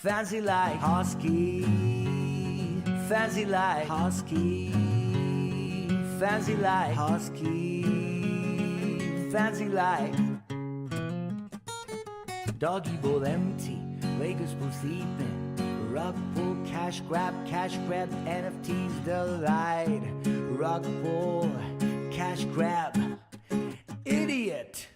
Fancy like Husky, fancy like Husky, fancy like Husky, fancy like Doggy bowl empty, Lakers pool sleeping, rug pull, cash grab, NFTs delight, rug pull, cash grab, idiot.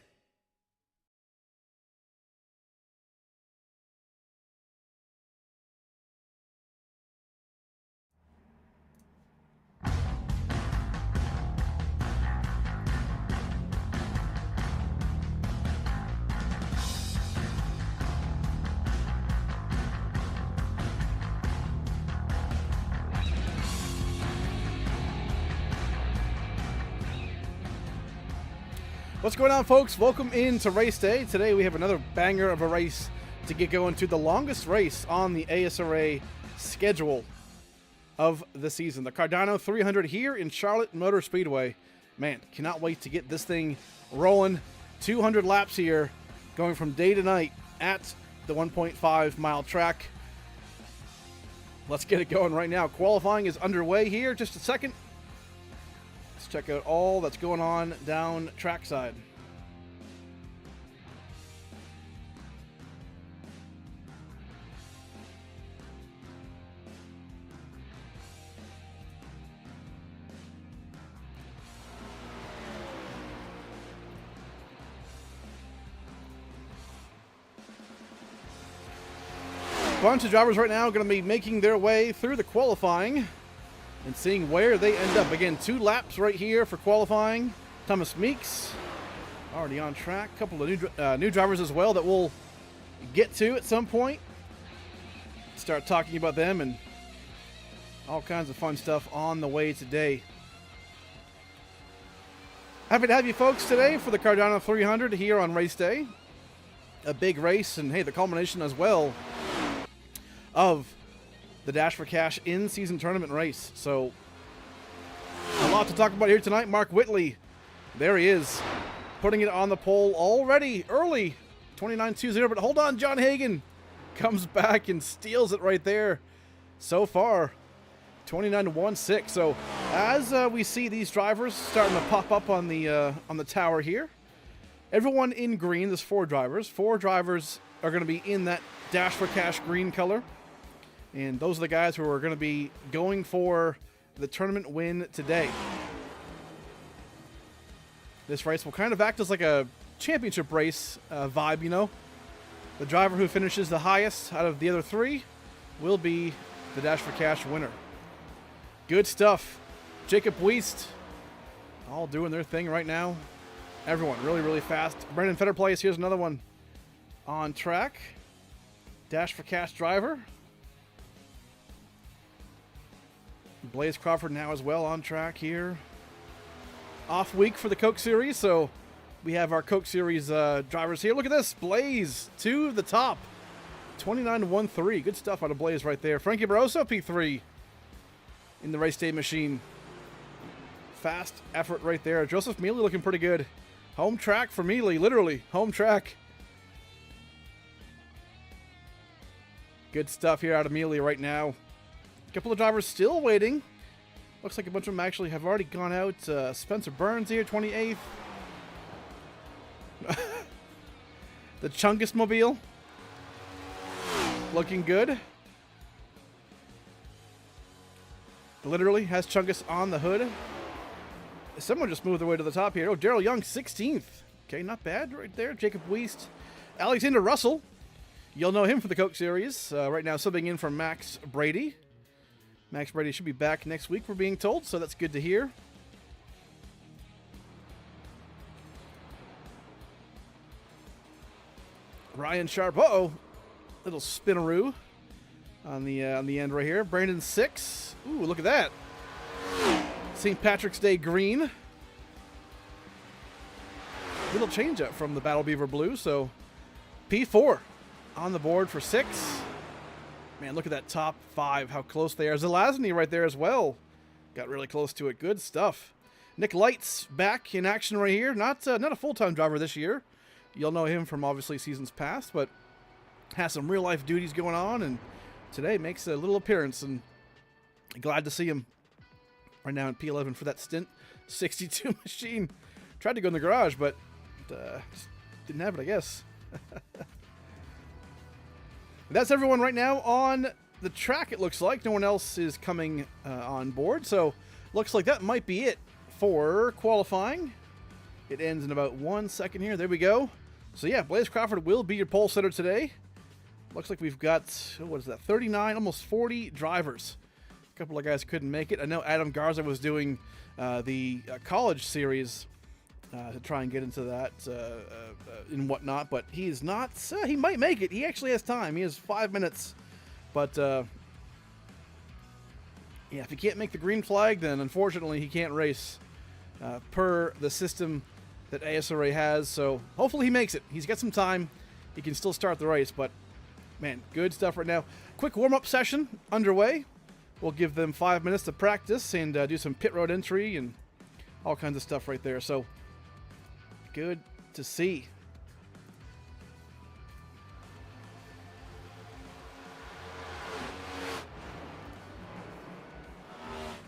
What's going on, folks? Welcome into race day. Today we have another banger of a race to get going to the longest race on the ASRA schedule of the season. The Cardano 300 here in Charlotte Motor Speedway. Man, cannot wait to get this thing rolling. 200 laps here, going from day to night at the 1.5 mile track. Let's get it going right now. Qualifying is underway here. Just a second. Let's check out all that's going on down trackside. Bunch of drivers right now going to be making their way through the qualifying and seeing where they end up. Again, 2 laps right here for qualifying. Thomas Meeks already on track. A couple of new drivers as well that we'll get to at some point. Start talking about them and all kinds of fun stuff on the way today. Happy to have you folks today for the Cardano 300 here on race day. A big race, and hey, the culmination as well of the Dash for Cash in-season tournament race. So, a lot to talk about here tonight. Mark Whitley, there he is, putting it on the pole already early, 29.20. But hold on, John Hagan comes back and steals it right there. So far, 29.16. So, as we see these drivers starting to pop up on the tower here, everyone in green. There's 4 drivers. 4 drivers are going to be in that Dash for Cash green color. And those are the guys who are going to be going for the tournament win today. This race will kind of act as like a championship race vibe, you know. The driver who finishes the highest out of the other 3 will be the Dash for Cash winner. Good stuff. Jacob Wiest, all doing their thing right now. Everyone really, really fast. Brendan Fetterplace, here's another one on track. Dash for Cash driver. Blaze Crawford now as well on track here. Off week for the Coke Series, so we have our Coke Series drivers here. Look at this, Blaze to the top. 29.13. Good stuff out of Blaze right there. Frankie Barroso, P3 in the race day machine. Fast effort right there. Joseph Mealy looking pretty good. Home track for Mealy, literally. Home track. Good stuff here out of Mealy right now. A couple of drivers still waiting. Looks like a bunch of them actually have already gone out. Spencer Burns here, 28th. The Chungus Mobile. Looking good. Literally has Chungus on the hood. Someone just moved their way to the top here. Oh, Daryl Young, 16th. Okay, not bad right there. Jacob Wiest. Alexander Russell. You'll know him for the Coke Series. Right now subbing in for Max Brady. Max Brady should be back next week, we're being told, so that's good to hear. Ryan Sharp, little spinaroo on the end right here. Brandon 6. Ooh, look at that. St. Patrick's Day green. Little change up from the Battle Beaver blue, so P4 on the board for 6. Man, look at that top 5, how close they are. Zelazny right there as well. Got really close to it. Good stuff. Nick Lights back in action right here. Not a full-time driver this year. You'll know him from obviously seasons past, but has some real life duties going on, and today makes a little appearance, and glad to see him right now in P11 for that stint. 62 machine. Tried to go in the garage, but just didn't have it, I guess. That's everyone right now on the track, it looks like. No one else is coming on board, so looks like that might be it for qualifying. It ends in about 1 second here. There we go. So yeah, Blaze Crawford will be your pole sitter today. Looks like we've got, what is that, 39, almost 40 drivers. A couple of guys couldn't make it. I know Adam Garza was doing the college series to try and get into that and whatnot, but he's not. He might make it. He actually has time. He has 5 minutes. But yeah, if he can't make the green flag, then unfortunately he can't race per the system that ASRA has. So hopefully he makes it. He's got some time. He can still start the race, but man, good stuff right now. Quick warm-up session underway. We'll give them 5 minutes to practice and do some pit road entry and all kinds of stuff right there. So good to see.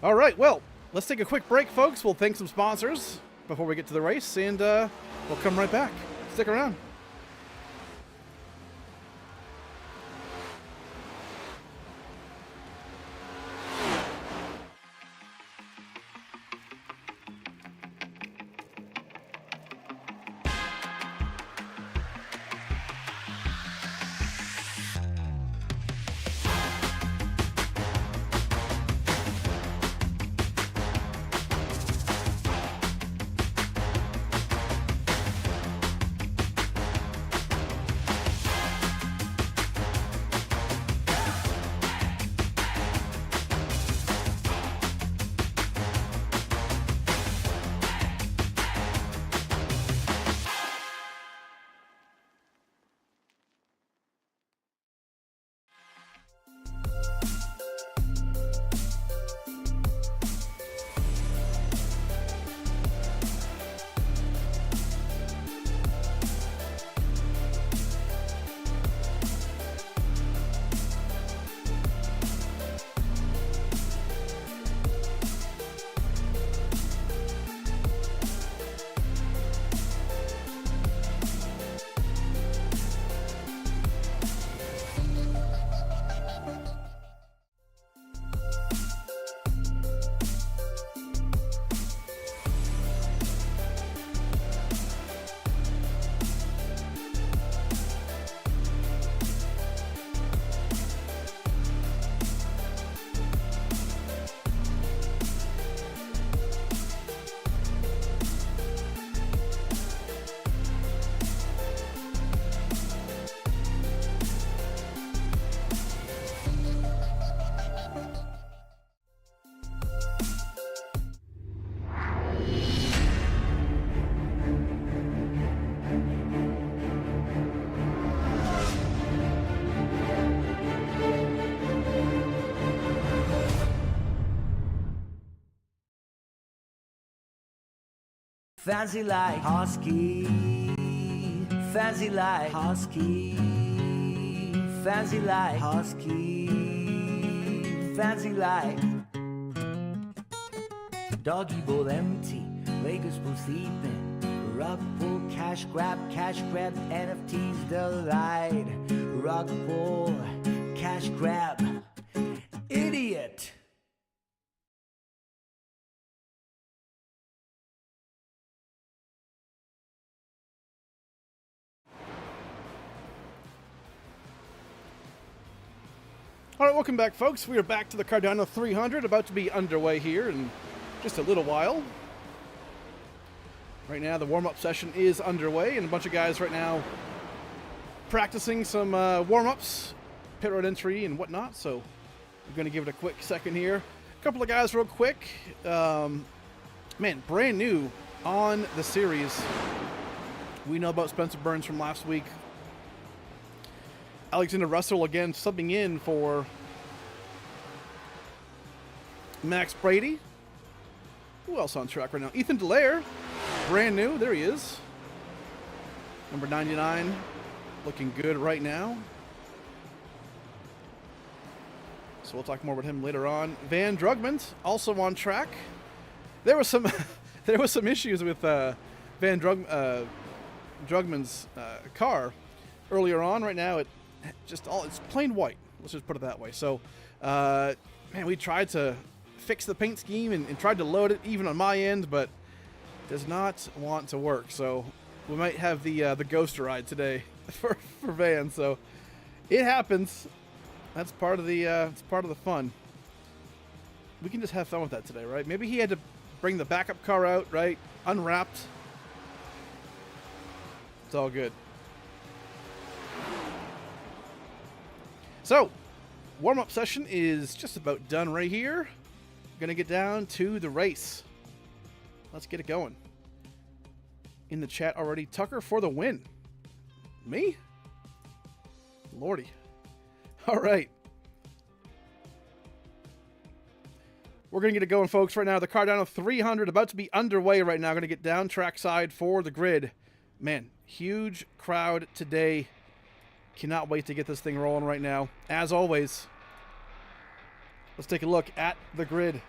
All right, well, let's take a quick break, folks. We'll thank some sponsors before we get to the race, and we'll come right back. Stick around. Fancy like Husky, fancy like Husky, fancy like Husky, fancy like Doggy bowl empty, Vegas pool sleeping, rug pull, cash grab, NFTs delight, rug pull, cash grab, idiot. All right, welcome back, folks. We are back to the Cardano 300, about to be underway here in just a little while. Right now, the warm-up session is underway, and a bunch of guys right now practicing some warm-ups, pit road entry and whatnot, so we're going to give it a quick second here. A couple of guys real quick. Man, brand new on the series. We know about Spencer Burns from last week. Alexander Russell again subbing in for Max Brady. Who else on track right now? Ethan Delaire, brand new. There he is. Number 99, looking good right now. So we'll talk more about him later on. Van Drugman also on track. There was some there was some issues with Van Drugman's car earlier on. Right now, it's plain white. Let's just put it that way. So, man, we tried to fix the paint scheme and tried to load it even on my end, but it does not want to work. So we might have the ghost ride today for Van. So it happens. That's part of the fun. We can just have fun with that today, right? Maybe he had to bring the backup car out, right? Unwrapped. It's all good. So, warm-up session is just about done right here. Gonna get down to the race. Let's get it going. In the chat already, Tucker for the win. Me? Lordy. All right. We're going to get it going, folks, right now. The Cardano 300 about to be underway right now. Going to get down trackside for the grid. Man, huge crowd today. Cannot wait to get this thing rolling right now. As always, let's take a look at the grid.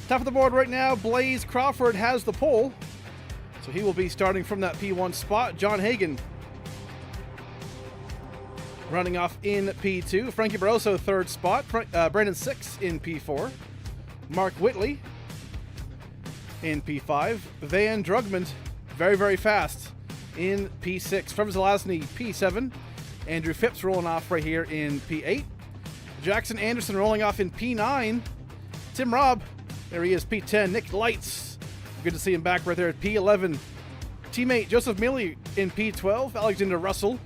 Top of the board right now, Blaze Crawford has the pole. So he will be starting from that P1 spot. John Hagen running off in P2. Frankie Barroso, third spot. Brandon Six in P4. Mark Whitley in P5. Van Drugman, very, very fast in P6. Trevor Zelazny, P7. Andrew Phipps rolling off right here in P8. Jackson Anderson rolling off in P9. Tim Robb, there he is, P10. Nick Lights, good to see him back right there at P11. Teammate Joseph Milley in P12. Alexander Russell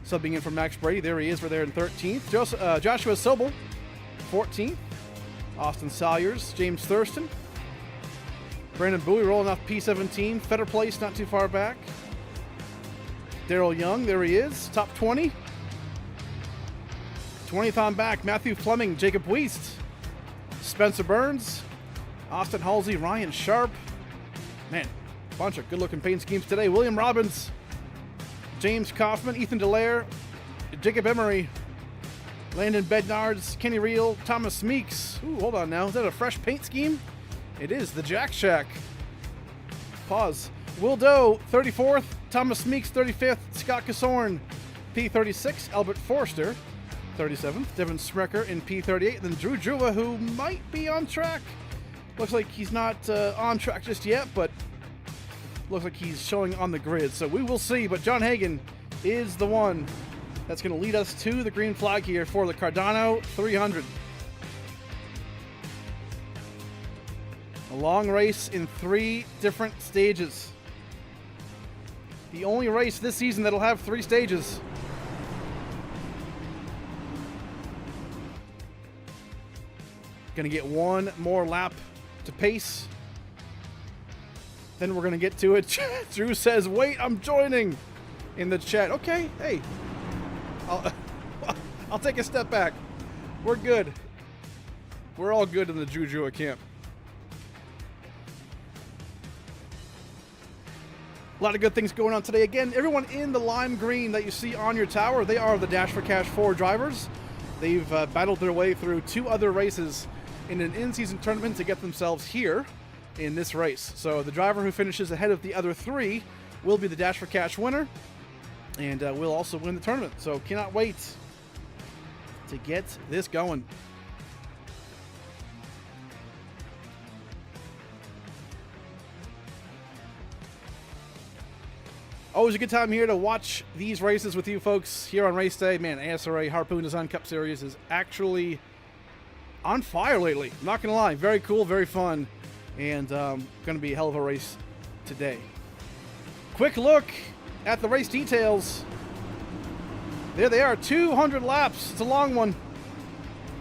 subbing in for Max Brady. There he is right there in 13th. Joshua Sobel, 14th. Austin Salyers, James Thurston. Brandon Bowie rolling off P17. Fetter Place not too far back. Daryl Young, there he is, top 20. 20th on back, Matthew Fleming, Jacob Wiest. Spencer Burns, Austin Halsey, Ryan Sharp. Man, bunch of good-looking paint schemes today. William Robbins, James Kaufman, Ethan Delaire, Jacob Emery, Landon Bednards, Kenny Reel, Thomas Meeks. Ooh, hold on now. Is that a fresh paint scheme? It is, the Jack Shack. Pause. Will Doe, 34th. Thomas Meeks, 35th. Scott Casorn, P36. Albert Forster, 37th. Devin Sprecher in P38. Then Drew Drewa, who might be on track. Looks like he's not on track just yet, but looks like he's showing on the grid. So we will see, but John Hagen is the one that's going to lead us to the green flag here for the Cardano 300. A long race in 3 different stages. The only race this season that'll have 3 stages. Gonna get one more lap to pace. Then we're gonna get to it. Drew says, wait, I'm joining in the chat. Okay, hey. I'll take a step back. We're good. We're all good in the Drew Drewa camp. A lot of good things going on today. Again, everyone in the lime green that you see on your tower, they are the Dash for Cash 4 drivers. They've battled their way through 2 other races in an in-season tournament to get themselves here in this race. So the driver who finishes ahead of the other 3 will be the Dash for Cash winner, and will also win the tournament. So cannot wait to get this going. Always a good time here to watch these races with you folks here on race day. Man, ASRA Harpoon Design Cup Series is actually on fire lately. I'm not going to lie. Very cool, very fun, and going to be a hell of a race today. Quick look at the race details. There they are, 200 laps. It's a long one.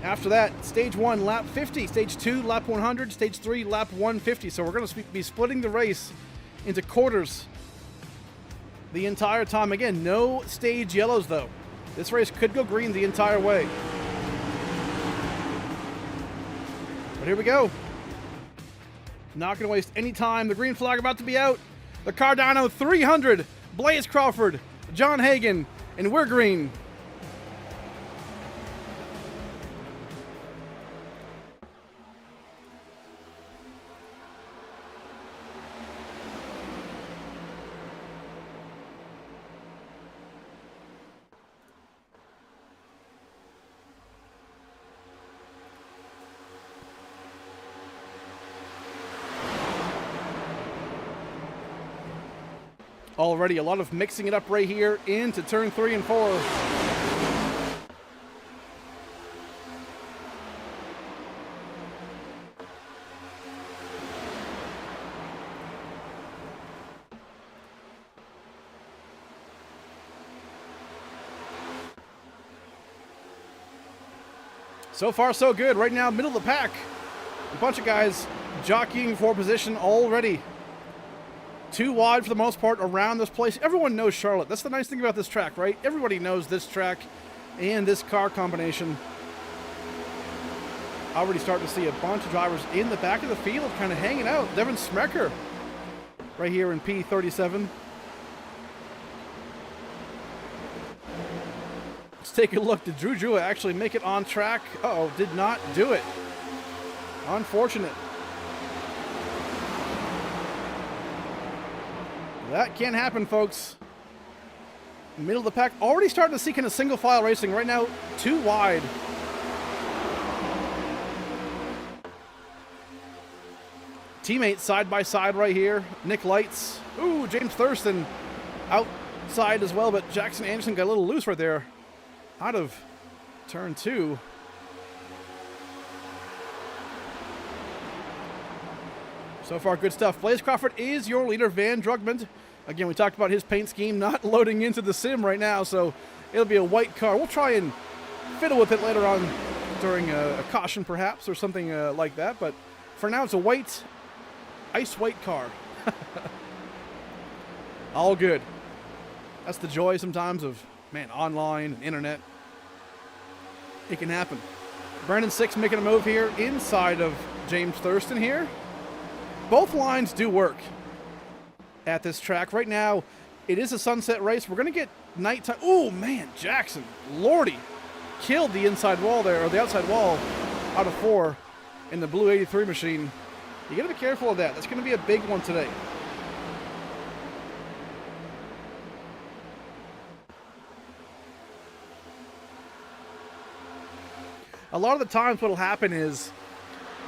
After that, stage 1, lap 50. Stage 2, lap 100. Stage 3, lap 150. So we're going to be splitting the race into quarters the entire time. Again, no stage yellows though. This race could go green the entire way. But here we go. Not going to waste any time. The green flag about to be out. The Cardano 300. Blaze Crawford, John Hagen, and we're green. Already a lot of mixing it up right here into turn 3 and 4. So far, so good. Right now, middle of the pack. A bunch of guys jockeying for position already. Too wide for the most part around this place. Everyone knows Charlotte. That's the nice thing about this track, right? Everybody knows this track and this car combination. Already starting to see a bunch of drivers in the back of the field kind of hanging out. Devin Smecker right here in P37. Let's take a look. Did Drew Jua actually make it on track? Uh-oh, did not do it. Unfortunate. That can happen, folks. Middle of the pack. Already starting to see kind of single file racing. Right now, too wide. Teammates side by side right here. Nick Lights. Ooh, James Thurston outside as well, but Jackson Anderson got a little loose right there. Out of turn 2. So far, good stuff. Blaze Crawford is your leader. Van Drugman. Again, we talked about his paint scheme not loading into the sim right now, so it'll be a white car. We'll try and fiddle with it later on during a caution, perhaps, or something like that. But for now, it's a white, ice white car. All good. That's the joy sometimes of, man, online and internet. It can happen. Brandon Six making a move here inside of James Thurston here. Both lines do work at this track. Right now, it is a sunset race. We're going to get nighttime. Oh, man, Jackson. Lordy. Killed the inside wall there, or the outside wall out of 4 in the blue 83 machine. You got to be careful of that. That's going to be a big one today. A lot of the times what will happen is,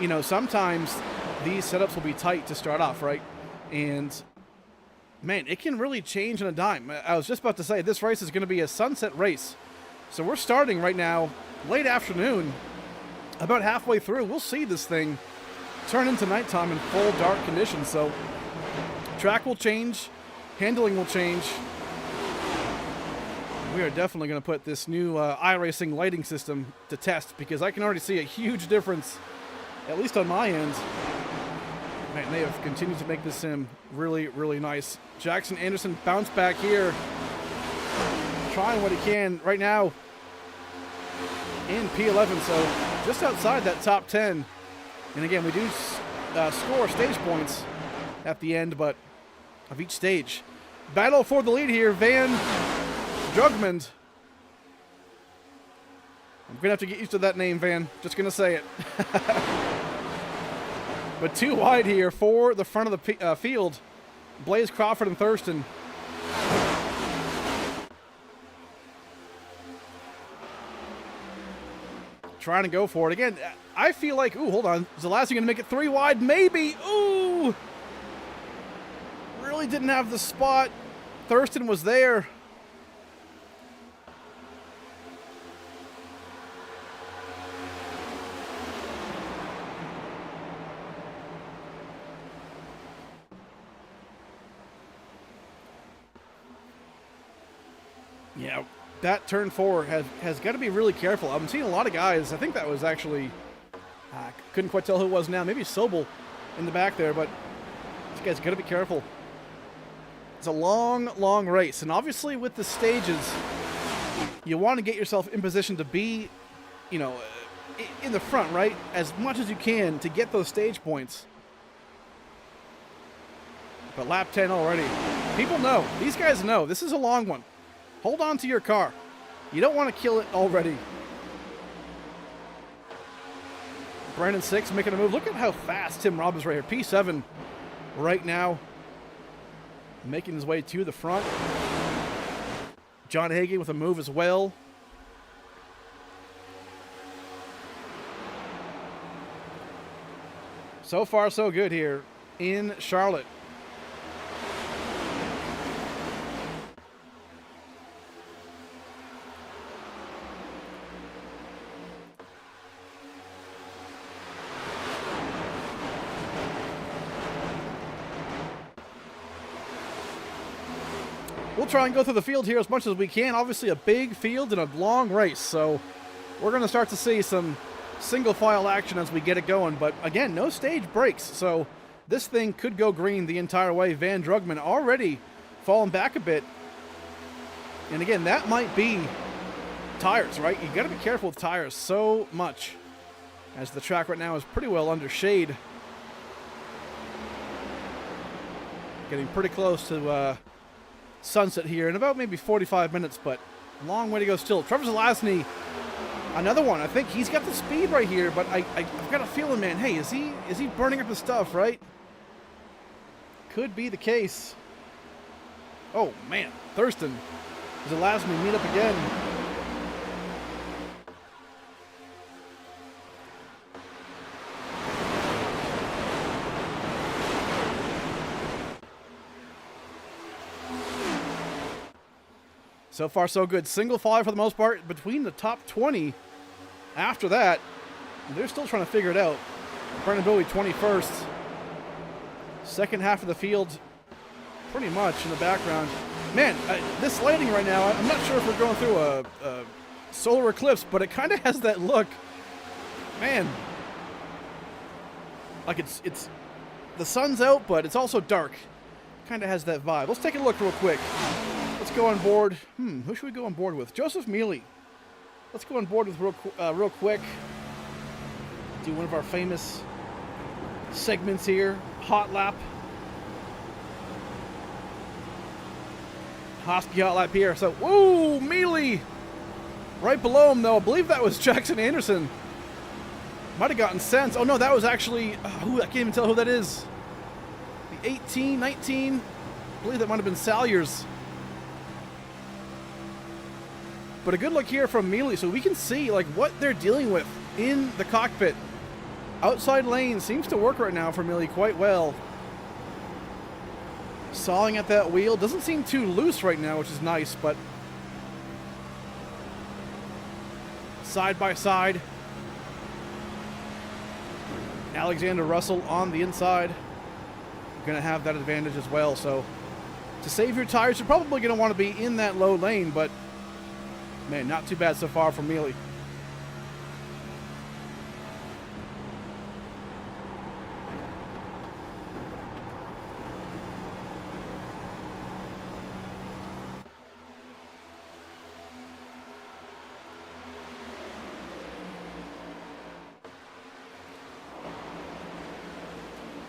you know, sometimes these setups will be tight to start off, right? And, man, it can really change on a dime. I was just about to say, this race is going to be a sunset race. So we're starting right now, late afternoon, about halfway through. We'll see this thing turn into nighttime in full dark conditions. So track will change, handling will change. We are definitely going to put this new iRacing lighting system to test, because I can already see a huge difference, at least on my end. Man, they have continued to make this sim really, really nice. Jackson Anderson bounce back here. Trying what he can right now in P11, so just outside that top 10. And again, we do score stage points at the end, but of each stage. Battle for the lead here, Van Drugman. I'm going to have to get used to that name, Van. Just going to say it. But too wide here for the front of the field. Blaze Crawford and Thurston. Trying to go for it. Again, I feel like, ooh, hold on. Is Zalazzi going to make it 3 wide? Maybe. Ooh. Really didn't have the spot. Thurston was there. Yeah, that turn 4 has got to be really careful. I'm seeing a lot of guys. I think that was actually, couldn't quite tell who it was now. Maybe Sobel in the back there, but these guys got to be careful. It's a long, long race, and obviously with the stages, you want to get yourself in position to be, you know, in the front, right? As much as you can to get those stage points. But lap 10 already. People know. These guys know. This is a long one. Hold on to your car. You don't want to kill it already. Brandon 6 making a move. Look at how fast Tim Robb is right here. P7 right now. Making his way to the front. John Hagen with a move as well. So far, so good here in Charlotte. We'll try and go through the field here as much as we can. Obviously a big field and a long race, so we're going to start to see some single file action as we get it going. But again, no stage breaks, so this thing could go green the entire way. Van Drugman already falling back a bit. And again, that might be tires, right? You got to be careful with tires so much, as the track right now is pretty well under shade. Getting pretty close to sunset here in about maybe 45 minutes, but a long way to go still. Trevor Zelazny, another one. I think he's got the speed right here, but I've got a feeling, man, hey, is he burning up his stuff, right? Could be the case. Oh, man. Thurston. Zelazny meet up again. So far, so good. Single file for the most part between the top 20. After that, they're still trying to figure it out. Brendan Bowie, 21st. Second half of the field, pretty much in the background. Man, this lighting right now, I'm not sure if we're going through a solar eclipse, but it kind of has that look. Man, like it's the sun's out, but it's also dark. Kind of has that vibe. Let's take a look real quick. Let's go on board. Who should we go on board with? Joseph Mealy. Let's go on board with real quick. Do one of our famous segments here. Hot lap. Hosky hot lap here. So, whoa, Mealy. Right below him, though. I believe that was Jackson Anderson. Might have gotten sense. Oh, no, that was actually... I can't even tell who that is. The 18, 19. I believe that might have been Salyers. But a good look here from Mealy, so we can see like what they're dealing with in the cockpit. Outside lane seems to work right now for Mealy quite well. Sawing at that wheel. Doesn't seem too loose right now, which is nice, but side by side. Alexander Russell on the inside. Going to have that advantage as well. So to save your tires, you're probably going to want to be in that low lane, but man, not too bad so far from Mealy.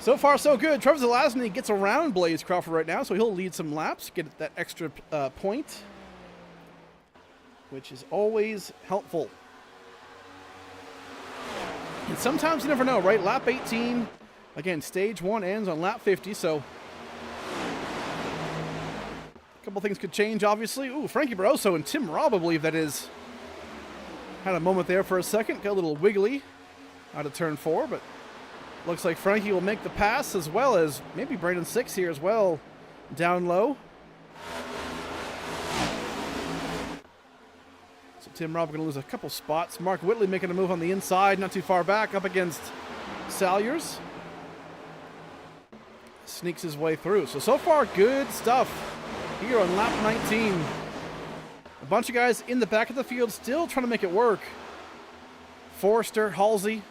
So far, so good. Trevor Zelazny gets around Blaze Crawford right now, so he'll lead some laps, get that extra point, which is always helpful. And sometimes you never know, right? Lap 18, again, stage 1 ends on lap 50, so a couple things could change, obviously. Ooh, Frankie Barroso and Tim Robb, I believe that is. Had a moment there for a second, got a little wiggly out of turn 4, but looks like Frankie will make the pass, as well as maybe Brandon 6 here as well, down low. So Tim Robb going to lose a couple spots. Mark Whitley making a move on the inside, not too far back, up against Salyers. Sneaks his way through. So far, good stuff here on lap 19. A bunch of guys in the back of the field still trying to make it work. Forrester, Halsey,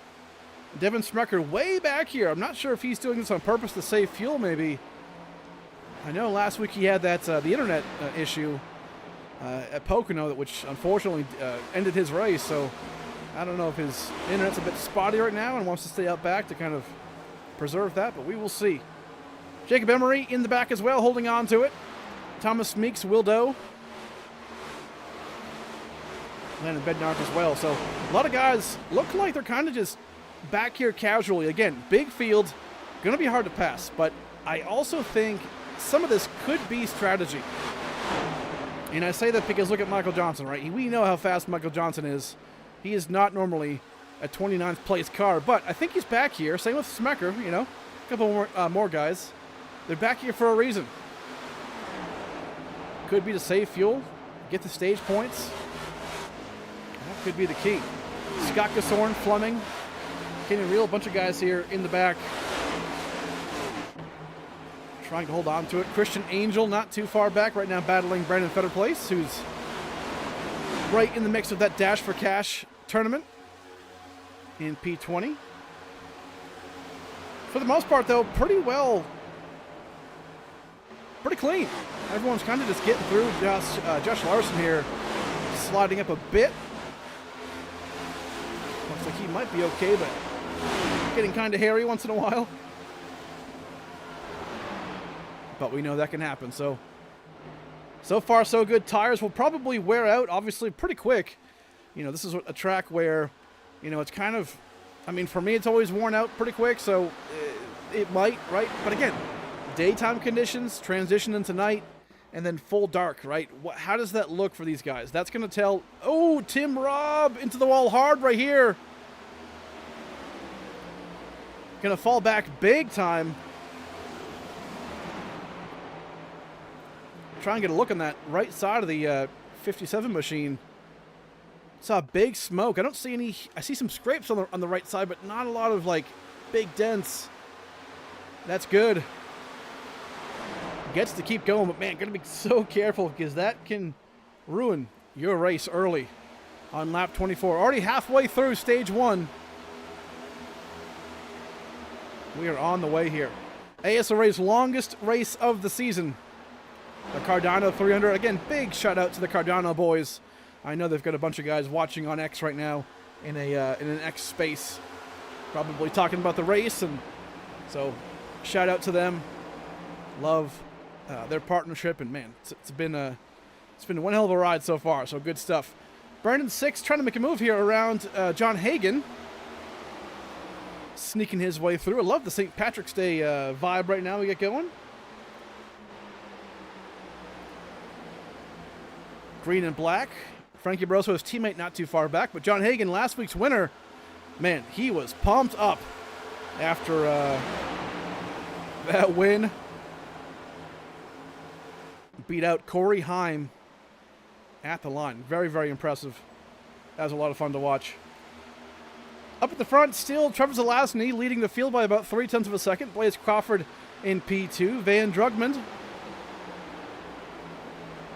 Devin Sprecher way back here. I'm not sure if he's doing this on purpose to save fuel, maybe. I know last week he had that the internet issue at Pocono, which unfortunately ended his race. So I don't know if his internet's a bit spotty right now and wants to stay out back to kind of preserve that, but we will see. Jacob Emery in the back as well, holding on to it. Thomas Meeks, Wildo. Landon Bednark as well. So a lot of guys look like they're kind of just back here casually. Again, big field, going to be hard to pass. But I also think some of this could be strategy. And I say that because look at Michael Johnson, right? We know how fast Michael Johnson is. He is not normally a 29th place car, but I think he's back here. Same with Smecker, you know, a couple more guys. They're back here for a reason. Could be to save fuel, get the stage points. That could be the key. Scott Gasorn, Fleming, Kenny Reel, a bunch of guys here in the back. Trying to hold on to it. Christian Angel not too far back right now, battling Brandon Fetterplace, who's right in the mix of that Dash for Cash tournament in P20. For the most part, though, pretty clean. Everyone's kind of just getting through. Josh Larson here sliding up a bit. Looks like he might be okay, but getting kind of hairy once in a while. But we know that can happen. So far, so good. Tires will probably wear out, obviously, pretty quick. You know, this is a track where, you know, it's kind of, I mean, for me, it's always worn out pretty quick, so it might, right? But again, daytime conditions, transition into night, and then full dark, right? How does that look for these guys? That's going to tell. Oh, Tim Robb into the wall hard right here. Going to fall back big time. Try and get a look on that right side of the 57 machine. Saw big smoke. I don't see any. I see some scrapes on the right side, but not a lot of like big dents. That's good. Gets to keep going, but man, gotta be so careful because that can ruin your race early on lap 24. Already halfway through stage 1. We are on the way here. ASRA's longest race of the season. The Cardano 300. Again, big shout out to the Cardano boys. I know they've got a bunch of guys watching on X right now in an X space, probably talking about the race, and so shout out to them. Love their partnership, and man, it's been one hell of a ride so far. So good stuff. Brandon 6 trying to make a move here around John Hagen, sneaking his way through. I love the St. Patrick's Day vibe right now. We get going. Green and black. Frankie Barroso, his teammate, not too far back. But John Hagen, last week's winner, man, he was pumped up after that win. Beat out Corey Heim at the line. Very, very impressive. That was a lot of fun to watch. Up at the front, still Trevor Zelazny leading the field by about 0.3 of a second. Blaze Crawford in P2. Van Drugman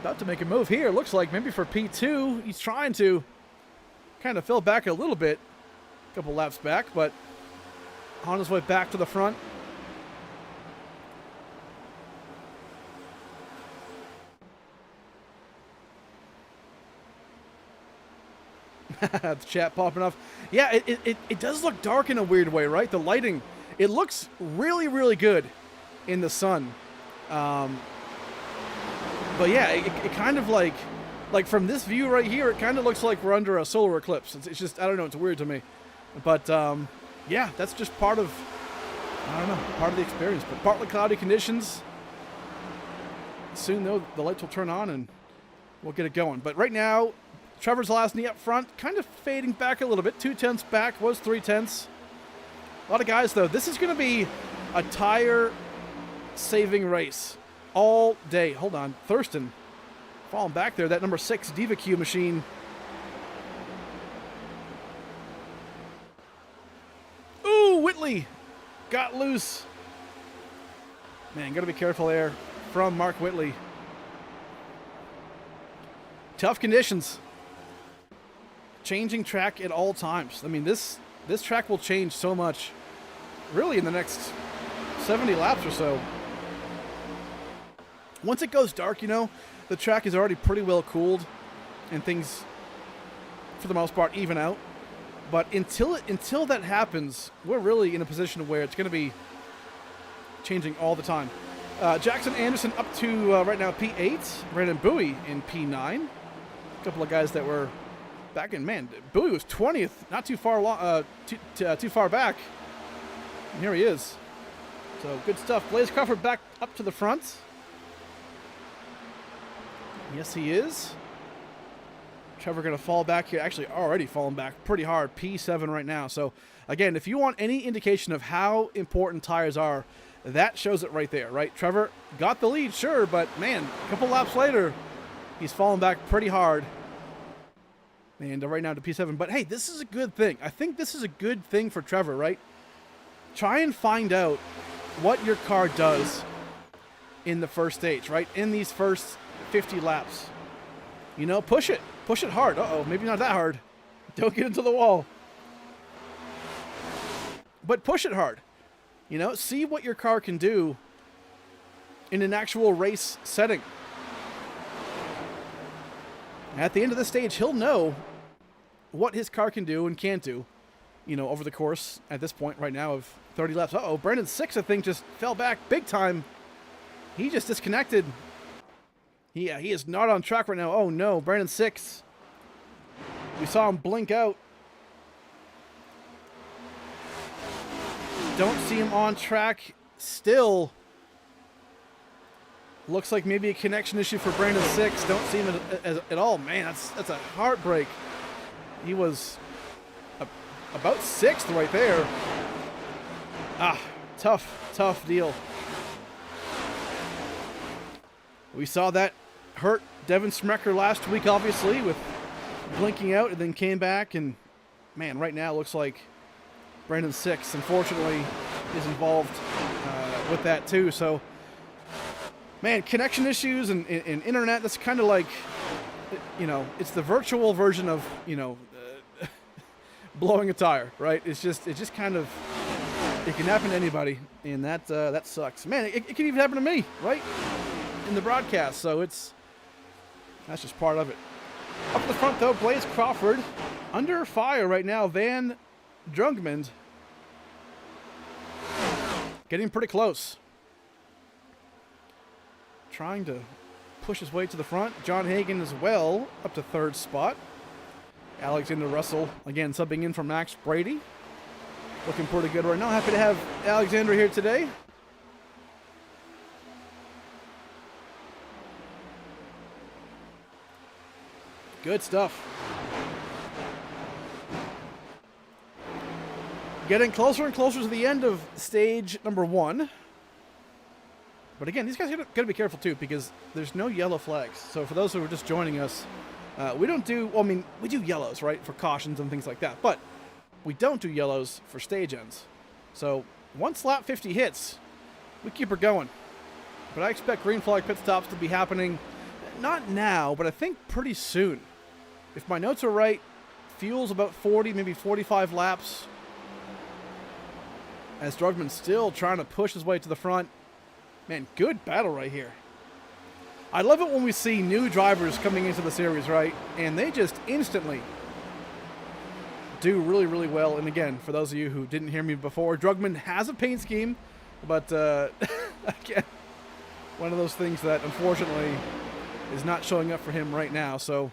about to make a move here. Looks like maybe for P2. He's trying to kind of fill back a little bit. A couple laps back, but on his way back to the front. The chat popping off. Yeah, it does look dark in a weird way, right? The lighting, it looks really, really good in the sun. But yeah, it kind of like from this view right here, it kind of looks like we're under a solar eclipse. It's just, I don't know, it's weird to me. But yeah, that's just part of, I don't know, part of the experience. But partly cloudy conditions. Soon though, the lights will turn on and we'll get it going. But right now, Trevor Zelazny up front, kind of fading back a little bit. 0.2 back, was 0.3. A lot of guys though. This is going to be a tire saving race all day. Hold on, Thurston falling back there. That number 6 Diva Q machine. Ooh, Whitley got loose. Man, gotta be careful there from Mark Whitley. Tough conditions. Changing track at all times. I mean, this track will change so much, really, in the next 70 laps or so. Once it goes dark, you know, the track is already pretty well cooled, and things, for the most part, even out. But until that happens, we're really in a position where it's going to be changing all the time. Jackson Anderson up to right now P8. Brandon Bowie in P9. A couple of guys that were back in. Man, Bowie was 20th, not too far too far back. And here he is. So good stuff. Blaze Crawford back up to the front. Yes, he is. Trevor going to fall back here. Actually, already falling back pretty hard. P7 right now. So, again, if you want any indication of how important tires are, that shows it right there, right? Trevor got the lead, sure, but, man, a couple laps later, he's falling back pretty hard. And right now to P7. But, hey, this is a good thing. I think this is a good thing for Trevor, right? Try and find out what your car does in the first stage, right? In these first 50 laps. You know, push it. Push it hard. Uh-oh, maybe not that hard. Don't get into the wall. But push it hard. You know, see what your car can do in an actual race setting. At the end of the stage, he'll know what his car can do and can't do, you know, over the course at this point right now of 30 laps. Uh-oh, Brandon 6, I think, just fell back big time. He just disconnected. Yeah, he is not on track right now. Oh, no, Brandon 6. We saw him blink out. Don't see him on track still. Looks like maybe a connection issue for Brandon 6. Don't see him at all. Man, that's a heartbreak. He was about 6th right there. Ah, tough deal. We saw that hurt Devin Smecker last week, obviously, with blinking out and then came back. And, man, right now it looks like Brandon 6, unfortunately, is involved with that too. So, man, connection issues and internet, that's kind of like, you know, it's the virtual version of, you know, blowing a tire, right? It's just kind of, it can happen to anybody, and that sucks. Man, it can even happen to me, right? In the broadcast, so that's just part of it. Up the front, though, Blaze Crawford under fire right now. Van Drungmond getting pretty close. Trying to push his way to the front. John Hagan as well, up to 3rd spot. Alexander Russell, again, subbing in for Max Brady. Looking pretty good right now. Happy to have Alexander here today. Good stuff. Getting closer and closer to the end of stage number 1. But again, these guys got to be careful too, because there's no yellow flags. So for those who are just joining us, we don't do, well, I mean, we do yellows, right, for cautions and things like that. But we don't do yellows for stage ends. So once lap 50 hits, we keep her going. But I expect green flag pit stops to be happening, not now, but I think pretty soon. If my notes are right, fuel's about 40, maybe 45 laps. As Drugman's still trying to push his way to the front. Man, good battle right here. I love it when we see new drivers coming into the series, right? And they just instantly do really, really well. And again, for those of you who didn't hear me before, Drugman has a paint scheme, but again, one of those things that unfortunately is not showing up for him right now. So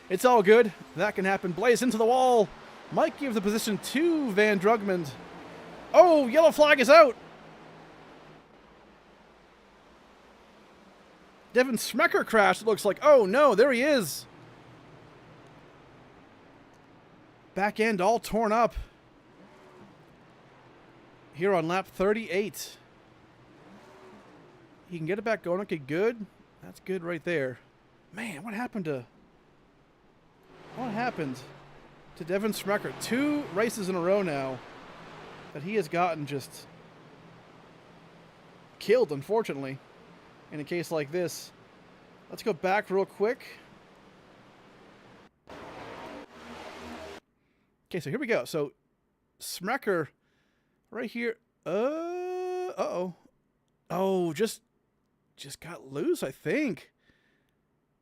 it's all good. That can happen. Blaze into the wall. Might give the position to Van Drugman. Oh, yellow flag is out. Devin Smecker crashed, it looks like. Oh, no, there he is. Back end all torn up. Here on lap 38. He can get it back going. Okay, good. That's good right there. Man, what happened to Devin Smecker? 2 races in a row now that he has gotten just killed, unfortunately, in a case like this. Let's go back real quick. Okay, so here we go. So Smecker right here. Uh-oh. Oh, just got loose, I think.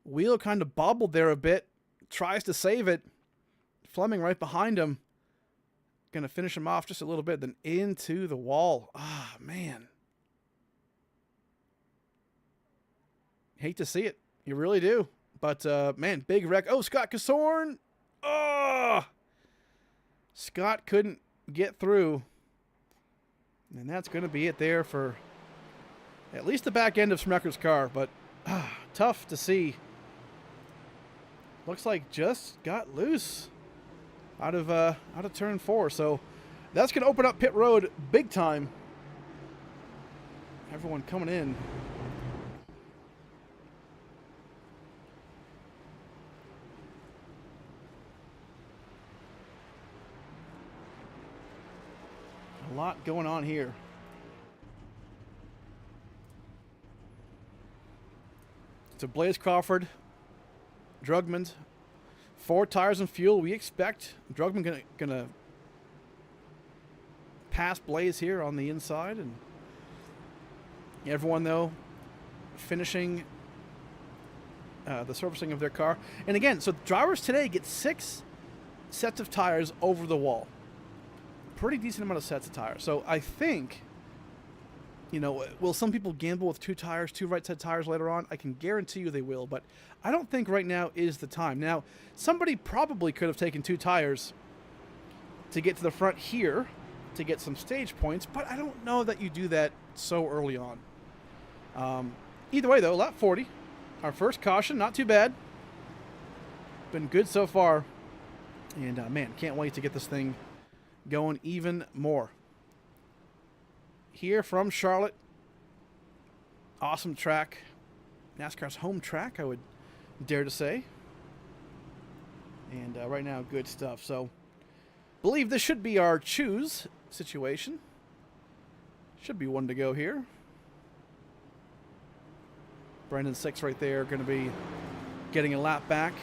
Wheel kind of bobbled there a bit. Tries to save it. Fleming right behind him. Going to finish him off just a little bit, then into the wall. Ah, man. Hate to see it. You really do. But, man, big wreck. Oh, Scott Casorn. Oh! Scott couldn't get through. And that's going to be it there for at least the back end of Smecker's car. But tough to see. Looks like just got loose out of turn 4. So that's going to open up pit road big time. Everyone coming in. A lot going on here. So Blaze Crawford, Drugman, 4 tires and fuel. We expect Drugman gonna pass Blaze here on the inside, and everyone though finishing the servicing of their car. And again, so drivers today get 6 sets of tires over the wall. Pretty decent amount of sets of tires. So I think, you know, will some people gamble with 2 tires, 2 right side tires later on? I can guarantee you they will, but I don't think right now is the time. Now, somebody probably could have taken 2 tires to get to the front here to get some stage points, but I don't know that you do that so early on. Either way, though, lap 40. Our first caution, not too bad. Been good so far. And, man, can't wait to get this thing going even more. Here from Charlotte. Awesome track. NASCAR's home track, I would dare to say. And right now, good stuff. So, believe this should be our choose situation. Should be one to go here. Brandon 6 right there, going to be getting a lap back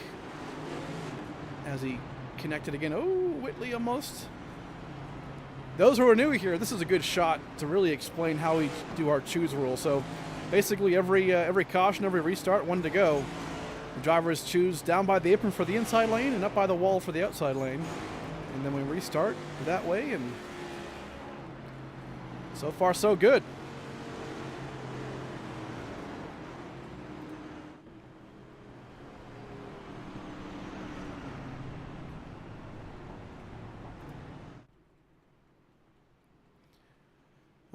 as he connected again. Oh, Whitley almost. Those who are new here, this is a good shot to really explain how we do our choose rule. So basically every caution, every restart, one to go. The drivers choose down by the apron for the inside lane and up by the wall for the outside lane. And then we restart that way, and so far so good.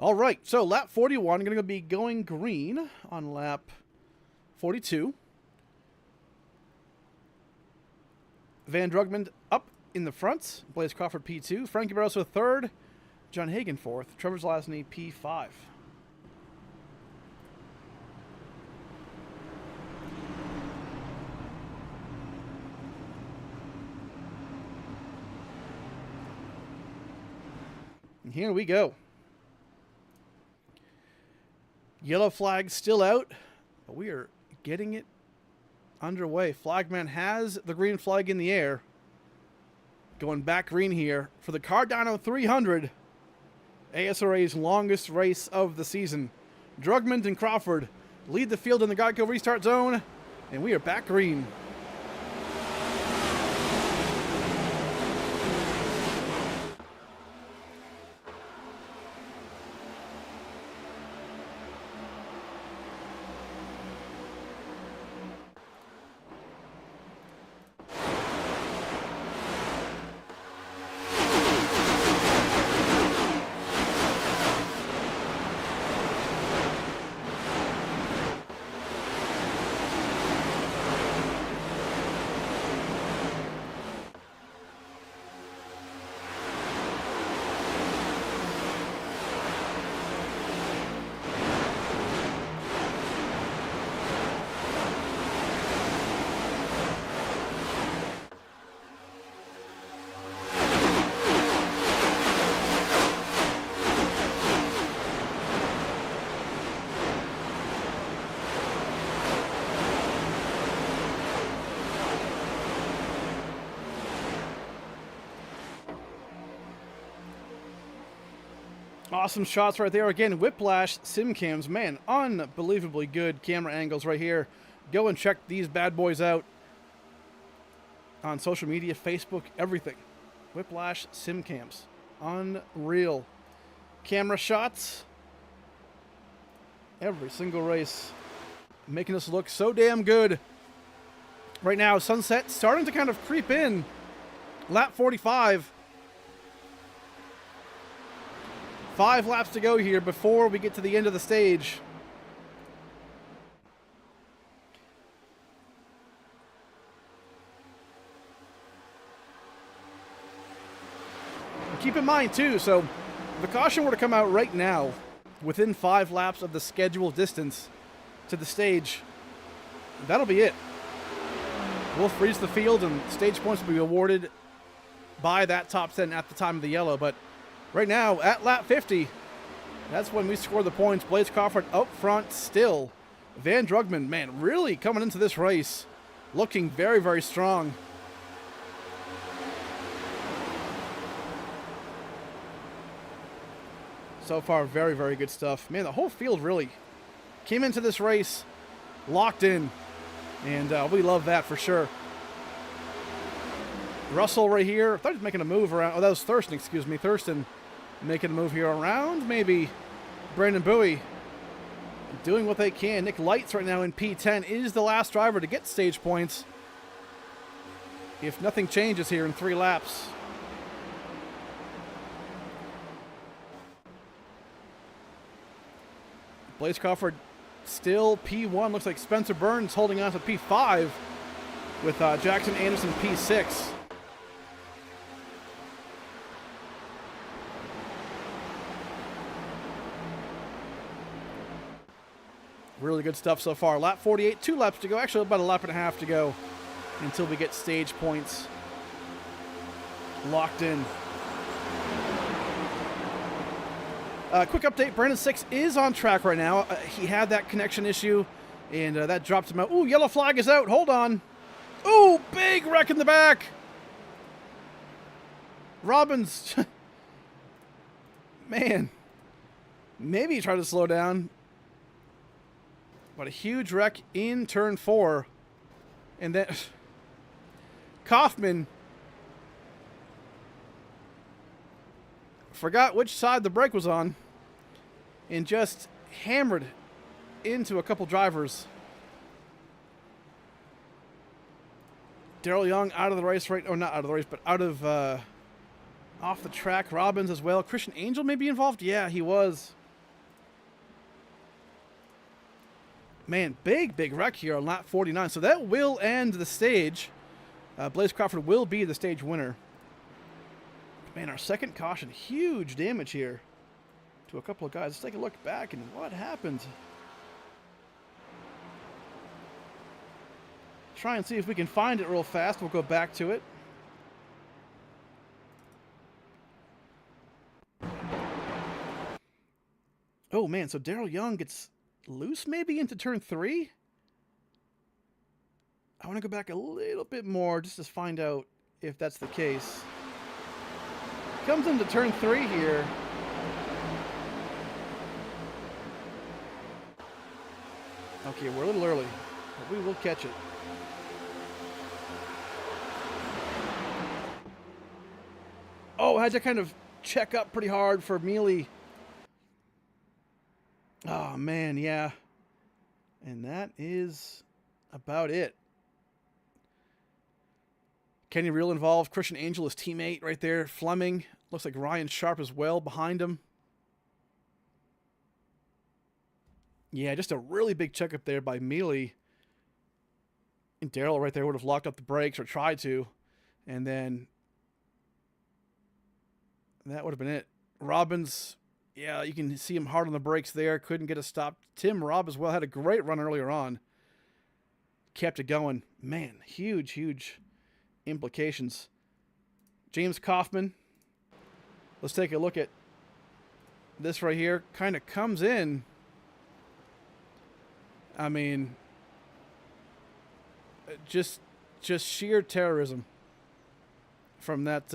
All right, so lap 41, going to be going green on lap 42. Van Drugman up in the front. Blaze Crawford P2. Frankie Barroso third. John Hagan fourth. Trevor Zlasny P5. And here we go. Yellow flag still out, but we are getting it underway. Flagman has the green flag in the air. Going back green here for the Cardano 300. ASRA's longest race of the season. Drugman and Crawford lead the field in the Geico restart zone, and we are back green. Awesome shots right there. Again, Whiplash sim cams. Man, unbelievably good camera angles right here. Go and check these bad boys out on social media, Facebook, everything. Whiplash sim cams. Unreal. Camera shots. Every single race. making us look so damn good. Right now, sunset starting to kind of creep in. Lap 45. 5 laps to go here before we get to the end of the stage. Keep in mind, too, so if the caution were to come out right now, within 5 laps of the scheduled distance to the stage, that'll be it. We'll freeze the field and stage points will be awarded by that top 10 at the time of the yellow. But right now, at lap 50, that's when we score the points. Blaze Crawford up front still. Van Drugman, man, really coming into this race looking very, very strong. So far, very, very good stuff. Man, the whole field really came into this race locked in, and we love that for sure. Russell right here. I thought he was making a move around. Oh, that was Thurston, excuse me. Thurston making a move here around. Maybe Brandon Bowie doing what they can. Nick Lights right now in P10 is the last driver to get stage points if nothing changes here in 3 laps. Blaze Crawford still P1. Looks like Spencer Burns holding on to P5 with Jackson Anderson P6. Really good stuff so far. Lap 48, 2 laps to go. Actually, about a lap and a half to go until we get stage points locked in. Quick update, Brandon 6 is on track right now. He had that connection issue, and that dropped him out. Ooh, yellow flag is out. Hold on. Ooh, big wreck in the back. Robbins. Man. Maybe he tried to slow down. But a huge wreck in turn 4. And then Kaufman forgot which side the brake was on and just hammered into a couple drivers. Daryl Young out of the race right, or not out of the race, but out of off the track. Robbins as well. Christian Angel may be involved. Yeah, he was. Man, big wreck here on lap 49. So that will end the stage. Blaze Crawford will be the stage winner. Man, our second caution, huge damage here to a couple of guys. Let's take a look back and what happened. Try and see if we can find it real fast. We'll go back to it. Oh man, so Daryl Young gets loose maybe into turn 3? I want to go back a little bit more just to find out if that's the case. Comes into turn 3 here. Okay, we're a little early, but we will catch it. Oh, I had to kind of check up pretty hard for Mealy. Oh, man, yeah. And that is about it. Kenny Real involved. Christian Angel, his teammate right there. Fleming. Looks like Ryan Sharp as well behind him. Yeah, just a really big checkup there by Mealy. And Daryl right there would have locked up the brakes or tried to. And then that would have been it. Robbins, yeah, you can see him hard on the brakes there. Couldn't get a stop. Tim Robb as well had a great run earlier on. Kept it going. Man, huge implications. James Kaufman. Let's take a look at this right here. Kind of comes in. I mean, just sheer terrorism from that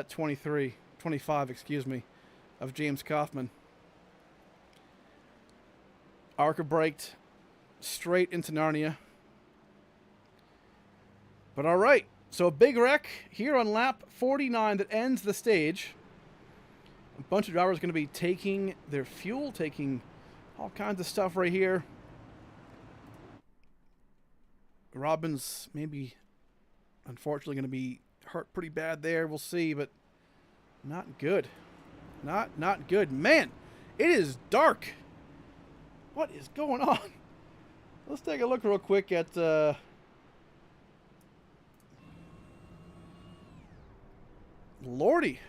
25, excuse me, of James Kaufman. Arca braked straight into Narnia. But all right, so a big wreck here on lap 49 that ends the stage. A bunch of drivers going to be taking their fuel, taking all kinds of stuff right here. Robbins maybe, unfortunately, going to be hurt pretty bad there. We'll see, but not good. Not good. Man, it is dark. What is going on? Let's take a look real quick at Lordy.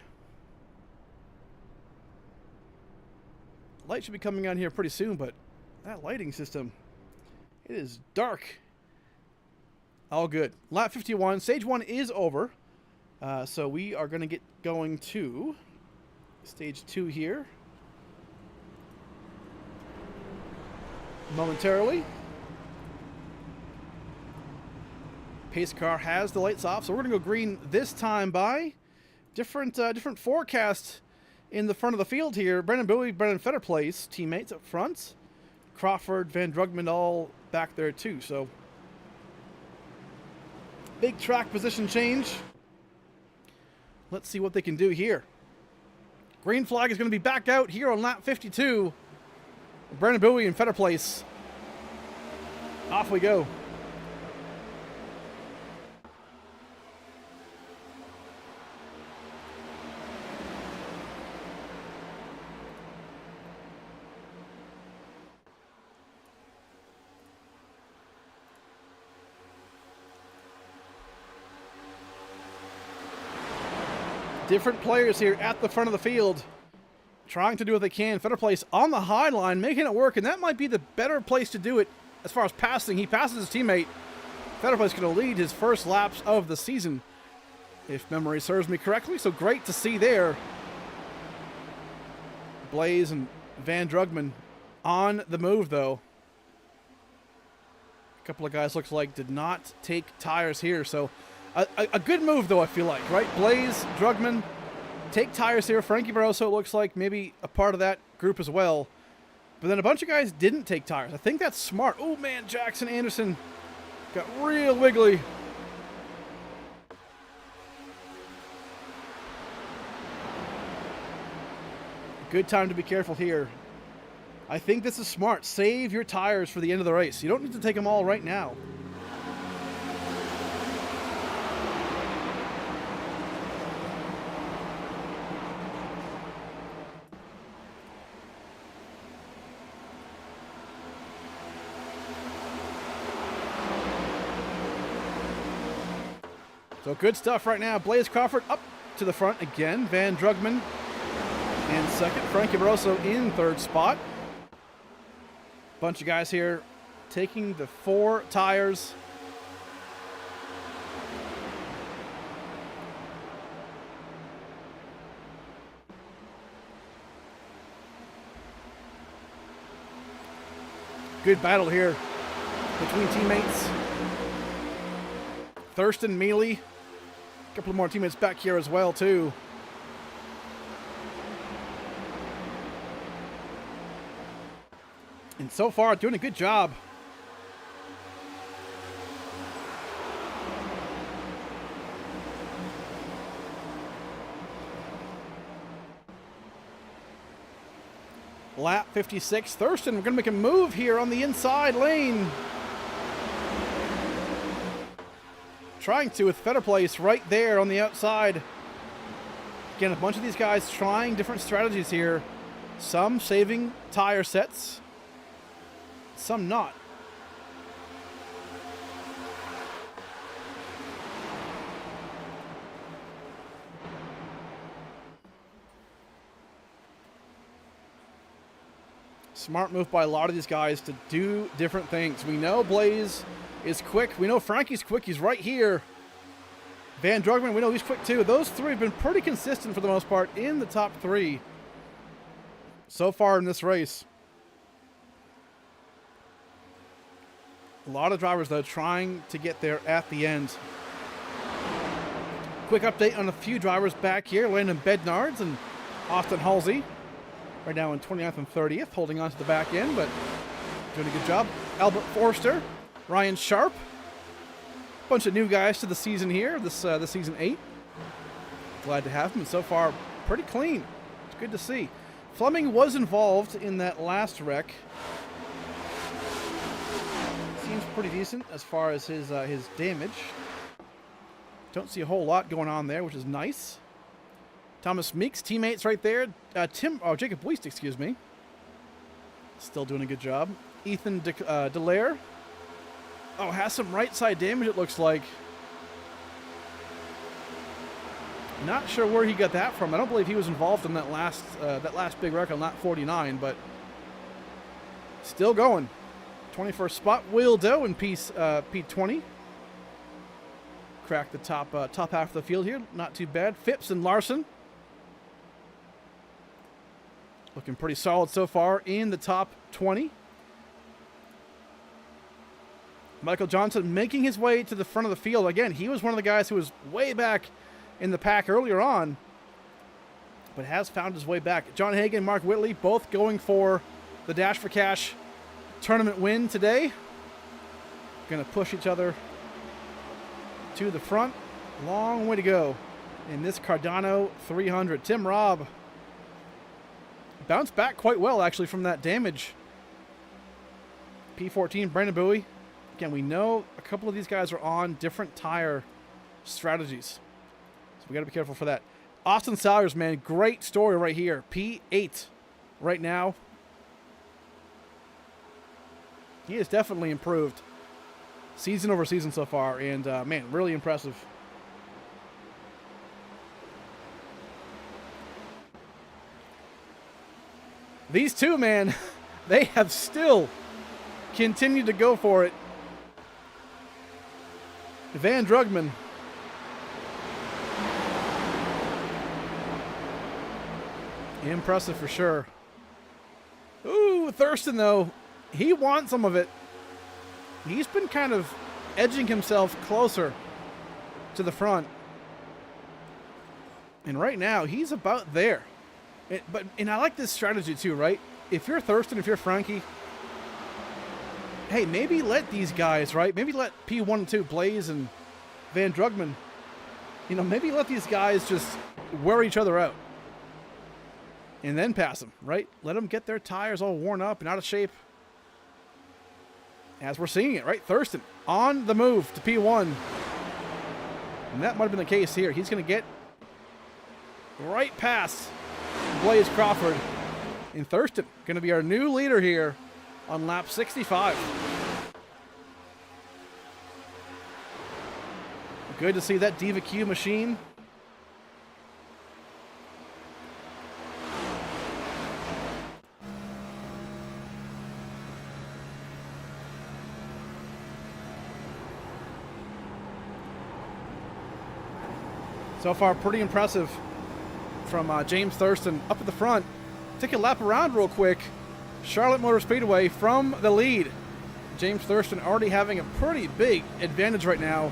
Light should be coming on here pretty soon, but that lighting system, it is dark. All good. Lap 51. Stage 1 is over. So we are going to get going to stage 2 here momentarily. Pace car has the lights off, so we're going to go green this time by different forecast in the front of the field here. Brendan Bowie, Brendan Fetterplace, teammates up front. Crawford, Van Drugman all back there too, so big track position change. Let's see what they can do here. Green flag is going to be back out here on lap 52. Brendan Bowie and Fetterplace. Off we go. Different players here at the front of the field trying to do what they can. Fetterplace on the high line, making it work, and that might be the better place to do it as far as passing. He passes his teammate. Fetterplace going to lead his first laps of the season, if memory serves me correctly, so great to see there. Blaze and Van Drugman on the move, though. A couple of guys looks like did not take tires here, so a good move, though, I feel like, right? Blaze, Drugman, take tires here. Frankie Barroso looks like maybe a part of that group as well. But then a bunch of guys didn't take tires. I think that's smart. Oh, man, Jackson Anderson got real wiggly. Good time to be careful here. I think this is smart. Save your tires for the end of the race. You don't need to take them all right now. So good stuff right now. Blaze Crawford up to the front again. Van Drugman in second. Frankie Barroso in third spot. Bunch of guys here taking the 4 tires. Good battle here between teammates. Thurston, Mealy, a couple of more teammates back here as well, too. And so far, doing a good job. Lap 56. Thurston, we're going to make a move here on the inside lane. Trying to with Fetterplace right there on the outside. Again, a bunch of these guys trying different strategies here. Some saving tire sets, some not. Smart move by a lot of these guys to do different things. We know Blaze is quick. We know Frankie's quick. He's right here. Van Drugman, we know he's quick too. Those three have been pretty consistent for the most part in the top 3 so far in this race. A lot of drivers, though, trying to get there at the end. Quick update on a few drivers back here. Landon Bednards and Austin Halsey. Right now in 29th and 30th, holding on to the back end, but doing a good job. Albert Forster, Ryan Sharp. Bunch of new guys to the season here, this season 8. Glad to have them, and so far, pretty clean. It's good to see. Fleming was involved in that last wreck. Seems pretty decent as far as his damage. Don't see a whole lot going on there, which is nice. Thomas Meeks, teammates right there. Jacob Weist, excuse me. Still doing a good job. Ethan Delaire. Oh, has some right side damage, it looks like. Not sure where he got that from. I don't believe he was involved in that last big wreck on lap 49, but still going. 21st spot. Will Doe in P20. Cracked the top half of the field here. Not too bad. Phipps and Larson. Looking pretty solid so far in the top 20. Michael Johnson making his way to the front of the field. Again, he was one of the guys who was way back in the pack earlier on, but has found his way back. John Hagan, Mark Whitley, both going for the Dash for Cash tournament win today. Going to push each other to the front. Long way to go in this Cardano 300. Tim Robb bounced back quite well, actually, from that damage. P14, Brandon Bowie. Again, we know a couple of these guys are on different tire strategies, so we got to be careful for that. Austin Salyers, man, great story right here. P8 right now. He has definitely improved season over season so far, and man, really impressive. These two, man, they have still continued to go for it. Van Drugman. Impressive for sure. Ooh, Thurston, though, he wants some of it. He's been kind of edging himself closer to the front. And right now, he's about there. And I like this strategy too, right? If you're Thurston, if you're Frankie, hey, maybe let these guys, right? Maybe let P1 and 2, Blaze and Van Drugman, you know, maybe let these guys just wear each other out. And then pass them, right? Let them get their tires all worn up and out of shape. As we're seeing it, right? Thurston on the move to P1. And that might have been the case here. He's going to get right past Blaze Crawford. And Thurston going to be our new leader here on lap 65. Good to see that Diva Q machine. So far, pretty impressive from James Thurston up at the front. Take a lap around real quick. Charlotte Motor Speedway from the lead. James Thurston already having a pretty big advantage right now.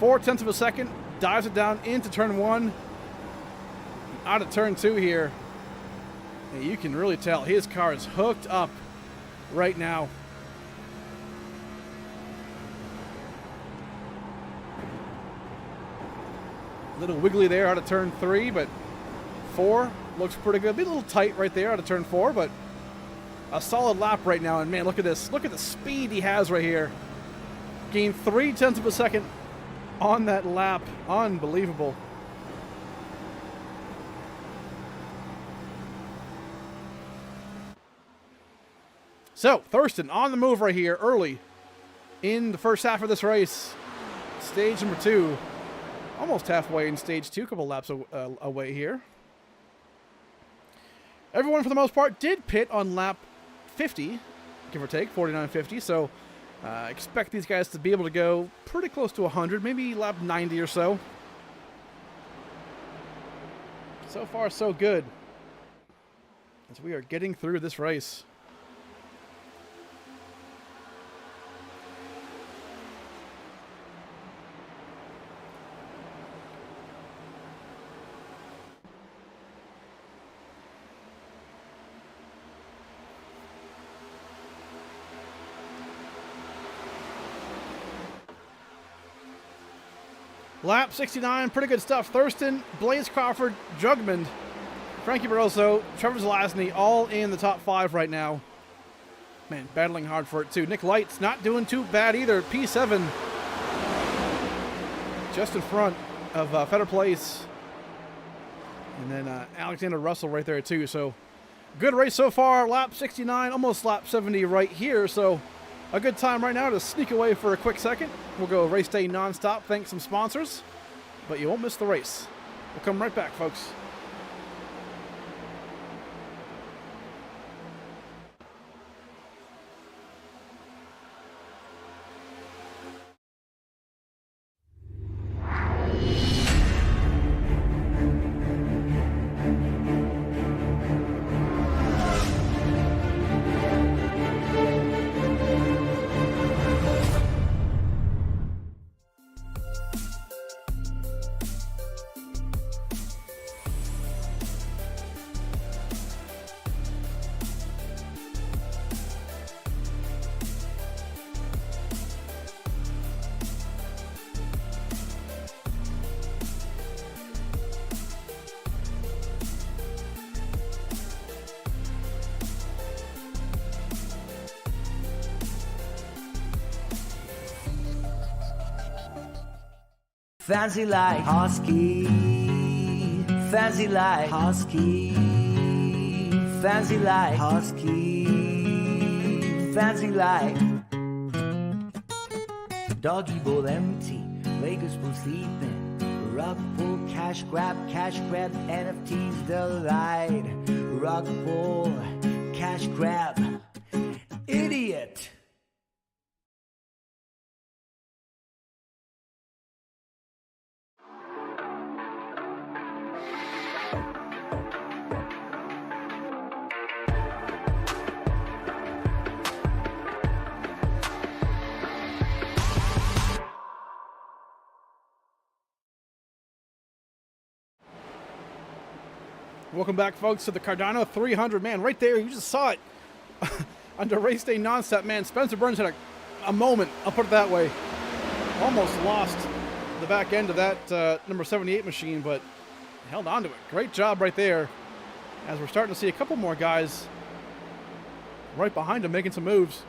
0.4 of a second. Dives it down into turn 1. Out of turn 2 here. And you can really tell his car is hooked up right now. A little wiggly there out of turn 3, but 4 looks pretty good. Be a little tight right there out of turn 4, but a solid lap right now. And man, look at this. Look at the speed he has right here. Gained 0.3 of a second on that lap. Unbelievable. So, Thurston on the move right here early in the first half of this race. Stage number 2. Almost halfway in stage 2, a couple laps away here. Everyone, for the most part, did pit on lap 50, give or take, 49.50. So, expect these guys to be able to go pretty close to 100, maybe lap 90 or so. So far, so good, as we are getting through this race. Lap 69, pretty good stuff. Thurston, Blaze Crawford, Jugmund, Frankie Barroso, Trevor Zelazny, all in the top 5 right now. Man, battling hard for it too. Nick Light's not doing too bad either. P7 just in front of Fetter Place. And then Alexander Russell right there too. So good race so far. Lap 69, almost lap 70 right here. So a good time right now to sneak away for a quick second. We'll go race day nonstop. Thanks some sponsors, but you won't miss the race. We'll come right back, folks. Fancy like Husky, fancy like Husky, fancy like Husky, fancy like Doggy bowl empty, Vegas pool sleeping, rug pull, cash grab, NFTs delight, rug pull, cash grab, idiot. Welcome back, folks, to the Cardano 300. Man, right there, you just saw it under race day nonstop. Man, Spencer Burns had a moment, I'll put it that way. Almost lost the back end of that number 78 machine, but held on to it. Great job right there, as we're starting to see a couple more guys right behind him making some moves.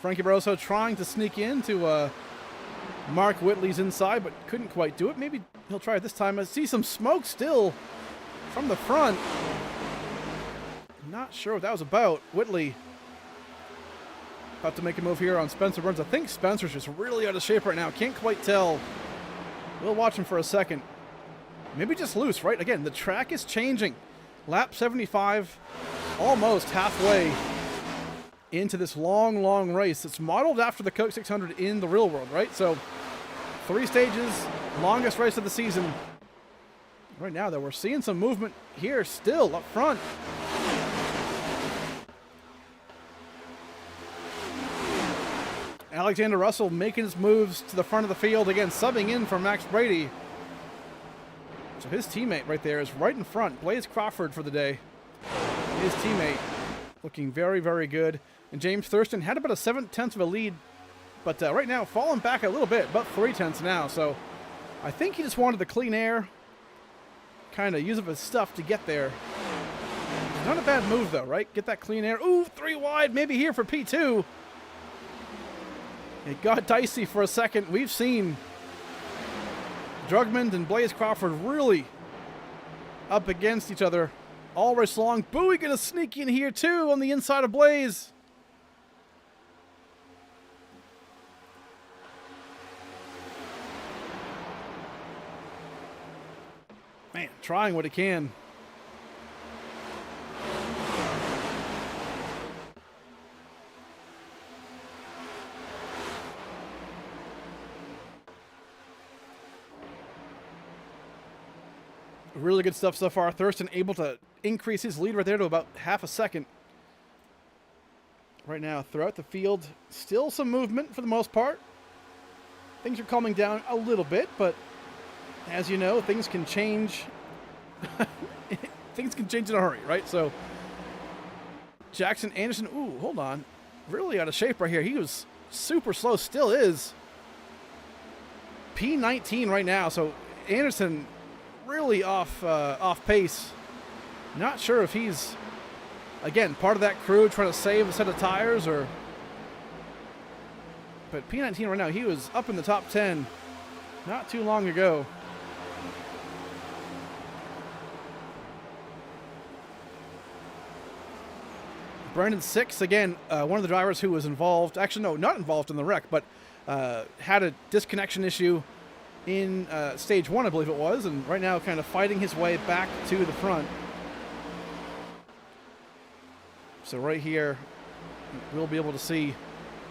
Frankie Barroso trying to sneak into Mark Whitley's inside, but couldn't quite do it. Maybe he'll try it this time. I see some smoke still from the front. Not sure what that was about. Whitley about to make a move here on Spencer Burns. I think Spencer's just really out of shape right now. Can't quite tell. We'll watch him for a second. Maybe just loose, right? Again, the track is changing. Lap 75, almost halfway into this long, long race. It's modeled after the Coke 600 in the real world, right? So 3 stages, longest race of the season. Right now, though, we're seeing some movement here still up front. Alexander Russell making his moves to the front of the field. Again, subbing in for Max Brady. So his teammate right there is right in front. Blaze Crawford for the day. His teammate looking very, very good. And James Thurston had about a 7/10 of a lead, but right now falling back a little bit, about 3/10 now. So I think he just wanted the clean air, kind of use of his stuff to get there. Not a bad move though, right? Get that clean air. Ooh, 3 wide, maybe here for P2. It got dicey for a second. We've seen Drugmond and Blaze Crawford really up against each other all race long. Bowie gonna sneak in here too on the inside of Blaze. Man, trying what he can. Really good stuff so far. Thurston able to increase his lead right there to about half a second. Right now, throughout the field, still some movement for the most part. Things are calming down a little bit, but as you know, things can change. Things can change in a hurry, right? So, Jackson Anderson, ooh, hold on. Really out of shape right here. He was super slow, still is. P19 right now, so Anderson really off pace Not sure if he's, again, part of that crew trying to save a set of tires or... But P19 right now, he was up in the top 10 not too long ago. Brandon 6, again, one of the drivers who was involved, actually no, not involved in the wreck, but had a disconnection issue in stage 1, I believe it was, and right now kind of fighting his way back to the front. So right here, we'll be able to see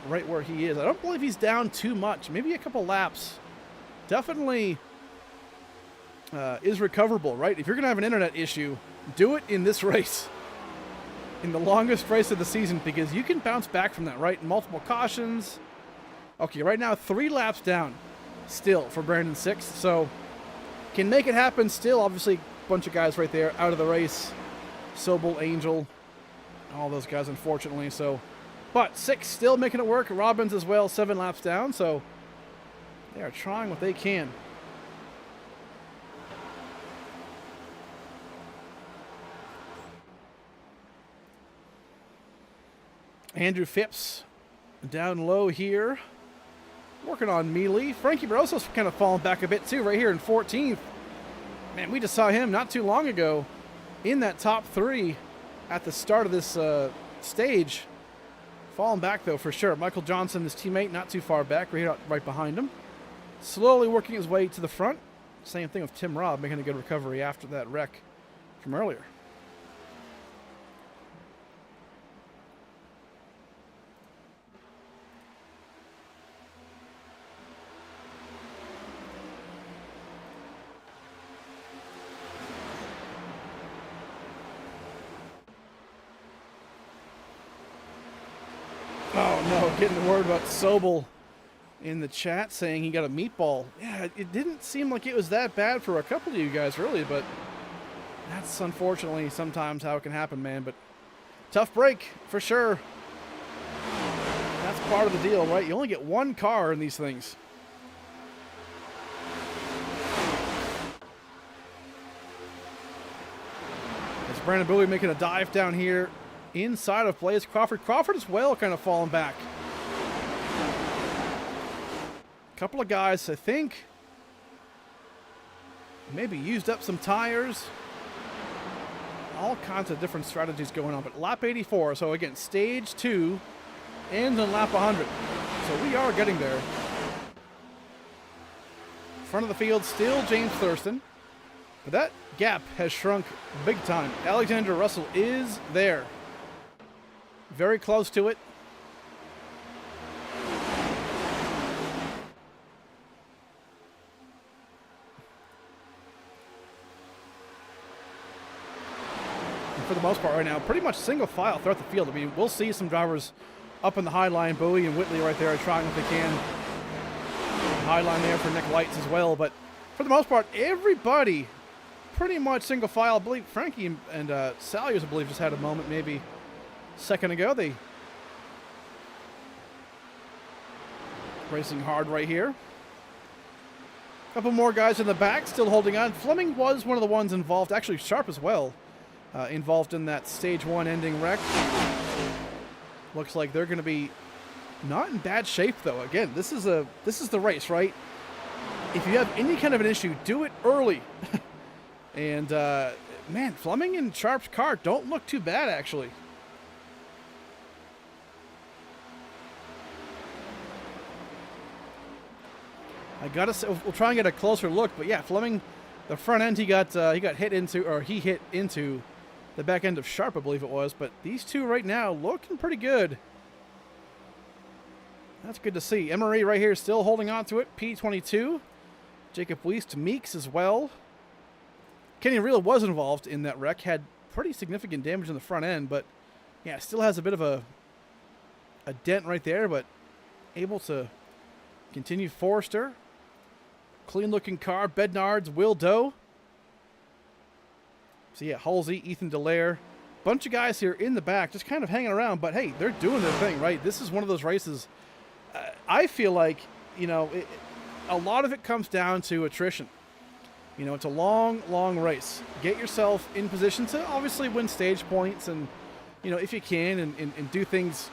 right where he is. I don't believe he's down too much, maybe a couple laps. Definitely is recoverable, right? If you're going to have an internet issue, do it in this race. In the longest race of the season, because you can bounce back from that, right? Multiple cautions. Okay, right now 3 laps down still for Brandon 6, so can make it happen still. Obviously, a bunch of guys right there out of the race. Sobel, Angel, all those guys, unfortunately. So, but 6 still making it work. Robbins as well, 7 laps down, so they are trying what they can. Andrew Phipps down low here, working on melee. Frankie Barroso's kind of falling back a bit too, right here in 14th. Man, we just saw him not too long ago in that top 3 at the start of this stage. Falling back though for sure. Michael Johnson, his teammate, not too far back, right behind him. Slowly working his way to the front. Same thing with Tim Robb, making a good recovery after that wreck from earlier. Oh no, getting the word about Sobel in the chat saying he got a meatball. Yeah, it didn't seem like it was that bad for a couple of you guys really, but that's unfortunately sometimes how it can happen, man. But tough break for sure. That's part of the deal, right? You only get 1 car in these things. It's Brandon Bowie making a dive down here inside of Blaze Crawford. Crawford as well kind of falling back. A couple of guys, I think, maybe used up some tires. All kinds of different strategies going on. But lap 84, so again, stage 2 ends on lap 100. So we are getting there. Front of the field, still James Thurston. But that gap has shrunk big time. Alexander Russell is there. Very close to it. And for the most part right now, pretty much single file throughout the field. I mean, we'll see some drivers up in the high line. Bowie and Whitley right there are trying what they can. High line there for Nick Lights as well. But for the most part, everybody pretty much single file. I believe Frankie and Salyers, I believe, just had a moment maybe a second ago. They racing hard right here. A couple more guys in the back still holding on. Fleming was one of the ones involved, actually Sharp as well, involved in that stage 1 ending wreck. Looks like they're going to be not in bad shape though. Again, this is the race, right? If you have any kind of an issue, do it early. And man, Fleming and Sharp's car don't look too bad actually. I gotta say, we'll try and get a closer look, but yeah, Fleming, the front end he got hit into, or he hit into the back end of Sharp, I believe it was. But these two right now looking pretty good. That's good to see. Emery right here still holding on to it. P22, Jacob Weist, Meeks as well. Kenny Reel was involved in that wreck, had pretty significant damage in the front end, but yeah, still has a bit of a dent right there, but able to continue. Forrester. Clean looking car. Bednards, Will Doe. So yeah, Halsey, Ethan Delaire. Bunch of guys here in the back just kind of hanging around, but hey, they're doing their thing, right? This is one of those races, I feel like, you know, a lot of it comes down to attrition. You know, it's a long, long race. Get yourself in position to obviously win stage points and, you know, if you can, and do things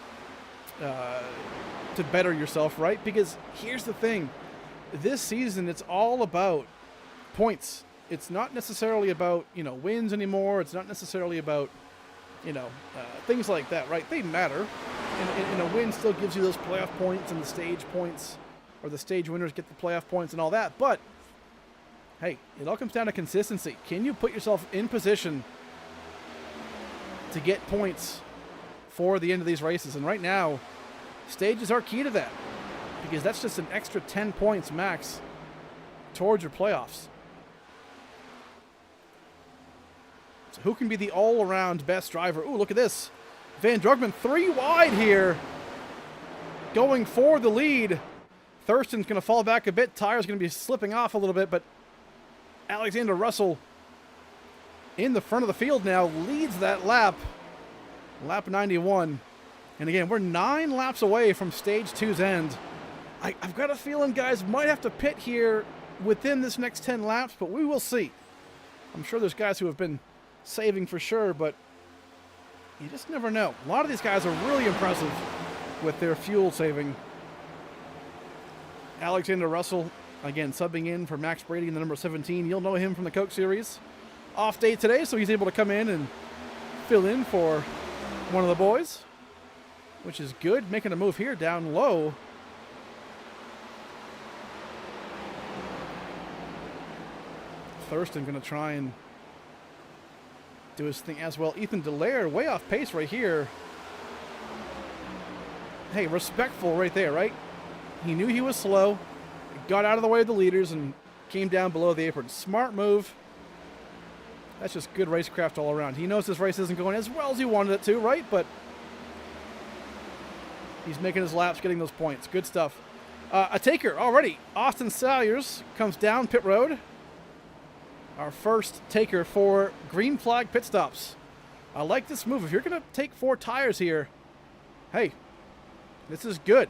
to better yourself, right? Because here's the thing. This season, it's all about points. It's not necessarily about, you know, wins anymore. It's not necessarily about, you know, things like that, right? They matter. And a win still gives you those playoff points and the stage points, or the stage winners get the playoff points and all that. But, hey, it all comes down to consistency. Can you put yourself in position to get points for the end of these races? And right now, stages are key to that, because that's just an extra 10 points max towards your playoffs. So who can be the all-around best driver? Ooh, look at this. Van Drugman 3 wide here, going for the lead. Thurston's going to fall back a bit. Tyre's going to be slipping off a little bit, but Alexander Russell in the front of the field now leads that lap. Lap 91. And again, we're 9 laps away from stage 2's end. I've got a feeling guys might have to pit here within this next 10 laps, but we will see. I'm sure there's guys who have been saving for sure, but you just never know. A lot of these guys are really impressive with their fuel saving. Alexander Russell, again, subbing in for Max Brady in the number 17. You'll know him from the Coke Series. Off day today, so he's able to come in and fill in for one of the boys, which is good. Making a move here down low. Thurston going to try and do his thing as well. Ethan Delaire way off pace right here. Hey, respectful right there, right? He knew he was slow, got out of the way of the leaders, and came down below the apron. Smart move. That's just good racecraft all around. He knows this race isn't going as well as he wanted it to, right? But he's making his laps, getting those points. Good stuff. A taker already. Austin Salyers comes down pit road. Our first taker for green flag pit stops. I like this move. If you're going to take 4 tires here, hey, this is good.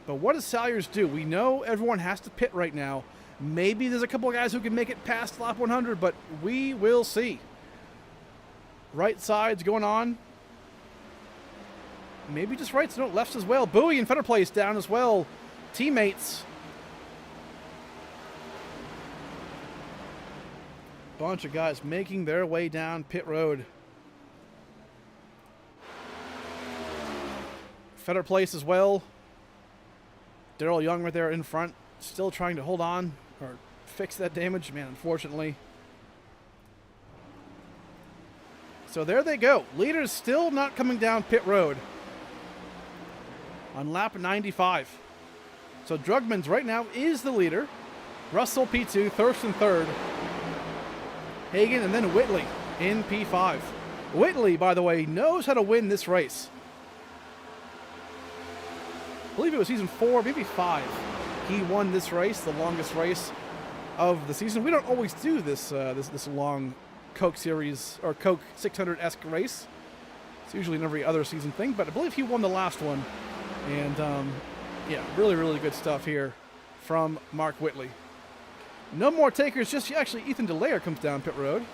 But what does Salyers do? We know everyone has to pit right now. Maybe there's a couple of guys who can make it past lap 100, but we will see. Right side's going on. Maybe just rights, no, lefts as well. Bowie and Fetter Place down as well. Teammates. Bunch of guys making their way down pit road. Fetter Place as well. Daryl Young right there in front, still trying to hold on or fix that damage, man, unfortunately. So there they go. Leaders still not coming down pit road on lap 95. So Drugman's right now is the leader. Russell P2, Thurston third. Hagan, and then Whitley in P5. Whitley, by the way, knows how to win this race. I believe it was season 4, maybe 5. He won this race, the longest race of the season. We don't always do this this long Coke Series or Coke 600-esque race. It's usually an every other season thing, but I believe he won the last one. And yeah, really, really good stuff here from Mark Whitley. No more takers, just actually Ethan Delaire comes down pit road.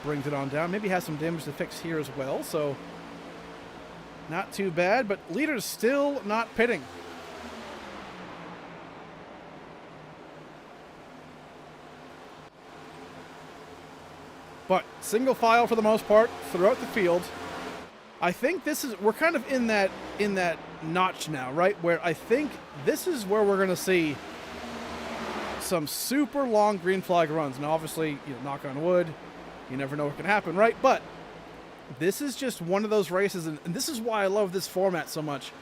Brings it on down. Maybe has some damage to fix here as well, so not too bad, but leaders still not pitting. But single file for the most part throughout the field. I think this is, we're kind of in that notch now, right? Where I think this is where we're going to see some super long green flag runs. Now, obviously, you know, knock on wood, you never know what can happen, right? But this is just one of those races, and this is why I love this format so much.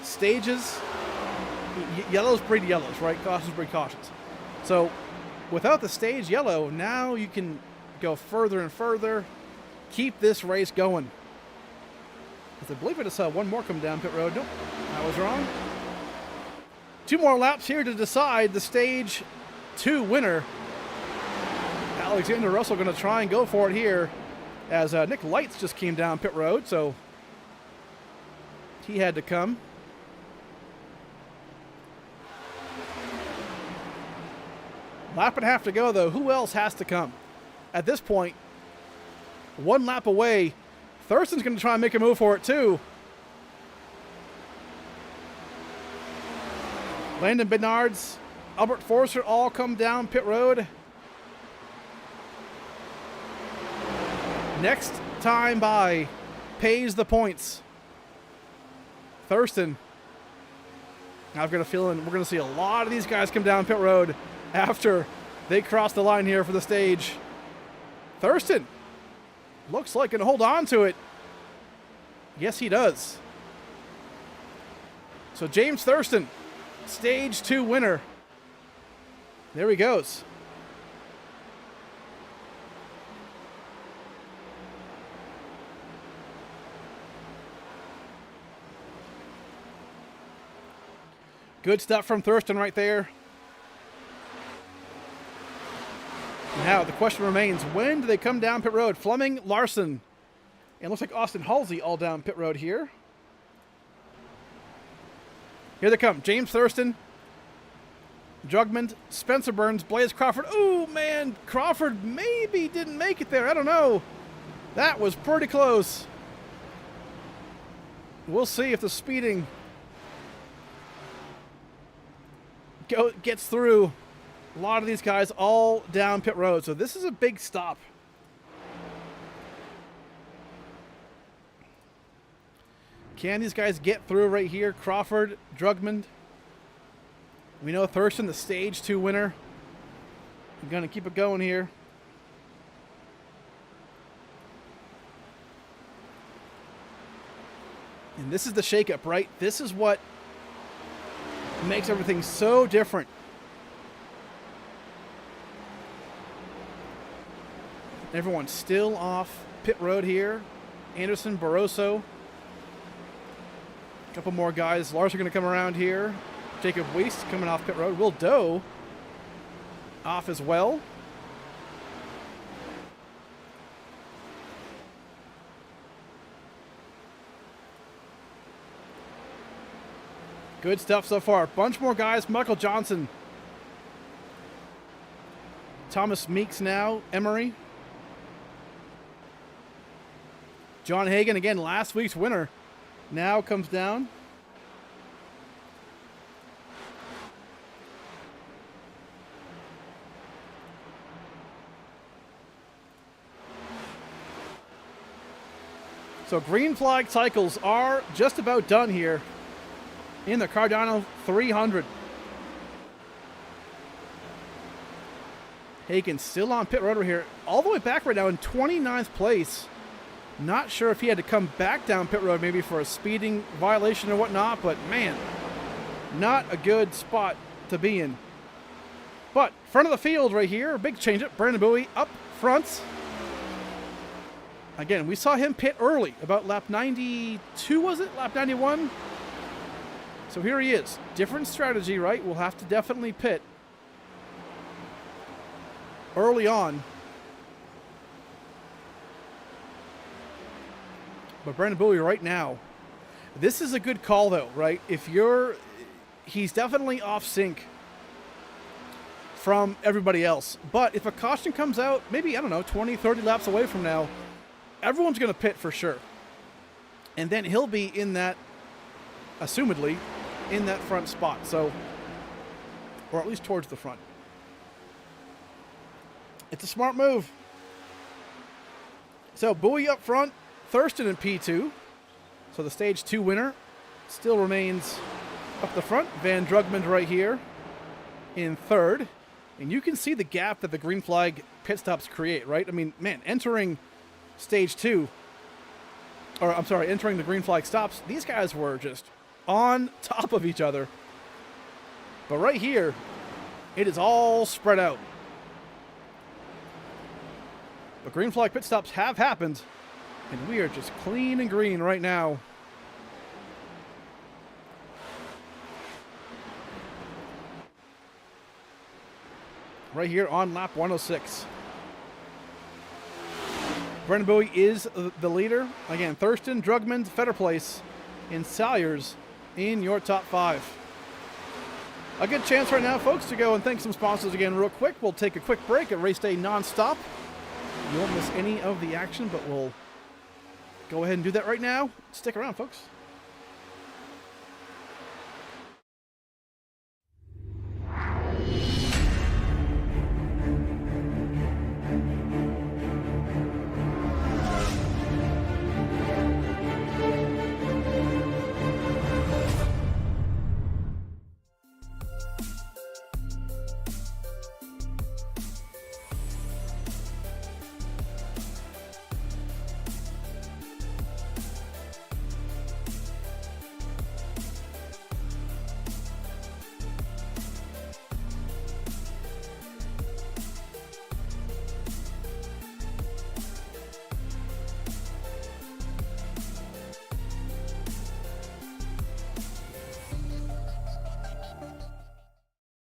Stages, yellows breed yellows, right? Cautions breed cautions. So without the stage yellow, now you can go further and further, keep this race going. I believe I just saw one more come down pit road. Nope, I was wrong. 2 more laps here to decide the stage 2 winner. Alexander Russell going to try and go for it here, as Nick Lights just came down pit road, so he had to come. Lap and a half to go, though. Who else has to come? At this point, 1 lap away. Thurston's going to try and make a move for it, too. Landon Bednards, Albert Forster all come down pit road. Next time by pays the points. Thurston. I've got a feeling we're going to see a lot of these guys come down pit road after they cross the line here for the stage. Thurston looks like can hold on to it. Yes, he does. So James Thurston, stage 2 winner. There he goes. Good stuff from Thurston right there. Now, the question remains, when do they come down pit road? Fleming, Larson, and looks like Austin Halsey all down pit road here. Here they come. James Thurston, Jugmund, Spencer Burns, Blaze Crawford. Oh, man, Crawford maybe didn't make it there. I don't know. That was pretty close. We'll see if the speeding gets through. A lot of these guys all down pit road. So this is a big stop. Can these guys get through right here? Crawford, Drugmund. We know Thurston, the stage 2 winner. I'm going to keep it going here. And this is the shakeup, right? This is what makes everything so different. Everyone's still off pit road here. Anderson, Barroso. A couple more guys. Lars are going to come around here. Jacob Weiss coming off pit road. Will Doe off as well. Good stuff so far. Bunch more guys. Michael Johnson. Thomas Meeks now. Emery. John Hagan, again, last week's winner, now comes down. So green flag cycles are just about done here in the Cardano 300. Hagan still on pit road right here, all the way back right now in 29th place. Not sure if he had to come back down pit road maybe for a speeding violation or whatnot, but man, not a good spot to be in. But front of the field right here, big change up. Brandon Bowie up front. Again, we saw him pit early, about lap 92, was it? Lap 91? So here he is. Different strategy, right? We'll have to definitely pit early on. But Brandon Bowie right now, this is a good call though, right? He's definitely off sync from everybody else. But if a caution comes out, maybe, I don't know, 20, 30 laps away from now, everyone's going to pit for sure. And then he'll be in that, assumedly, in that front spot. So, or at least towards the front. It's a smart move. So Bowie up front. Thurston in P2, so the stage 2 winner still remains up the front. Van Drugmund right here in 3rd. And you can see the gap that the green flag pit stops create, right? I mean, man, entering stage 2, or I'm sorry, entering the green flag stops, these guys were just on top of each other. But right here, it is all spread out. But green flag pit stops have happened. And we are just clean and green right now. Right here on lap 106. Brendan Bowie is the leader. Again, Thurston, Drugmund, Fetterplace, and Salyers in your top 5. A good chance right now, folks, to go and thank some sponsors again real quick. We'll take a quick break at Race Day Nonstop. You won't miss any of the action, but we'll go ahead and do that right now. Stick around, folks.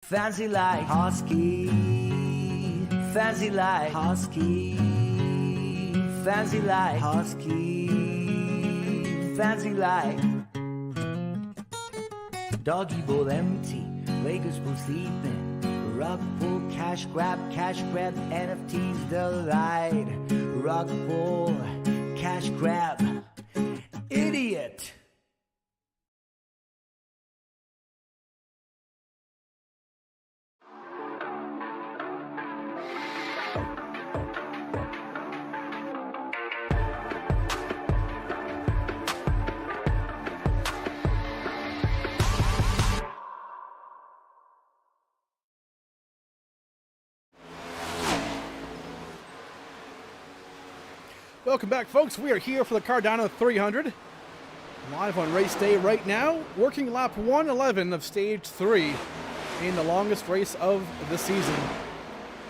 Fancy like Husky, fancy like Husky, fancy like Husky, fancy like doggy bowl empty, Vegas pool sleeping, rug pull, cash grab, NFTs delight, rug pull, cash grab, idiot. Welcome back, folks. We are here for the Cardano 300. Live on race day right now. Working lap 111 of stage 3 in the longest race of the season.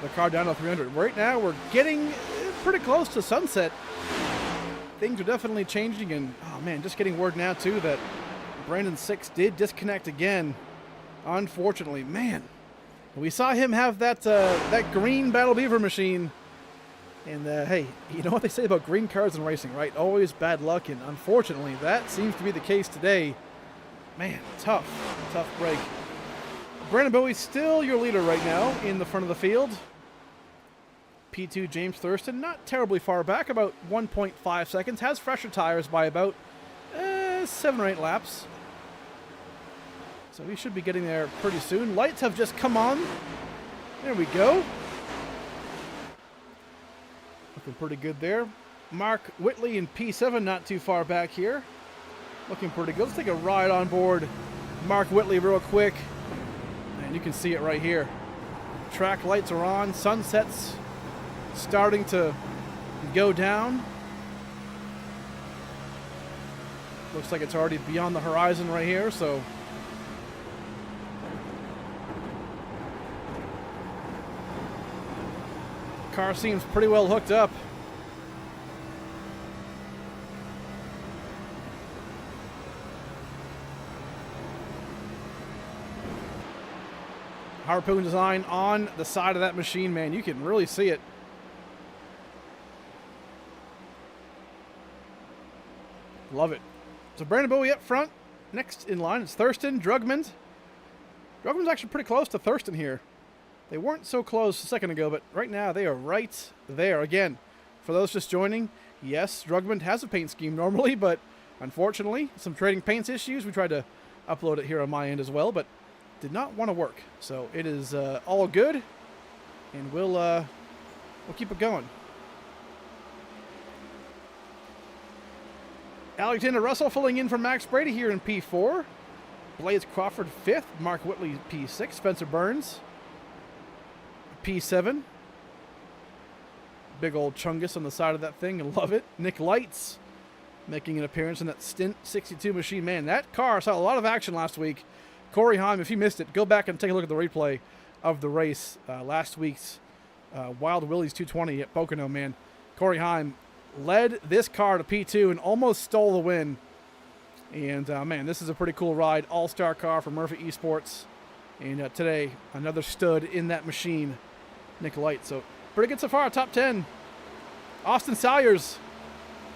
The Cardano 300. Right now, we're getting pretty close to sunset. Things are definitely changing, and oh man, just getting word now too that Brandon 6 did disconnect again. Unfortunately, man. We saw him have that green Battle Beaver machine. And hey, you know what they say about green cards in racing, right? Always bad luck, and unfortunately, that seems to be the case today. Man, tough break. Brandon Bowie still your leader right now in the front of the field. P2 James Thurston, not terribly far back, about 1.5 seconds. Has fresher tires by about 7 or 8 laps. So we should be getting there pretty soon. Lights have just come on. There we go. Looking pretty good there. Mark Whitley in P7, not too far back here. Looking pretty good. Let's take a ride on board Mark Whitley real quick. And you can see it right here. Track lights are on. Sunset's starting to go down. Looks like it's already beyond the horizon right here, so car seems pretty well hooked up. Harpoon design on the side of that machine, man. You can really see it. Love it. So Brandon Bowie up front. Next in line is Thurston, Drugman. Drugman's actually pretty close to Thurston here. They weren't so close a second ago, but right now they are right there. Again, for those just joining, yes, Drugman has a paint scheme normally, but unfortunately, some trading paints issues. We tried to upload it here on my end as well, but did not want to work. So it is all good, and we'll keep it going. Alexander Russell filling in for Max Brady here in P4. Blaze Crawford 5th. Mark Whitley P6. Spencer Burns P7. Big old chungus on the side of that thing. I love it. Nick Lights making an appearance in that Stint 62 machine. Man, that car saw a lot of action last week. Corey Heim, if you missed it, go back and take a look at the replay of the race. Last week's Wild Willie's 220 at Pocono, man. Corey Heim led this car to P2 and almost stole the win. And, man, this is a pretty cool ride. All-star car from Murphy Esports. And today, another stud in that machine, Nick Light. So, pretty good so far, top 10. Austin Salyers.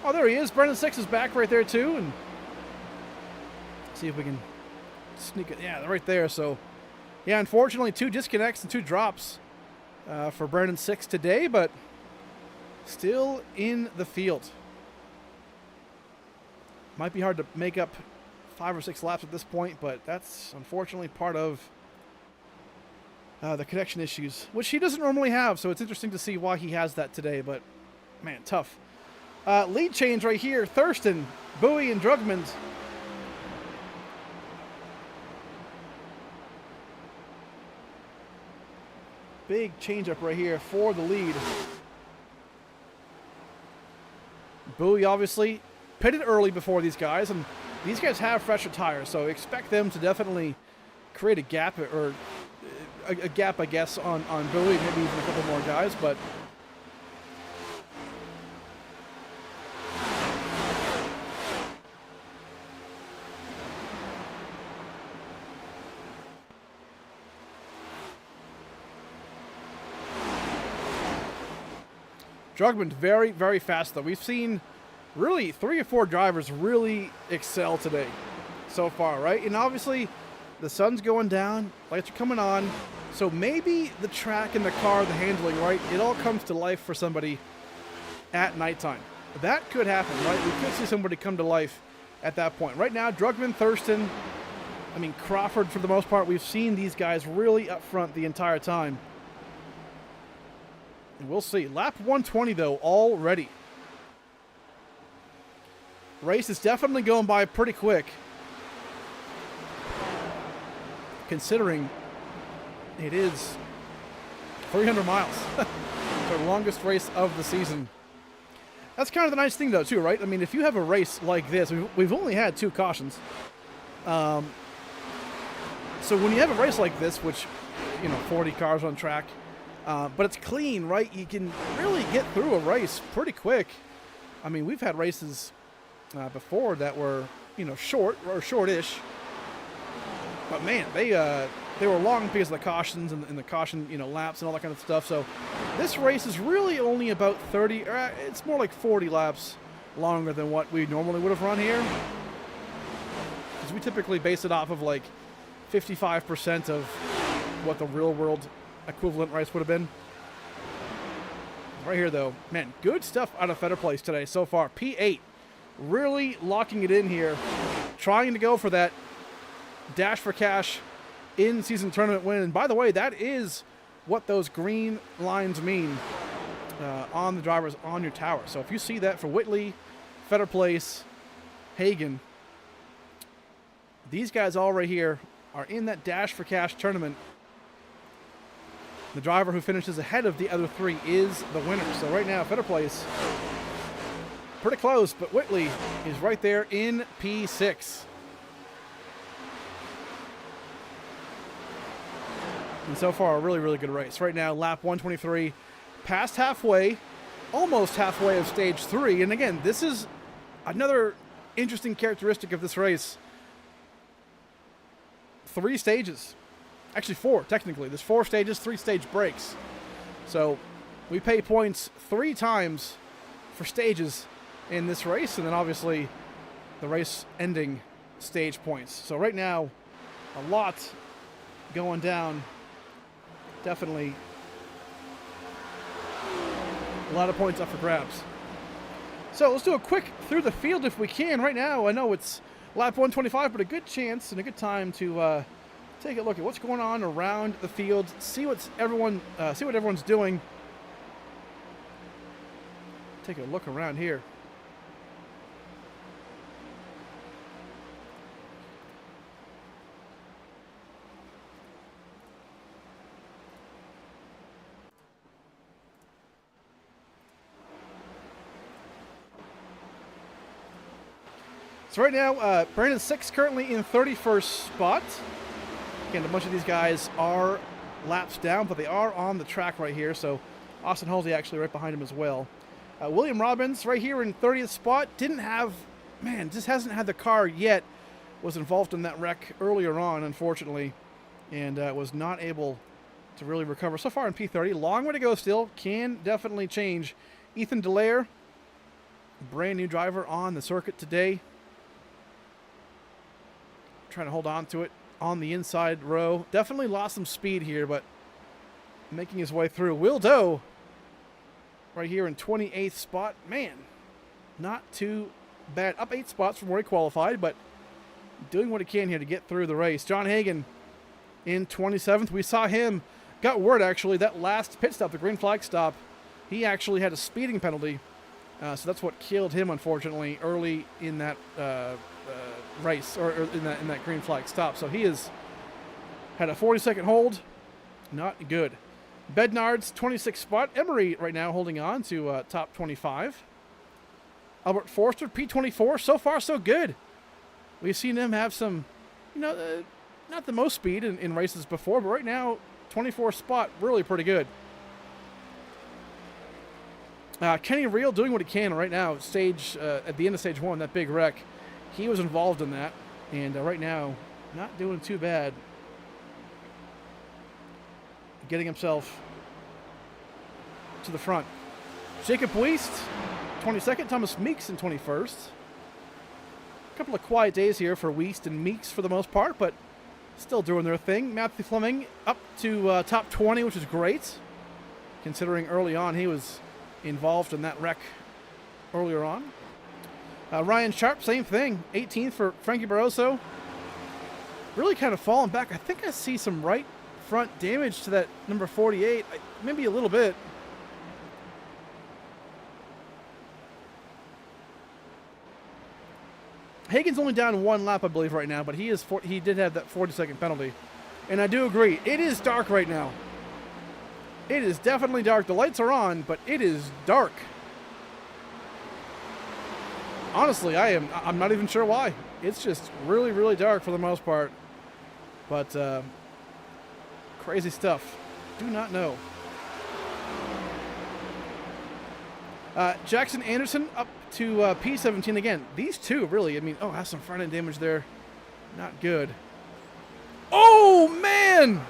Oh, there he is. Brendan 6 is back right there, too. And see if we can sneak it. Yeah, right there. So, Yeah, unfortunately, 2 disconnects and 2 drops for Brandon 6 today, but still in the field. Might be hard to make up 5 or 6 laps at this point, but that's unfortunately part of the connection issues, which he doesn't normally have, so it's interesting to see why he has that today, but man, tough. Lead change right here. Thurston, Bowie, and Drugmund. Big change up right here for the lead. Bowie obviously pitted early before these guys, and these guys have fresher tires, so expect them to definitely create a gap, or a gap, I guess, on Bowie, maybe even a couple more guys, but Drugmund very, very fast, though. We've seen really 3 or 4 drivers really excel today so far, right? And obviously, the sun's going down, lights are coming on, so maybe the track and the car, the handling, right? It all comes to life for somebody at nighttime. That could happen, right? We could see somebody come to life at that point. Right now, Drugmund, Thurston, I mean, Crawford, for the most part, we've seen these guys really up front the entire time. And we'll see. Lap 120, though, already. Race is definitely going by pretty quick, considering it is 300 miles. It's our longest race of the season. That's kind of the nice thing, though, too, right? I mean, if you have a race like this, we've only had 2 cautions. So when you have a race like this, which, 40 cars on track, but it's clean, right? You can really get through a race pretty quick. I mean, we've had races before that were, short or shortish. But man, they were long because of the cautions and the caution, laps and all that kind of stuff. So this race is really only about 30, or it's more like 40 laps longer than what we normally would have run here. Because we typically base it off of like 55% of what the real world equivalent race would have been. Right here, though, man, good stuff out of Fetter Place today so far. P8, really locking it in here, trying to go for that Dash for Cash in-season tournament win. And by the way, that is what those green lines mean on the drivers on your tower. So if you see that for Whitley, Fetter Place, Hagen, these guys all right here are in that Dash for Cash tournament. The driver who finishes ahead of the other 3 is the winner. So right now, Fetter Place, pretty close, but Whitley is right there in P6. And so far, a really, really good race. Right now, lap 123, past halfway, almost halfway of stage 3. And again, this is another interesting characteristic of this race. 3 stages. Actually 4, technically. There's 4 stages, 3 stage breaks. So we pay points 3 times for stages in this race, and then obviously the race ending stage points. So right now, a lot going down. Definitely a lot of points up for grabs. So let's do a quick through the field if we can. Right now, I know it's lap 125, but a good chance and a good time to take a look at what's going on around the field, see what everyone's doing. Take a look around here. So right now, Brandon 6 currently in 31st spot. Again, a bunch of these guys are laps down, but they are on the track right here. So Austin Halsey actually right behind him as well. William Robbins right here in 30th spot. Just hasn't had the car yet. Was involved in that wreck earlier on, unfortunately, and was not able to really recover. So far in P30, long way to go still. Can definitely change. Ethan Delaire, brand new driver on the circuit today. Trying to hold on to it on the inside row. Definitely lost some speed here, but making his way through. Will Doe right here in 28th spot. Man, not too bad. Up 8 spots from where he qualified, but doing what he can here to get through the race. John Hagan in 27th. We saw him, got word actually, that last pit stop, the green flag stop, he actually had a speeding penalty. So that's what killed him, unfortunately, early in that race, or in that green flag stop. So he has had a 40-second hold. Not good. Bednard's 26th spot. Emery right now holding on to top 25. Albert Forster, P24. So far, so good. We've seen him have some, not the most speed in races before, but right now, 24th spot, really pretty good. Kenny Reel doing what he can right now. At the end of stage 1, that big wreck, he was involved in that, and right now, not doing too bad. Getting himself to the front. Jacob Weist, 22nd. Thomas Meeks in 21st. A couple of quiet days here for Weist and Meeks for the most part, but still doing their thing. Matthew Fleming up to top 20, which is great, considering early on he was involved in that wreck earlier on. Ryan Sharp, same thing. 18th for Frankie Barroso. Really kind of falling back. I think I see some right front damage to that number 48. Maybe a little bit. Hagen's only down 1 lap, I believe, right now, but he did have that 40-second penalty. And I do agree, it is dark right now. It is definitely dark. The lights are on, but it is dark. Honestly, I'm not even sure why. It's just really, really dark for the most part. But crazy stuff. Do not know. Jackson Anderson up to P17 again. These two really, has some front end damage there. Not good. Oh, man!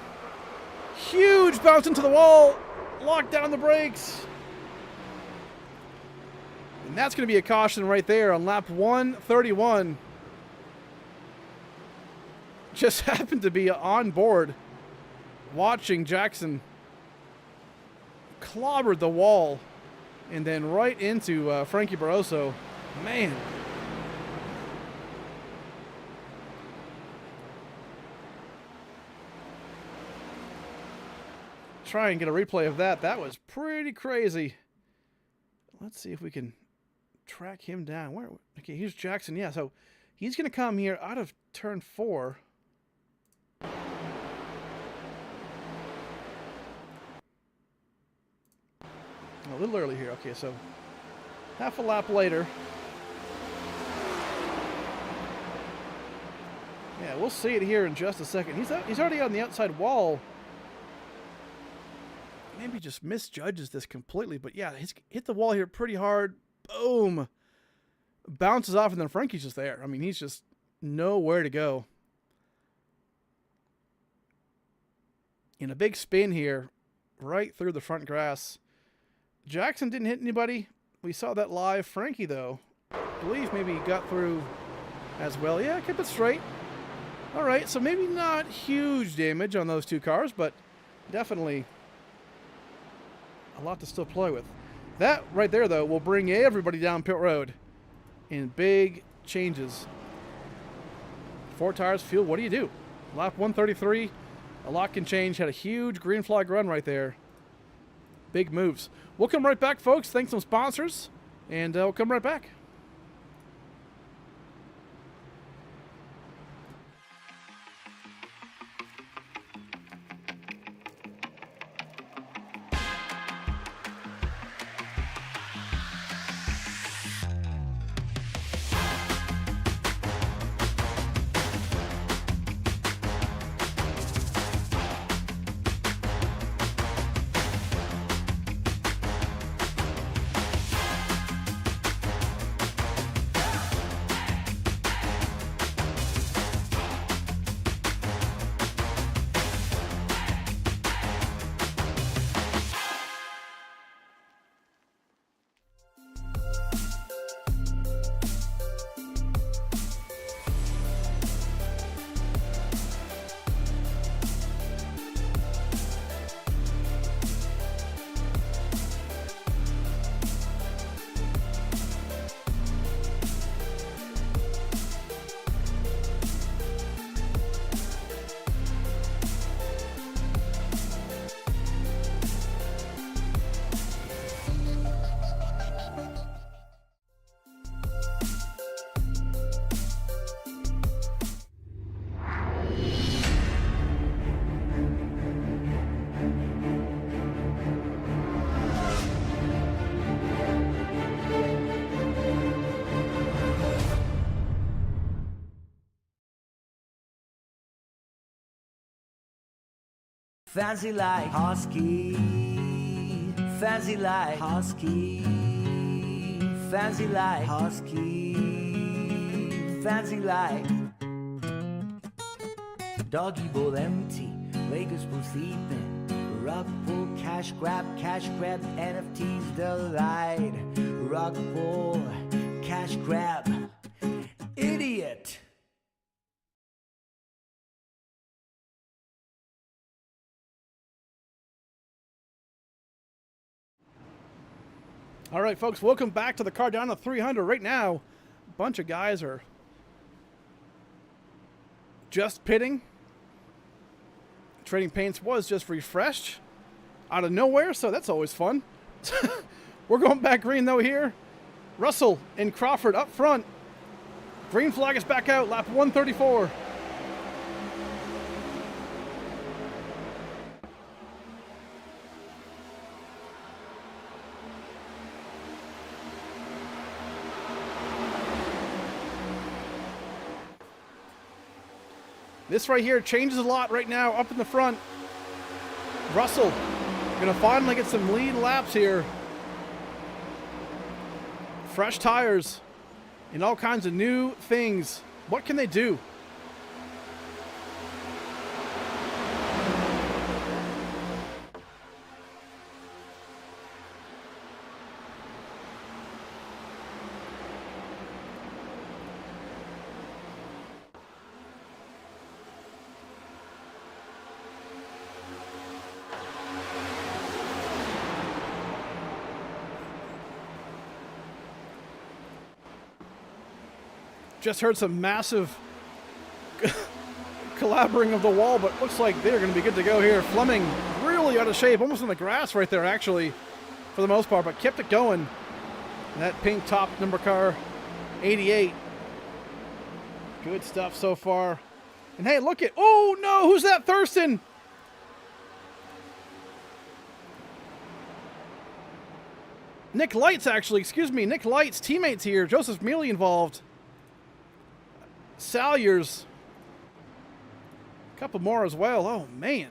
Huge bounce into the wall. Locked down the brakes. And that's going to be a caution right there on lap 131. Just happened to be on board watching Jackson clobbered the wall and then right into Frankie Barroso. Man. Try and get a replay of that. That was pretty crazy. Let's see if we can track him down. Okay, here's Jackson. Yeah, so he's going to come here out of turn 4. A little early here. Okay, so half a lap later. Yeah, we'll see it here in just a second. He's already on the outside wall. Maybe just misjudges this completely, but yeah, he's hit the wall here pretty hard. Boom. Bounces off, and then Frankie's just there. He's just nowhere to go. In a big spin here, right through the front grass. Jackson didn't hit anybody. We saw that live. Frankie, though, I believe maybe he got through as well. Yeah, kept it straight. All right, so maybe not huge damage on those two cars, but definitely a lot to still play with. That right there, though, will bring everybody down pit road in big changes. 4 tires, fuel, what do you do? Lap 133, a lot can change. Had a huge green flag run right there. Big moves. We'll come right back, folks. Thanks to some sponsors, and we'll come right back. Fancy like Husky, fancy like Husky, fancy like Husky, fancy like doggy bowl empty, Vegas pool sleeping, rug pull, cash grab, NFTs delight, rug pull, cash grab, idiot. All right, folks, welcome back to the Cardano 300. Right now, a bunch of guys are just pitting. Trading Paints was just refreshed out of nowhere, so that's always fun. We're going back green, though, here. Russell and Crawford up front. Green flag is back out, lap 134. This right here changes a lot right now up in the front. Russell gonna finally get some lead laps here. Fresh tires and all kinds of new things. What can they do? Just heard some massive collaborating of the wall, but looks like they're going to be good to go here. Fleming really out of shape, almost on the grass right there, actually, for the most part, but kept it going. And that pink top number car, 88. Good stuff so far. And hey, look at, oh no, who's that, Thurston? Nick Light's actually, excuse me, Nick Light's teammates here. Joseph Mealy involved. Salyers. A couple more as well. Oh, man.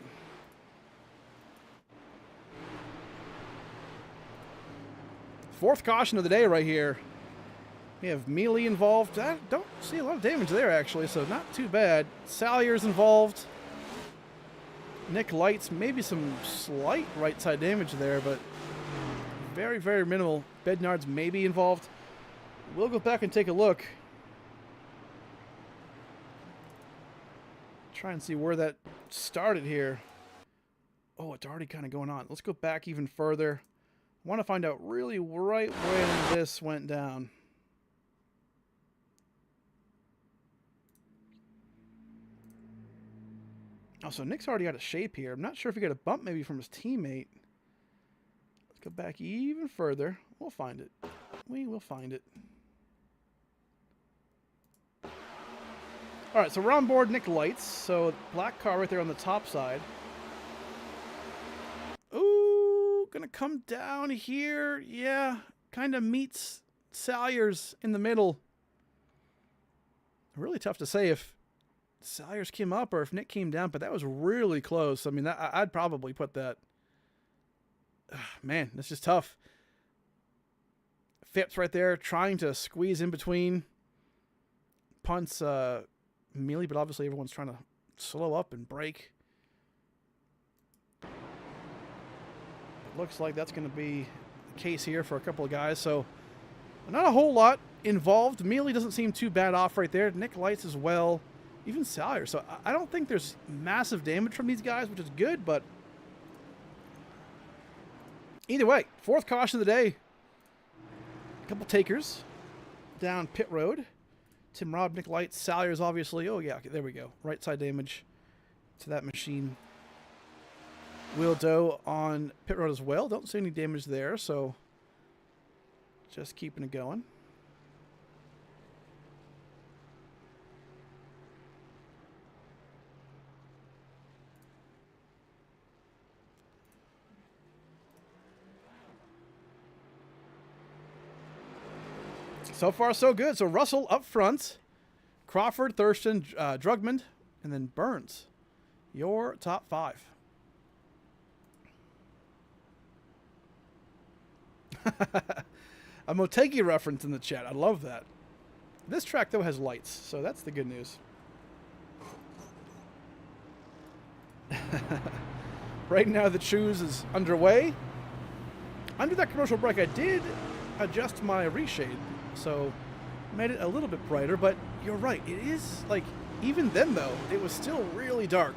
Fourth caution of the day right here. We have Mealy involved. I don't see a lot of damage there, actually, so not too bad. Salyers involved. Nick Lights, maybe some slight right side damage there, but very, very minimal. Bednards maybe involved. We'll go back and take a look. Try and see where that started here. Oh, it's already kind of going on. Let's go back even further. I want to find out really right when this went down. Oh, so Nick's already out of shape here. I'm not sure if he got a bump maybe from his teammate. Let's go back even further. We'll find it. We will find it. All right, so we're on board Nick Lights. So black car right there on the top side. Ooh, gonna come down here. Yeah, kind of meets Salyers in the middle. Really tough to say if Salyers came up or if Nick came down, but that was really close. I mean, I'd probably put that. Man, this is tough. Phipps right there trying to squeeze in between. Punts Mealy, but obviously everyone's trying to slow up and brake. It looks like that's going to be the case here for a couple of guys. So not a whole lot involved. Mealy doesn't seem too bad off right there. Nick Lights as well. Even Salyer. So I don't think there's massive damage from these guys, which is good, but either way, fourth caution of the day. A couple takers down pit road. Tim Robb, Nick Lights, Salyers obviously. Oh yeah, okay, there we go. Right side damage to that machine. Will Doe on pit road as well. Don't see any damage there, so just keeping it going. So far, so good. So Russell up front, Crawford, Thurston, Drugman, and then Burns. Your top five. A Motegi reference in the chat. I love that. This track, though, has lights, so that's the good news. Right now, the choose is underway. Under that commercial break, I did adjust my reshade, so made it a little bit brighter, but you're right. It is, like, even then, though, it was still really dark.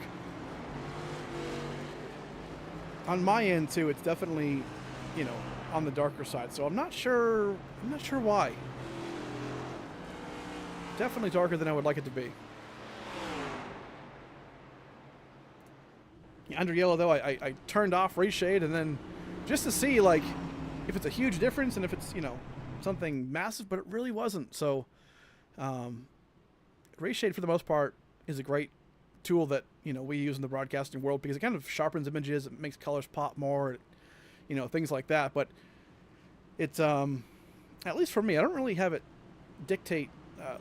On my end, too, it's definitely, you know, on the darker side, so I'm not sure why. Definitely darker than I would like it to be. Under yellow, though, I turned off reshade, and then just to see, like, if it's a huge difference and if it's, you know, something massive, but it really wasn't. So reshade, for the most part, is a great tool that, you know, we use in the broadcasting world because it kind of sharpens images, it makes colors pop more, you know, things like that. But it's, at least for me, I don't really have it dictate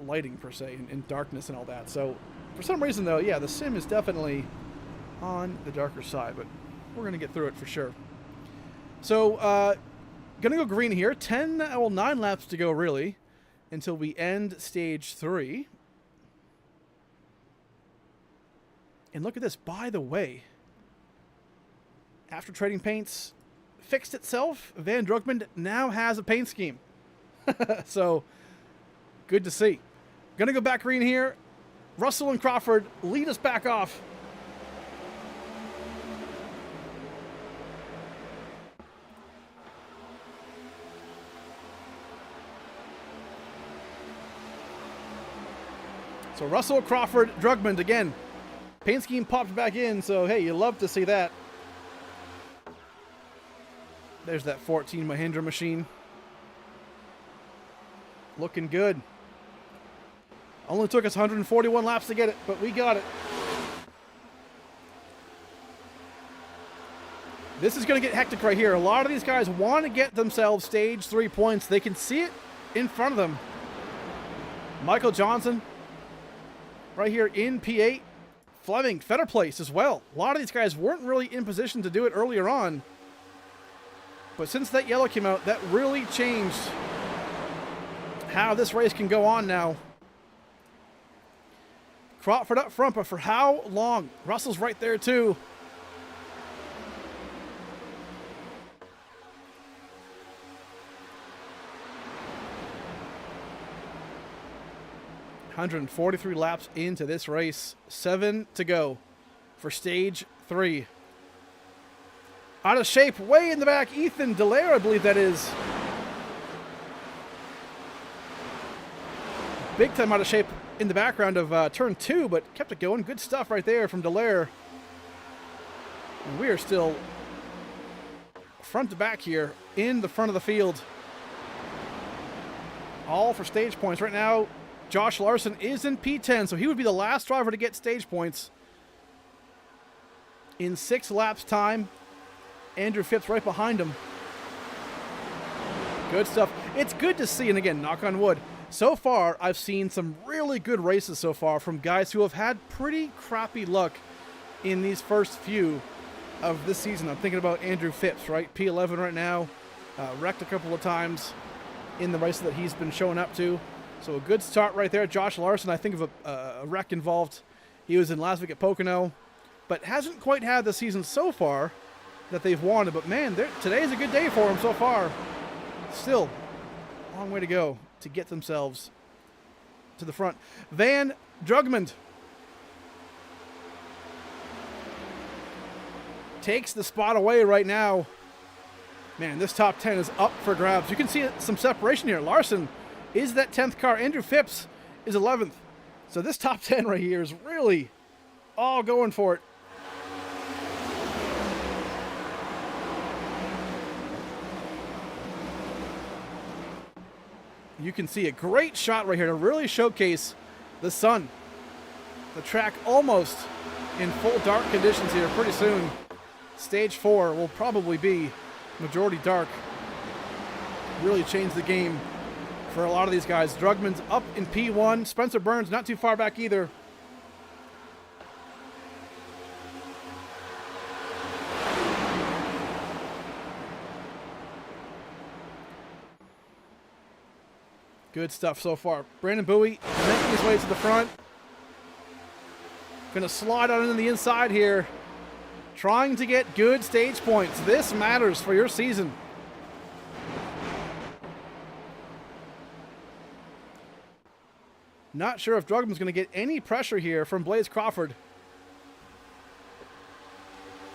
lighting per se and darkness and all that. So for some reason, though, yeah, the sim is definitely on the darker side, but we're going to get through it for sure. So, going to go green here. 9 laps to go, really, until we end stage 3. And look at this. By the way, after trading paints fixed itself, Van Drugman now has a paint scheme. So, good to see. Going to go back green here. Russell and Crawford lead us back off. So Russell, Crawford, Drugman again. Paint scheme popped back in, so hey, you love to see that. There's that 14 Mahindra machine. Looking good. Only took us 141 laps to get it, but we got it. This is going to get hectic right here. A lot of these guys want to get themselves stage 3 points. They can see it in front of them. Michael Johnson right here in P8. Fleming, Fetter Place as well. A lot of these guys weren't really in position to do it earlier on. But since that yellow came out, that really changed how this race can go on now. Crawford up front, but for how long? Russell's right there too. $143 laps into this race. 7 to go for stage 3. Out of shape, way in the back, Ethan Dallaire, I believe that is. Big time out of shape in the background of turn 2, but kept it going. Good stuff right there from Dallaire. And we are still front to back here in the front of the field. All for stage points. Right now, Josh Larson is in P10, so he would be the last driver to get stage points. In 6 laps time, Andrew Phipps right behind him. Good stuff. It's good to see, and again, knock on wood. So far, I've seen some really good races so far from guys who have had pretty crappy luck in these first few of this season. I'm thinking about Andrew Phipps, right? P11 right now. Wrecked a couple of times in the race that he's been showing up to. So a good start right there. Josh Larson, I think of a wreck involved. He was in last week at Pocono, but hasn't quite had the season so far that they've wanted. But man, today's a good day for him so far. Still, a long way to go to get themselves to the front. Van Drugman takes the spot away right now. Man, this top 10 is up for grabs. You can see some separation here. Larson is that 10th car. Andrew Phipps is 11th. So this top 10 right here is really all going for it. You can see a great shot right here to really showcase the sun. The track almost in full dark conditions here pretty soon. Stage 4 will probably be majority dark. Really changed the game for a lot of these guys. Drugman's up in P1. Spencer Burns not too far back either. Good stuff so far. Brandon Bowie making his way to the front. Going to slide on into the inside here. Trying to get good stage points. This matters for your season. Not sure if Drugman's going to get any pressure here from Blaze Crawford.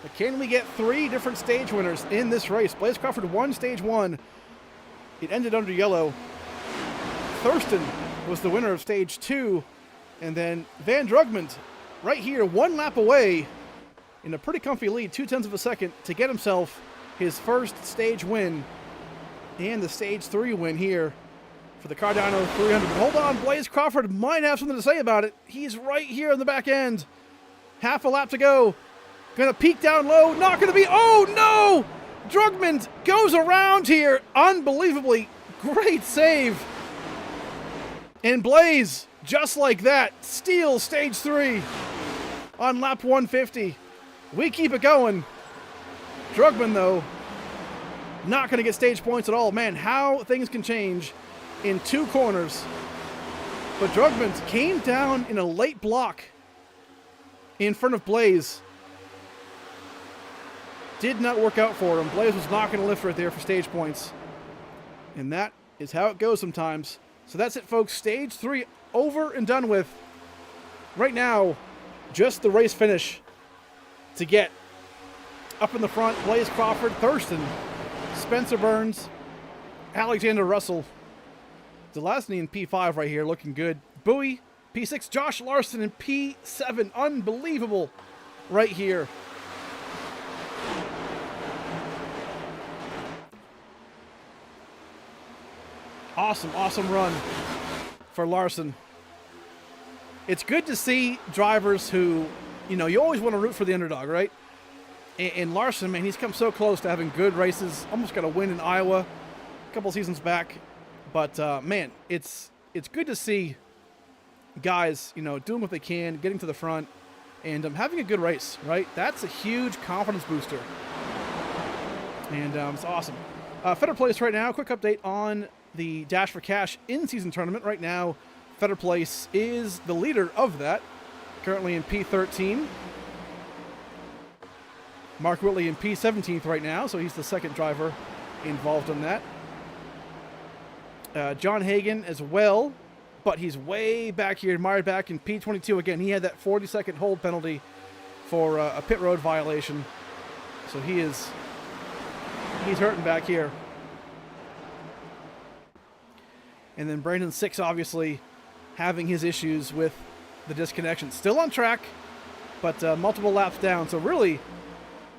But can we get 3 different stage winners in this race? Blaze Crawford won stage 1. It ended under yellow. Thurston was the winner of stage 2. And then Van Drugman right here, 1 lap away in a pretty comfy lead, 0.2 of a second, to get himself his first stage win and the stage 3 win here for the Cardano 300. But hold on, Blaze Crawford might have something to say about it. He's right here on the back end. Half a lap to go. Gonna peek down low, not gonna be, oh no! Drugman goes around here, unbelievably great save. And Blaze, just like that, steals stage 3 on lap 150. We keep it going. Drugman, though, not going to get stage points at all. Man, how things can change in 2 corners. But Drugman came down in a late block in front of Blaze. Did not work out for him. Blaze was not going to lift right there for stage points. And that is how it goes sometimes. So that's it, folks. Stage 3 over and done with. Right now, just the race finish to get up in the front. Blaze Crawford, Thurston, Spencer Burns, Alexander Russell, Delasny in P5 right here, looking good. Bowie, P6, Josh Larson in P7. Unbelievable right here. Awesome, awesome run for Larson. It's good to see drivers who, you know, you always want to root for the underdog, right? And Larson, man, he's come so close to having good races. Almost got a win in Iowa a couple seasons back. But, man, it's good to see guys, you know, doing what they can, getting to the front, and having a good race, right? That's a huge confidence booster. And it's awesome. Fetter Place right now, quick update on the Dash for Cash in-season tournament. Right now, Fetter Place is the leader of that, currently in P13. Mark Whitley in P17th right now, so he's the second driver involved in that. John Hagan as well, but he's way back here, mired back in P22 again. He had that 40-second hold penalty for a pit road violation, so he's hurting back here. And then Brandon 6, obviously, having his issues with the disconnection. Still on track, but multiple laps down. So really,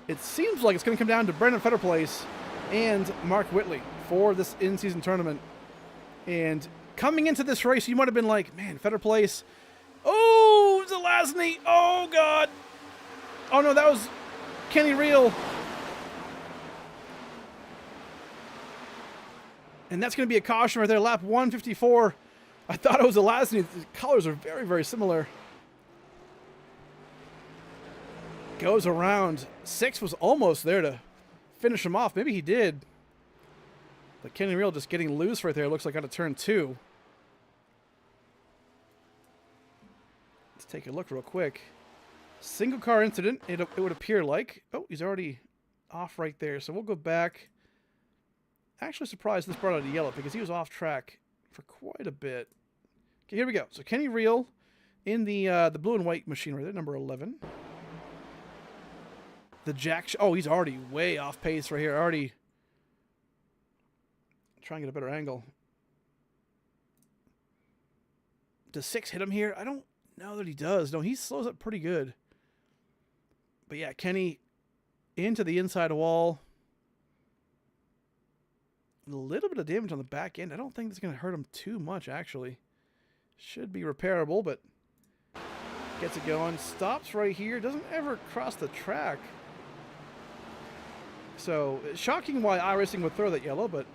it seems like it's going to come down to Brandon Fetterplace and Mark Whitley for this in-season tournament. And coming into this race, you might have been like, man, Fetterplace. Oh, Zelazny. Oh, God. Oh, no, that was Kenny Reel. And that's going to be a caution right there, lap 154. I thought it was Zelazny. The colors are very, very similar. Goes around. 6 was almost there to finish him off. Maybe he did. But Kenny Reel just getting loose right there. Looks like out of turn 2. Let's take a look real quick. Single car incident, it would appear like. Oh, he's already off right there. So we'll go back. Actually surprised this brought out a yellow because he was off track for quite a bit. Okay, here we go. So Kenny Reel in the blue and white machine right there, number 11. The Jack... Oh, he's already way off pace right here. Already trying to get a better angle. Does 6 hit him here? I don't know that he does. No, he slows up pretty good. But yeah, Kenny into the inside wall. A little bit of damage on the back end. I don't think it's going to hurt him too much, actually. Should be repairable, but gets it going. Stops right here. Doesn't ever cross the track. So, shocking why iRacing would throw that yellow, but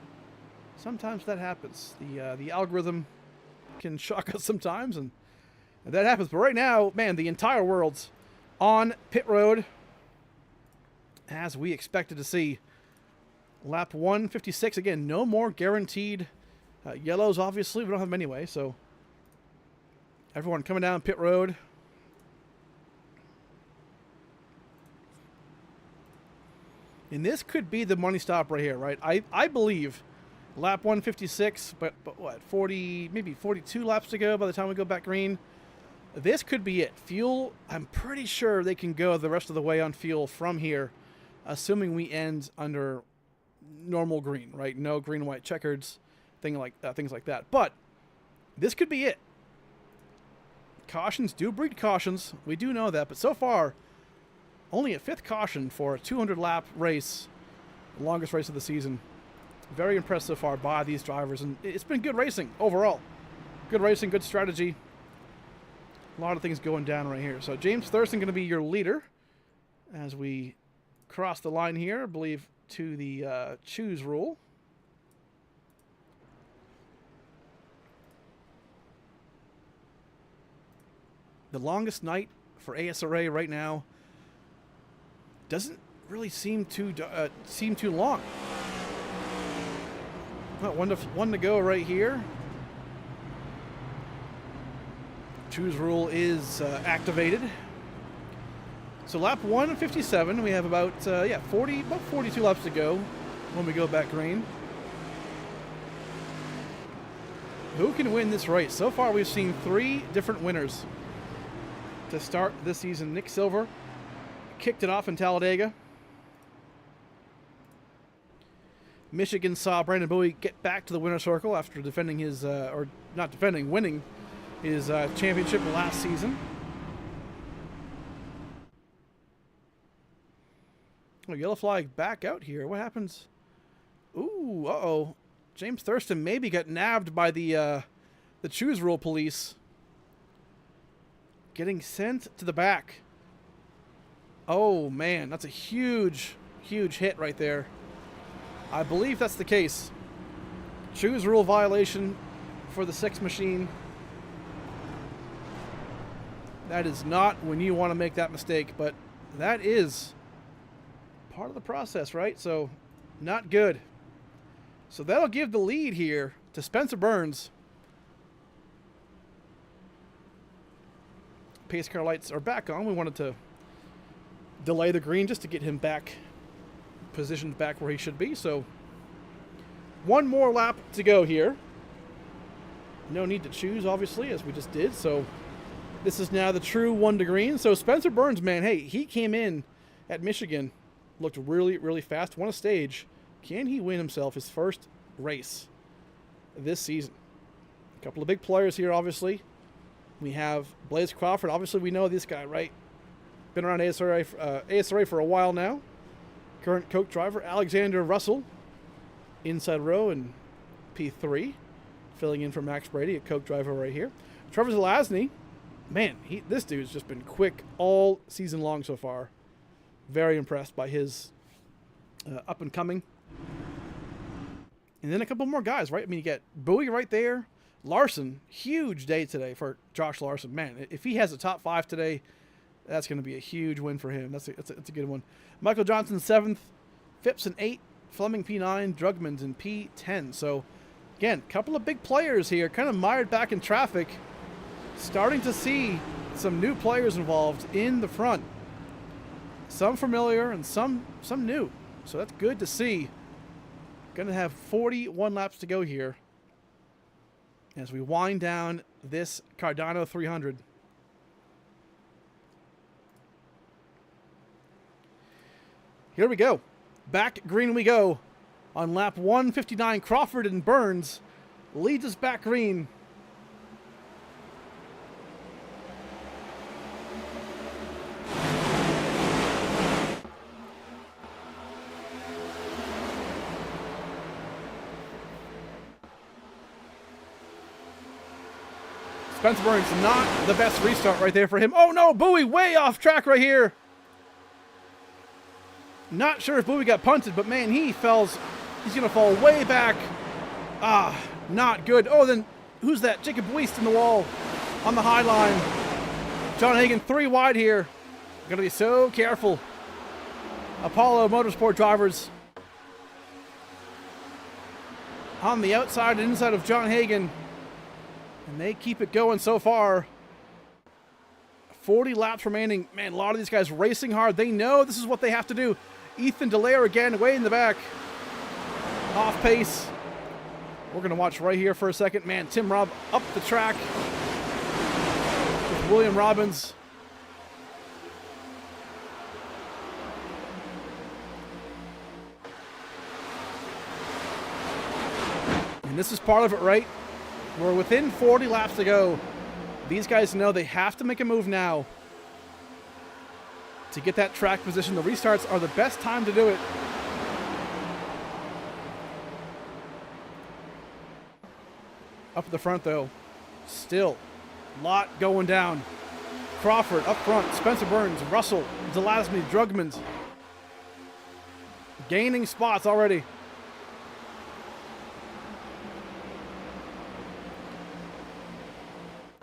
sometimes that happens. The algorithm can shock us sometimes, and that happens. But right now, man, the entire world's on pit road, as we expected to see. Lap 156, again, no more guaranteed Yellows, obviously, we don't have them anyway, so everyone coming down pit road. And this could be the money stop right here, right? I believe lap 156, but what, 40, maybe 42 laps to go by the time we go back green. This could be it. Fuel, I'm pretty sure they can go the rest of the way on fuel from here, assuming we end under normal green, right? No green, white checkers, things like that. But this could be it. Cautions do breed cautions. We do know that, but so far, only a 5th caution for a 200-lap race, the longest race of the season. Very impressed so far by these drivers, and it's been good racing overall. Good racing, good strategy. A lot of things going down right here. So James Thurston going to be your leader as we cross the line here, I believe, to the choose rule. The longest night for ASRA right now doesn't really seem too long. Well, one to go right here. Choose rule is activated. So lap 157, we have about 42 laps to go when we go back green. Who can win this race? So far, we've seen 3 different winners to start this season. Nick Silver kicked it off in Talladega. Michigan saw Brandon Bowie get back to the winner's circle after defending his, winning his championship last season. Oh, yellow flag back out here. What happens? Ooh, uh-oh. James Thurston maybe got nabbed by the choose rule police. Getting sent to the back. Oh, man. That's a huge, huge hit right there. I believe that's the case. Choose rule violation for the 6 machine. That is not when you want to make that mistake, but that is part of the process, right? So, not good. So that'll give the lead here to Spencer Burns. Pace car lights are back on. We wanted to delay the green just to get him back, positioned back where he should be. So one more lap to go here. No need to choose, obviously, as we just did. So this is now the true 1 to green. So Spencer Burns, man, hey, he came in at Michigan, looked really, really fast, won a stage. Can he win himself his first race this season? A couple of big players here, obviously. We have Blaze Crawford. Obviously, we know this guy, right? Been around ASRA for a while now. Current Coke driver, Alexander Russell, inside row in P3, filling in for Max Brady, a Coke driver right here. Trevor Zelazny, man, this dude's just been quick all season long so far. Very impressed by his up and coming. And then a couple more guys, right? I mean, you get Bowie right there. Larson, huge day today for Josh Larson. Man, if he has a top 5 today, that's going to be a huge win for him. That's a good one. Michael Johnson, 7th. Phipps in 8th. Fleming, P9. Drugman's in P10. So, again, a couple of big players here, kind of mired back in traffic. Starting to see some new players involved in the front. Some familiar and some new. So that's good to see. Going to have 41 laps to go here as we wind down this Cardano 300. Here we go. Back green we go. On lap 159, Crawford and Burns leads us back green. Spencer Burns, not the best restart right there for him. Oh no, Bowie way off track right here. Not sure if Bowie got punted, but man, he's going to fall way back. Ah, not good. Oh, then who's that? Jacob Weist in the wall on the high line. John Hagan 3 wide here. Going to be so careful. Apollo Motorsport drivers. on the outside and inside of John Hagen. And they keep it going so far. 40 laps remaining. Man, a lot of these guys racing hard. They know this is what they have to do. Ethan Delaire again, way in the back. Off pace. We're going to watch right here for a second. Man, Tim Robb up the track with William Robbins. And this is part of it, right? We're within 40 laps to go. These guys know they have to make a move now to get that track position. The restarts are the best time to do it. Up at the front, though, still a lot going down. Crawford up front, Spencer Burns, Russell, Zelazny, Drugmans gaining spots already.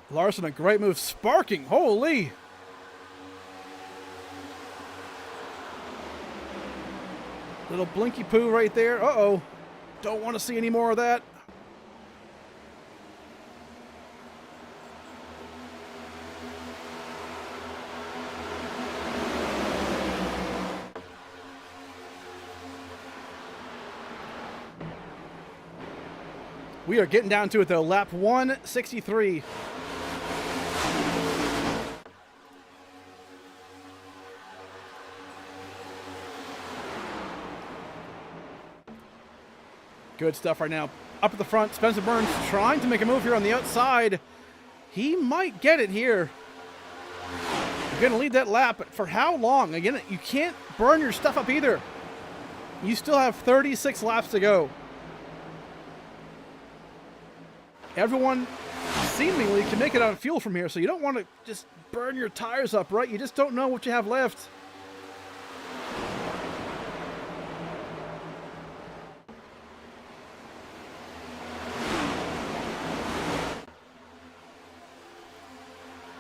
Larson, a great move, sparking, holy. Little blinky poo right there. Uh-oh, don't want to see any more of that. We are getting down to it, though. Lap 163. Good stuff right now. Up at the front, Spencer Burns trying to make a move here on the outside. He might get it here. You're going to lead that lap, but for how long? Again, you can't burn your stuff up either. You still have 36 laps to go. Everyone seemingly can make it on fuel from here, so you don't want to just burn your tires up, right? You just don't know what you have left.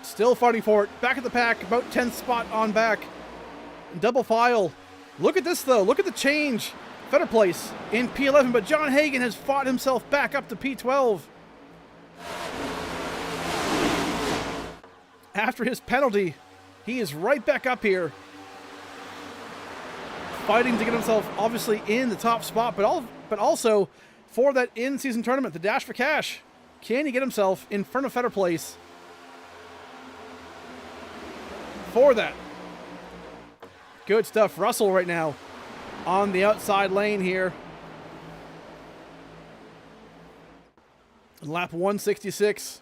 Still fighting for it. Back at the pack, about 10th spot on back. Double file. Look at this, though. Look at the change. Better place in P11, but John Hagen has fought himself back up to P12. After his penalty, he is right back up here. Fighting to get himself, obviously, in the top spot, but also for that in-season tournament, the Dash for Cash. Can he get himself in front of Fetter Place for that? Good stuff. Russell right now on the outside lane here. Lap 166.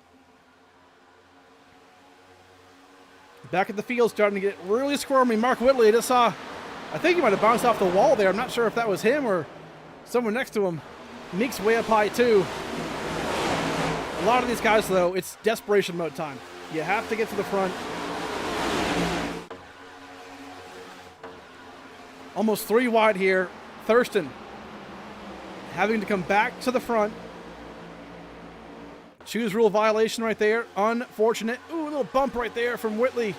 Back at the field, starting to get really squirmy. Mark Whitley, I just saw, I think he might have bounced off the wall there. I'm not sure if that was him or someone next to him. Meek's way up high too. A lot of these guys, though, it's desperation mode time. You have to get to the front. Almost 3 wide here. Thurston having to come back to the front. Choose rule violation right there. Unfortunate. Ooh, a little bump right there from Whitley.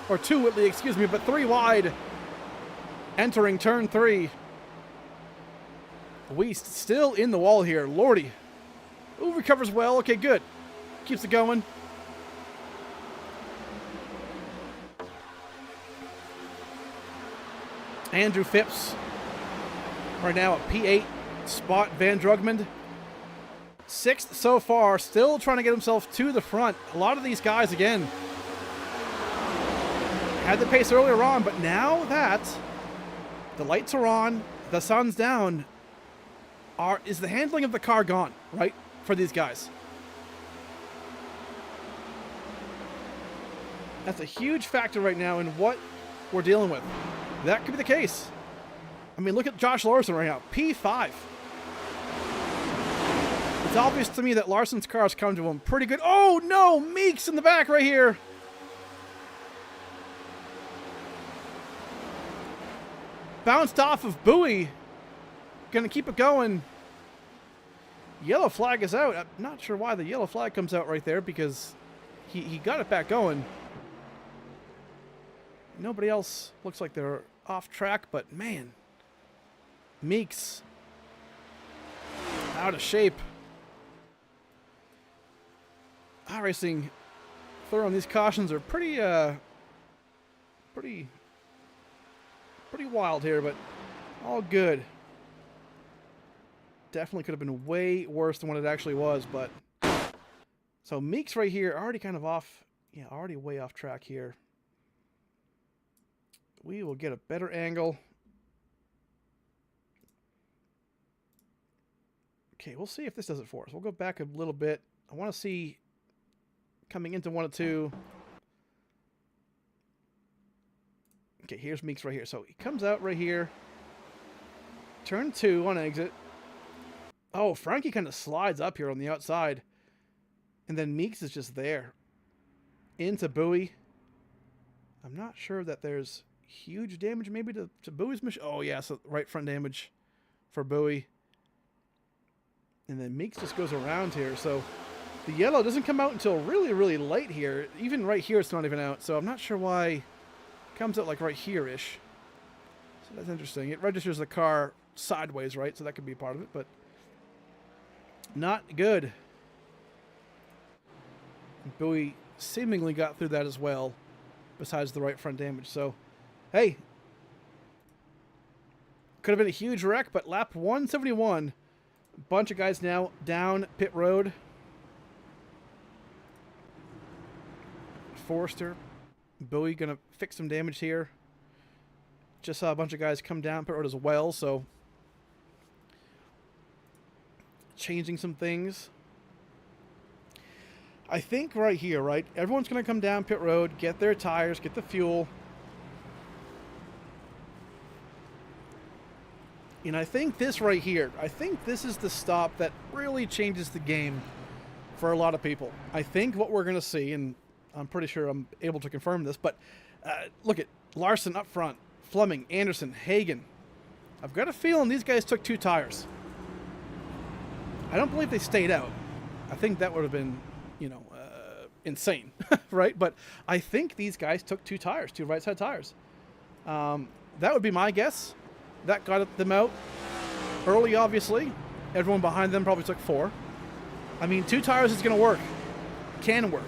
Or to Whitley, excuse me, but 3 wide. Entering turn 3. Weist still in the wall here. Lordy. Ooh, recovers well. Okay, good. Keeps it going. Andrew Phipps right now at P8 spot. Van Drugmond 6th so far, still trying to get himself to the front. A lot of these guys, again, had the pace earlier on, but now that the lights are on, the sun's down, is the handling of the car gone, right, for these guys? That's a huge factor right now in what we're dealing with. That could be the case. I mean, look at Josh Larson right now, P5. It's obvious to me that Larson's cars come to him pretty good. Oh, no! Meeks in the back right here. Bounced off of Bowie. Gonna keep it going. Yellow flag is out. I'm not sure why the yellow flag comes out right there because he got it back going. Nobody else looks like they're off track, but man. Meeks out of shape. iRacing throwing these cautions are pretty wild here, but all good. Definitely could have been way worse than what it actually was, but so Meeks right here already kind of off, yeah, already way off track here. We will get a better angle. Okay, we'll see if this does it for us. We'll go back a little bit. I want to see coming into 102. Okay, here's Meeks right here. So he comes out right here. Turn 2 on exit. Oh, Frankie kind of slides up here on the outside. And then Meeks is just there. Into Bowie. I'm not sure that there's huge damage maybe to Bowie's machine. Oh, yeah, so right front damage for Bowie. And then Meeks just goes around here. So the yellow doesn't come out until really, really late here. Even right here, it's not even out. So I'm not sure why it comes out like right here-ish. So that's interesting. It registers the car sideways, right? So that could be part of it, but not good. Bowie seemingly got through that as well, besides the right front damage. So, hey, could have been a huge wreck, but lap 171. A bunch of guys now down pit road. Forrester, Bowie gonna fix some damage here. Just saw a bunch of guys come down pit road as well, so changing some things. I think right here, right, everyone's gonna come down pit road, get their tires, get the fuel. And I think this right here, I think this is the stop that really changes the game for a lot of people. I think what we're going to see, and I'm pretty sure I'm able to confirm this, but look at Larson up front, Fleming, Anderson, Hagen. I've got a feeling these guys took 2 tires. I don't believe they stayed out. I think that would have been, you know, insane, right? But I think these guys took 2 tires, 2 right side tires. That would be my guess. That got them out early, obviously. Everyone behind them probably took 4. I mean, 2 tires is going to work. Can work.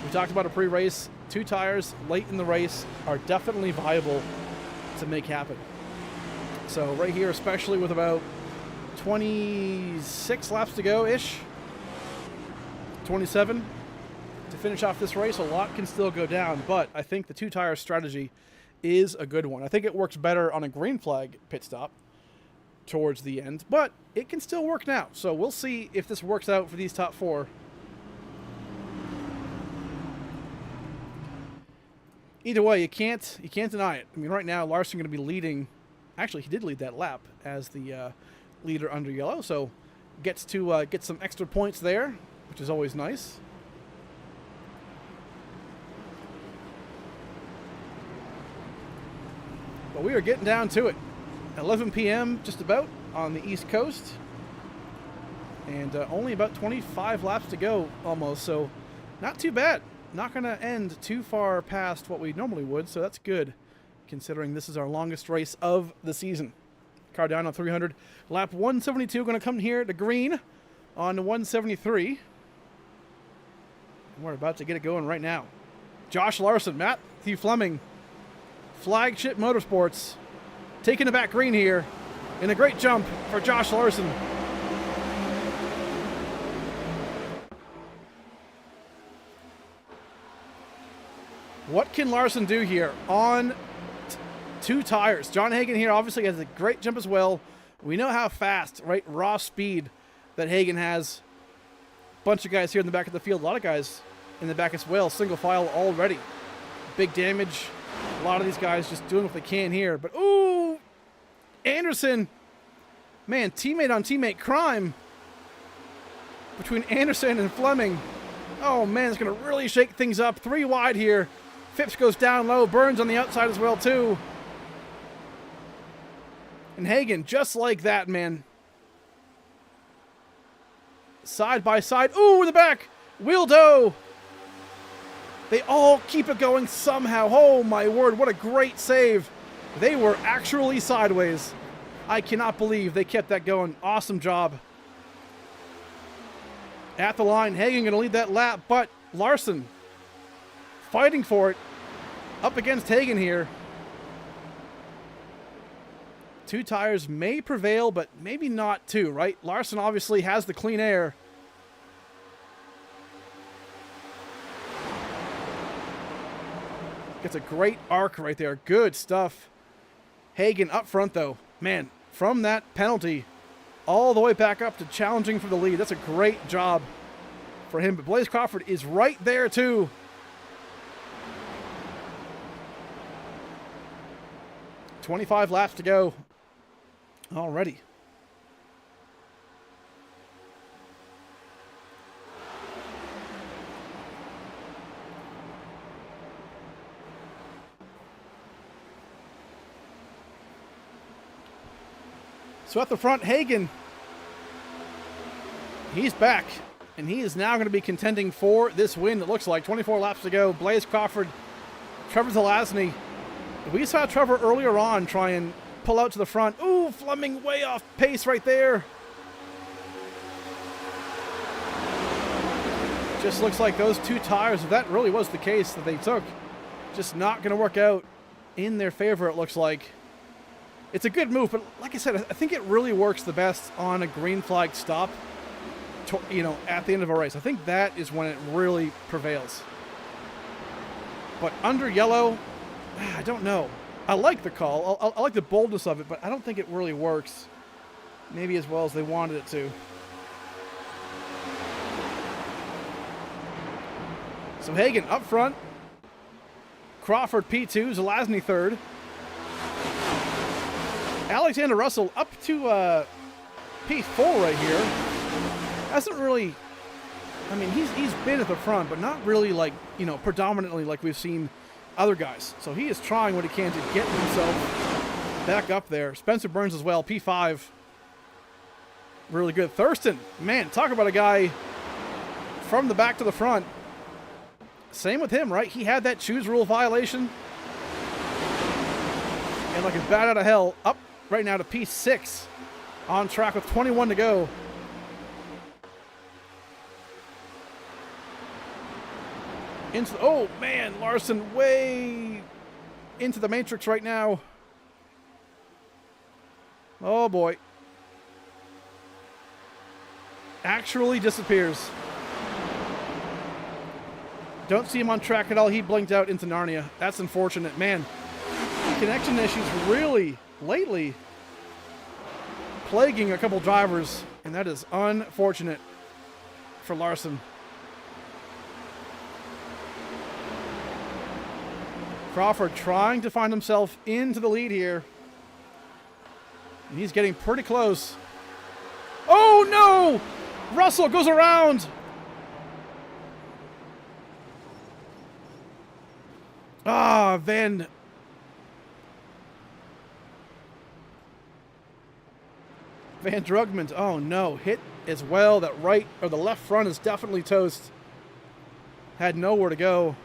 We talked about a pre-race. 2 tires late in the race are definitely viable to make happen. So right here, especially with about 26 laps to go-ish, 27 to finish off this race, a lot can still go down, but I think the 2-tire strategy is a good one. I think it works better on a green flag pit stop towards the end, but it can still work now. So we'll see if this works out for these top 4. Either way, you can't deny it. I mean, right now Larson going to be leading. Actually, he did lead that lap as the leader under yellow, so gets to get some extra points there, which is always nice. But we are getting down to it. 11 p.m. just about on the East Coast. And only about 25 laps to go almost, so not too bad. Not going to end too far past what we normally would, so that's good, considering this is our longest race of the season. Cardano 300, lap 172, going to come here to green on 173. And we're about to get it going right now. Josh Larson, Matthew Fleming, Flagship Motorsports, taking the back green here, and a great jump for Josh Larson. What can Larson do here on 2 tires? John Hagen here obviously has a great jump as well. We know how fast, right, raw speed that Hagen has. Bunch of guys here in the back of the field, a lot of guys in the back as well, single file already. Big damage. A lot of these guys just doing what they can here. But, ooh, Anderson. Man, teammate on teammate crime between Anderson and Fleming. Oh, man, it's going to really shake things up. 3 wide here. Phipps goes down low. Burns on the outside as well, too. And Hagen, just like that, man. Side by side. Ooh, in the back. Wildo. They all keep it going somehow. Oh, my word. What a great save. They were actually sideways. I cannot believe they kept that going. Awesome job at the line. Hagen going to lead that lap, but Larson fighting for it up against Hagen here. 2 tires may prevail, but maybe not 2, right? Larson obviously has the clean air. Gets a great arc right there. Good stuff. Hagen up front, though. Man, from that penalty all the way back up to challenging for the lead. That's a great job for him. But Blaze Crawford is right there, too. $25 laps to go already. So at the front, Hagen, he's back, and he is now going to be contending for this win. It looks like 24 laps to go. Blaze Crawford, Trevor Zelazny. We saw Trevor earlier on try and pull out to the front. Ooh, Fleming way off pace right there. Just looks like those 2 tires, if that really was the case that they took, just not going to work out in their favor, it looks like. It's a good move, but like I said, I think it really works the best on a green flag stop, you know, at the end of a race. I think that is when it really prevails. But under yellow, I don't know. I like the call. I like the boldness of it, but I don't think it really works maybe as well as they wanted it to. So Hagen up front. Crawford P2, Zelazny third. Alexander Russell up to P4 right here. Hasn't really, I mean, he's been at the front, but not really like, you know, predominantly like we've seen other guys. So he is trying what he can to get himself back up there. Spencer Burns as well, P5. Really good. Thurston, man, talk about a guy from the back to the front. Same with him, right? He had that choose rule violation. And like a bat out of hell, up right now to P6 on track with 21 to go. Oh man, Larson way into the matrix right now. Oh boy. Actually disappears. Don't see him on track at all. He blinked out into Narnia. That's unfortunate. Man, connection issues really lately plaguing a couple drivers, and that is unfortunate for Larson. Crawford trying to find himself into the lead here. And he's getting pretty close. Oh no! Russell goes around. Van Drugman. Oh no, hit as well. That right or the left front is definitely toast. Had nowhere to go.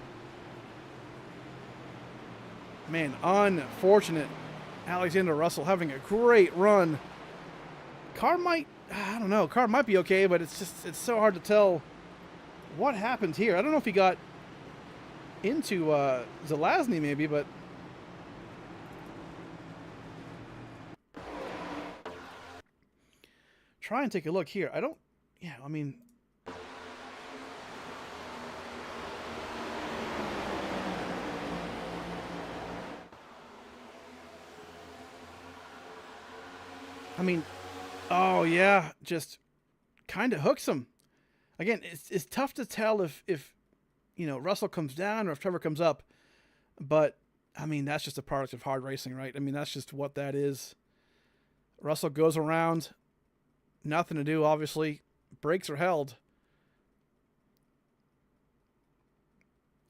Man, unfortunate. Alexander Russell having a great run. Car might, I don't know, car might be okay, but it's so hard to tell what happened here. I don't know if he got into Zelazny maybe, but try and take a look here. I mean, oh yeah, just kind of hooks him. Again, it's tough to tell if you know, Russell comes down or if Trevor comes up, but I mean, that's just a product of hard racing, right? I mean, that's just what that is. Russell goes around, nothing to do, obviously. Brakes are held.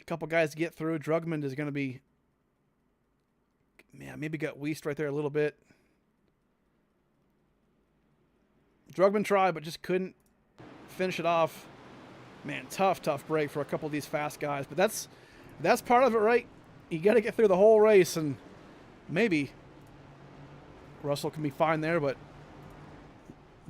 A couple guys to get through. Drugman is going to be, man, maybe got Weist right there a little bit. Drugman tried, but just couldn't finish it off. Man, tough break for a couple of these fast guys. But that's part of it, right? You got to get through the whole race, and maybe Russell can be fine there, but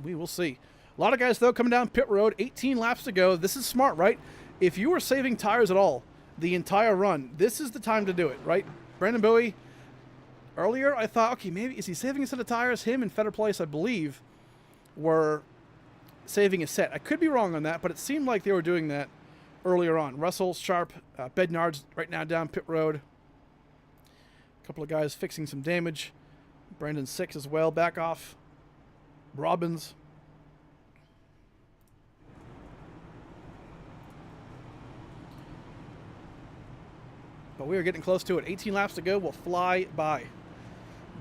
we will see. A lot of guys, though, coming down pit road. 18 laps to go. This is smart, right? If you were saving tires at all the entire run, this is the time to do it, right? Brandon Bowie, earlier I thought, okay, maybe is he saving a set of tires? Him and Fetter Place, I believe, were saving a set. I could be wrong on that, but it seemed like they were doing that earlier on. Russell, Sharp, Bednar's right now down pit road. A couple of guys fixing some damage. Brandon 6 as well, back off. Robbins. But we are getting close to it. 18 laps to go. Will fly by.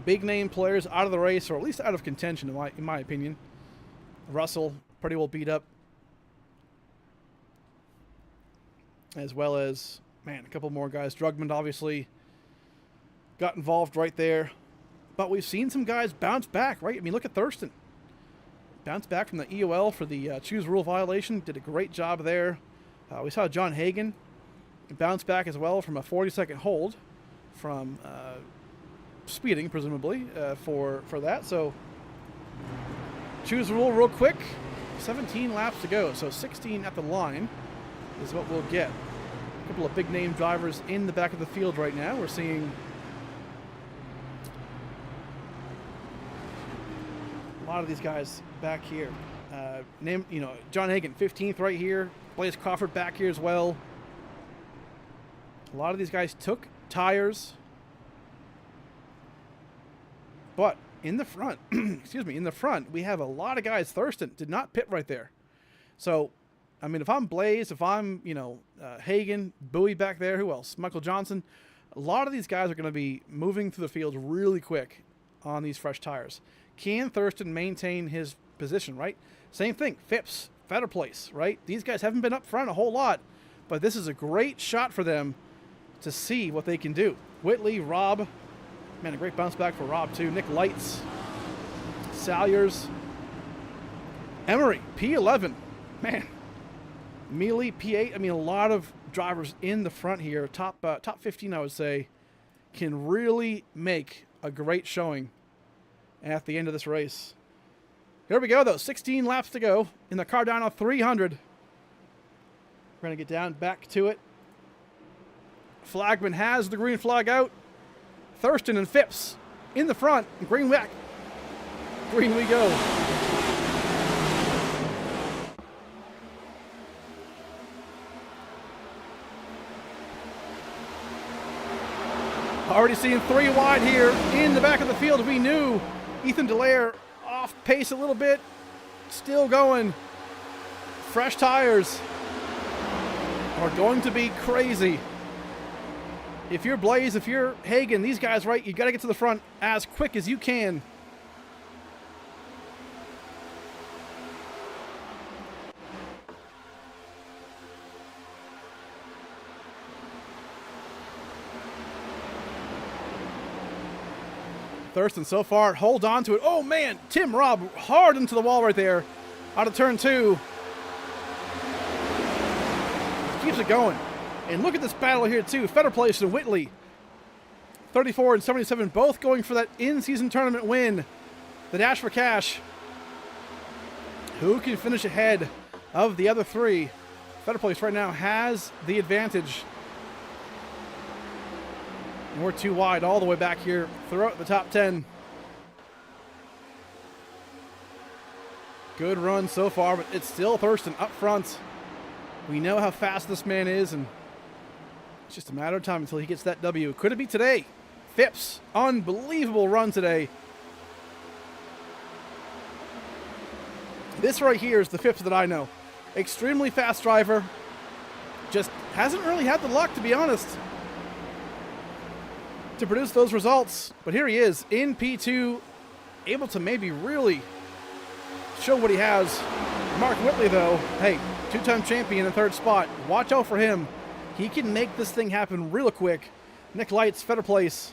Big name players out of the race, or at least out of contention, in my opinion. Russell, pretty well beat up. As well as, man, a couple more guys. Drugman, obviously, got involved right there. But we've seen some guys bounce back, right? I mean, look at Thurston. Bounced back from the EOL for the choose rule violation. Did a great job there. We saw John Hagen bounce back as well from a 40-second hold from speeding, presumably, for that. So choose rule real quick. 17 laps to go, so 16 at the line is what we'll get. A couple of big-name drivers in the back of the field right now. We're seeing a lot of these guys back here. John Hagen, 15th right here. Blaze Crawford back here as well. A lot of these guys took tires. But in the front, in the front, we have a lot of guys. Thurston did not pit right there. So, I mean, if I'm Blaze, if I'm, Hagen, Bowie back there, who else? Michael Johnson. A lot of these guys are going to be moving through the field really quick on these fresh tires. Can Thurston maintain his position, right? Same thing. Phipps, Fetter Place, right? These guys haven't been up front a whole lot, but this is a great shot for them to see what they can do. Whitley, Rob. Man, a great bounce back for Rob, too. Nick Lights. Salyers. Emery, P11. Man. Mealy, P8. I mean, a lot of drivers in the front here. Top 15, I would say, can really make a great showing at the end of this race. Here we go, though. 16 laps to go in the Cardano 300. We're going to get down back to it. Flagman has the green flag out. Thurston and Phipps in the front. Green back. Green we go. Already seeing 3 wide here in the back of the field. We knew Ethan Delaire off pace a little bit. Still going. Fresh tires are going to be crazy. If you're Blaze, if you're Hagen, these guys, right, you got to get to the front as quick as you can. Thurston so far, hold on to it. Oh, man, Tim Robb hard into the wall right there. Out of turn 2. Keeps it going. And look at this battle here, too. Fetter Place and Whitley. 34 and 77, both going for that in-season tournament win. The Dash for Cash. Who can finish ahead of the other 3? Fetter Place right now has the advantage. And we're 2 wide all the way back here throughout the top 10. Good run so far, but it's still Thurston up front. We know how fast this man is, and it's just a matter of time until he gets that W. Could it be today? Phipps, unbelievable run today. This right here is the Phipps that I know. Extremely fast driver. Just hasn't really had the luck, to be honest, to produce those results. But here he is in P2, able to maybe really show what he has. Mark Whitley, though, hey, 2-time champion in 3rd spot. Watch out for him. He can make this thing happen real quick. Nick Lights, Fetter Place.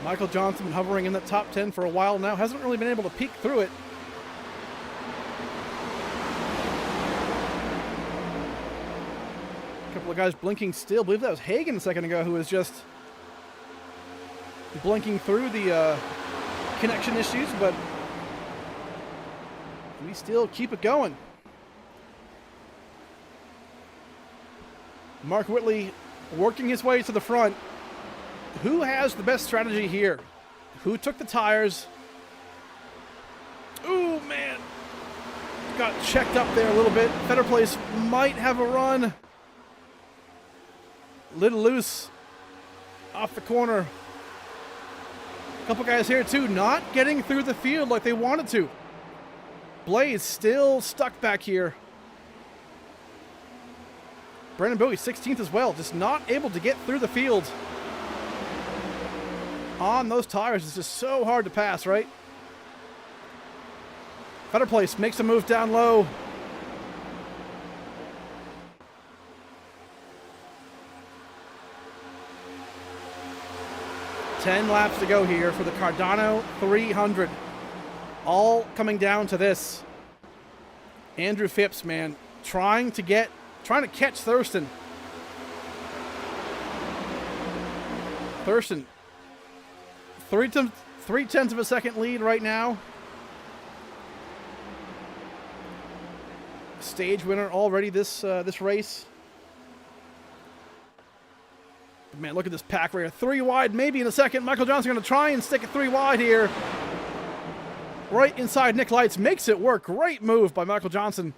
Michael Johnson hovering in the top 10 for a while now. Hasn't really been able to peek through it. A couple of guys blinking still. I believe that was Hagen a second ago who was just blinking through the connection issues, but we still keep it going. Mark Whitley working his way to the front. Who has the best strategy here? Who took the tires? Ooh, man. Got checked up there a little bit. Better Place might have a run. Little loose off the corner. A couple guys here too, not getting through the field like they wanted to. Blaze still stuck back here. Brandon Bowie 16th as well, just not able to get through the field. On those tires, it's just so hard to pass, right? Better Place makes a move down low. Ten laps to go here for the Cardano 300. All coming down to this. Andrew Phipps, man, trying to catch Thurston. Thurston, 3/10 of a second lead right now. Stage winner already this race. But man, look at this pack right here. 3 wide, maybe in a second. Michael Johnson going to try and stick it 3 wide here. Right inside Nick Lights. Makes it work. Great move by Michael Johnson.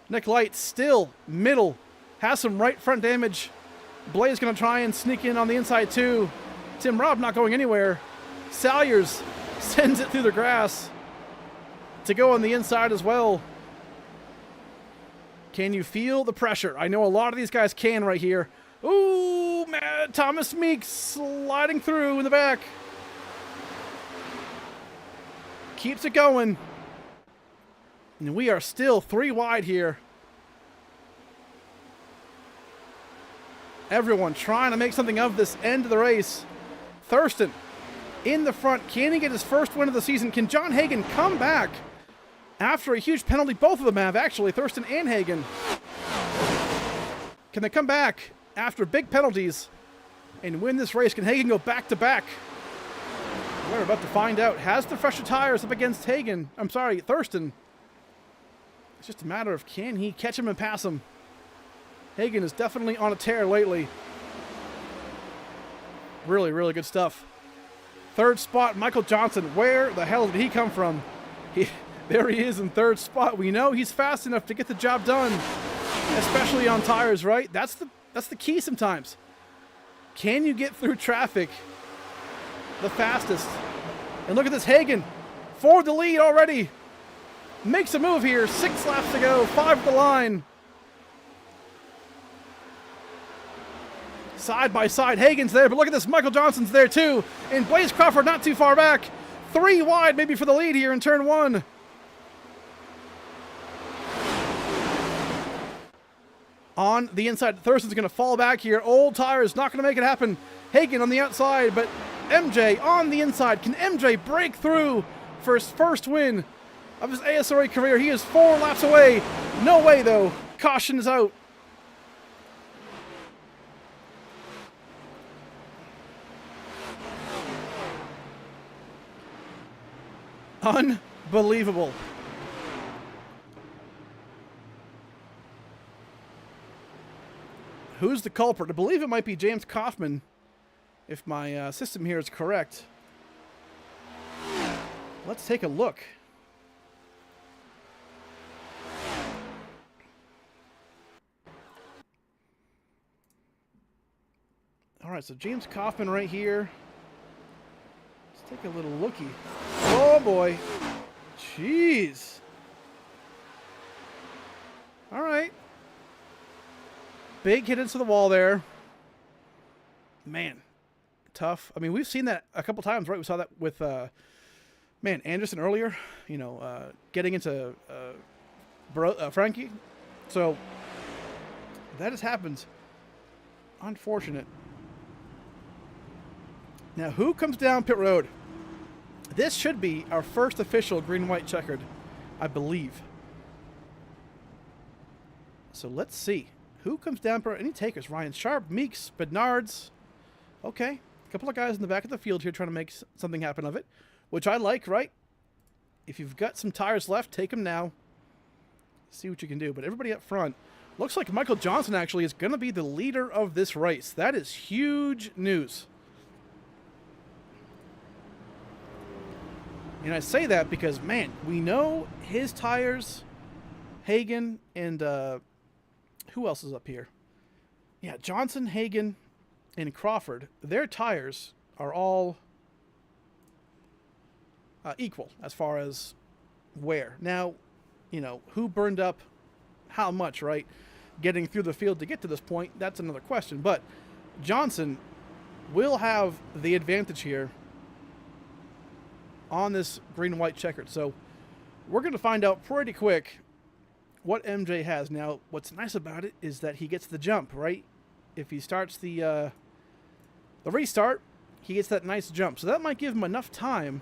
Nick Lights still middle. Has some right front damage. Blaze going to try and sneak in on the inside too. Tim Robb not going anywhere. Salyers sends it through the grass to go on the inside as well. Can you feel the pressure? I know a lot of these guys can right here. Ooh, man, Thomas Meeks sliding through in the back. Keeps it going. And we are still 3 wide here. Everyone trying to make something of this end of the race. Thurston in the front. Can he get his first win of the season? Can John Hagen come back after a huge penalty? Both of them have, actually, Thurston and Hagen. Can they come back after big penalties and win this race? Can Hagen go back-to-back? We're about to find out. Has the fresher tires up against Thurston. It's just a matter of can he catch him and pass him. Hagen is definitely on a tear lately. Really, really good stuff. 3rd spot, Michael Johnson. Where the hell did he come from? There he is in 3rd spot. We know he's fast enough to get the job done, especially on tires, right? That's the key sometimes. Can you get through traffic the fastest? And look at this, Hagen for the lead already. Makes a move here. 6 laps to go, 5 at the line. Side by side, Hagen's there, but look at this, Michael Johnson's there too. And Blaze Crawford not too far back. 3 wide maybe for the lead here in turn 1. On the inside, Thurston's going to fall back here. Old tires not going to make it happen. Hagen on the outside, but MJ on the inside. Can MJ break through for his first win of his ASRA career? He is 4 laps away. No way, though. Caution is out. Unbelievable. Who's the culprit? I believe it might be James Kaufman, if my system here is correct. Let's take a look. All right, so James Kaufman right here. Let's take a little looky. Oh boy. Jeez. All right. Big hit into the wall there. Man, tough. I mean, we've seen that a couple times, right? We saw that with, Anderson earlier, getting into Frankie. So that has happened. Unfortunate. Now, who comes down pit road? This should be our first official green-white checkered, I believe. So let's see. Who comes down for any takers? Ryan Sharp, Meeks, Bednards. Okay. A couple of guys in the back of the field here trying to make something happen of it, which I like, right? If you've got some tires left, take them now. See what you can do. But everybody up front, looks like Michael Johnson actually is going to be the leader of this race. That is huge news. And I say that because, man, we know his tires, Hagen, and who else is up here? Yeah, Johnson, Hagen, and Crawford. Their tires are all equal as far as wear. Now, you know, who burned up how much, right? Getting through the field to get to this point, that's another question. But Johnson will have the advantage here on this green-white checkered. So we're going to find out pretty quick what MJ has. Now, what's nice about it is that he gets the jump, right? If he starts the restart, he gets that nice jump. So that might give him enough time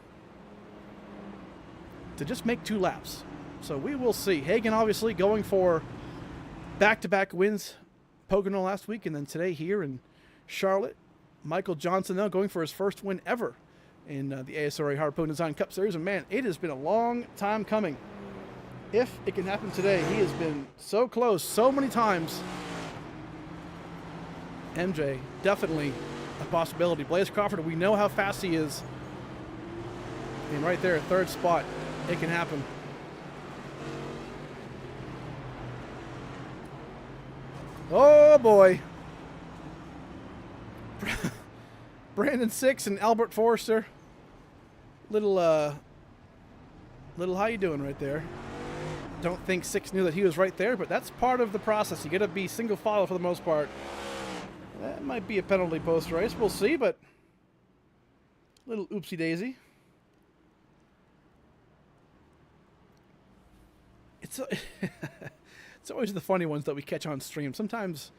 to just make 2 laps. So we will see. Hagen obviously going for back-to-back wins. Pocono last week and then today here in Charlotte. Michael Johnson, though, going for his first win ever in the ASRA Harpoon Design Cup Series. And, man, it has been a long time coming. If it can happen today, he has been so close so many times. MJ, definitely a possibility. Blaze Crawford, we know how fast he is. And right there, 3rd spot, it can happen. Oh, boy. Brandon Six and Albert Forster. Little how you doing right there? Don't think Six knew that he was right there, but that's part of the process. You got to be single file for the most part. That might be a penalty post race. We'll see, but little oopsie daisy. It's always the funny ones that we catch on stream. Sometimes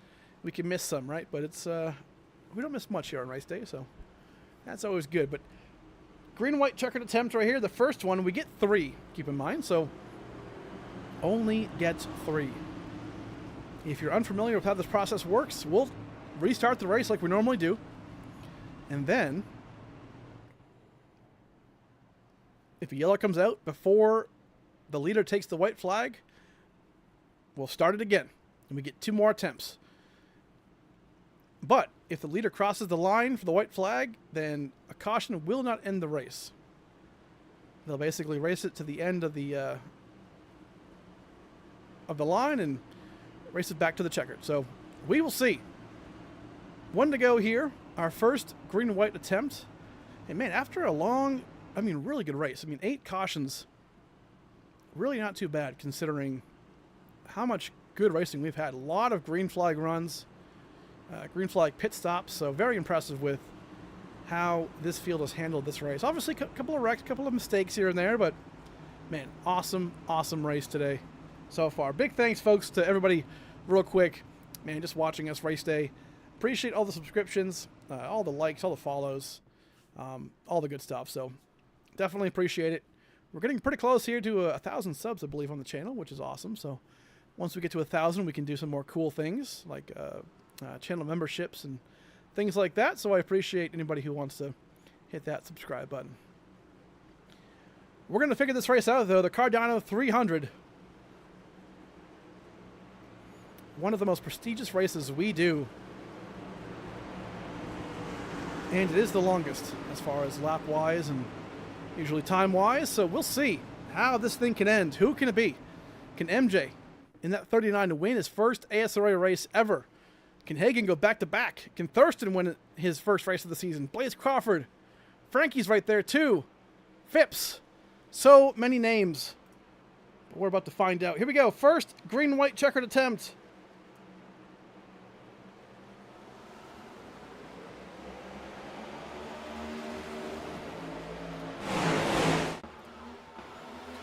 we can miss some, right? But it's we don't miss much here on race day, so that's always good. But green-white checkered attempt right here. The first one, we get 3, keep in mind. So only gets 3. If you're unfamiliar with how this process works, we'll restart the race like we normally do. And then, if a yellow comes out before the leader takes the white flag, we'll start it again. And we get 2 more attempts. But if the leader crosses the line for the white flag, then a caution will not end the race. They'll basically race it to the end of the line and race it back to the checkered. So we will see. 1 to go here. Our first green-white attempt. And man, after a long, really good race. 8 cautions. Really not too bad considering how much good racing we've had. A lot of green flag runs. Green flag pit stops. So very impressive with how this field has handled this race. Obviously, a couple of wrecks, a couple of mistakes here and there. But man, awesome race today so far. Big thanks, folks, to everybody real quick. Man, just watching us race day. Appreciate all the subscriptions, all the likes, all the follows, all the good stuff. So definitely appreciate it. We're getting pretty close here to 1,000 subs, I believe, on the channel, which is awesome. So once we get to 1,000, we can do some more cool things like channel memberships and things like that. So I appreciate anybody who wants to hit that subscribe button. We're going to figure this race out, though. The Cardano 300. One of the most prestigious races we do. And it is the longest as far as lap-wise and usually time-wise. So we'll see how this thing can end. Who can it be? Can MJ in that 39 to win his first ASRA race ever? Can Hagen go back-to-back? Can Thurston win his first race of the season? Blaze Crawford. Frankie's right there, too. Phipps. So many names. But we're about to find out. Here we go. First green-white checkered attempt.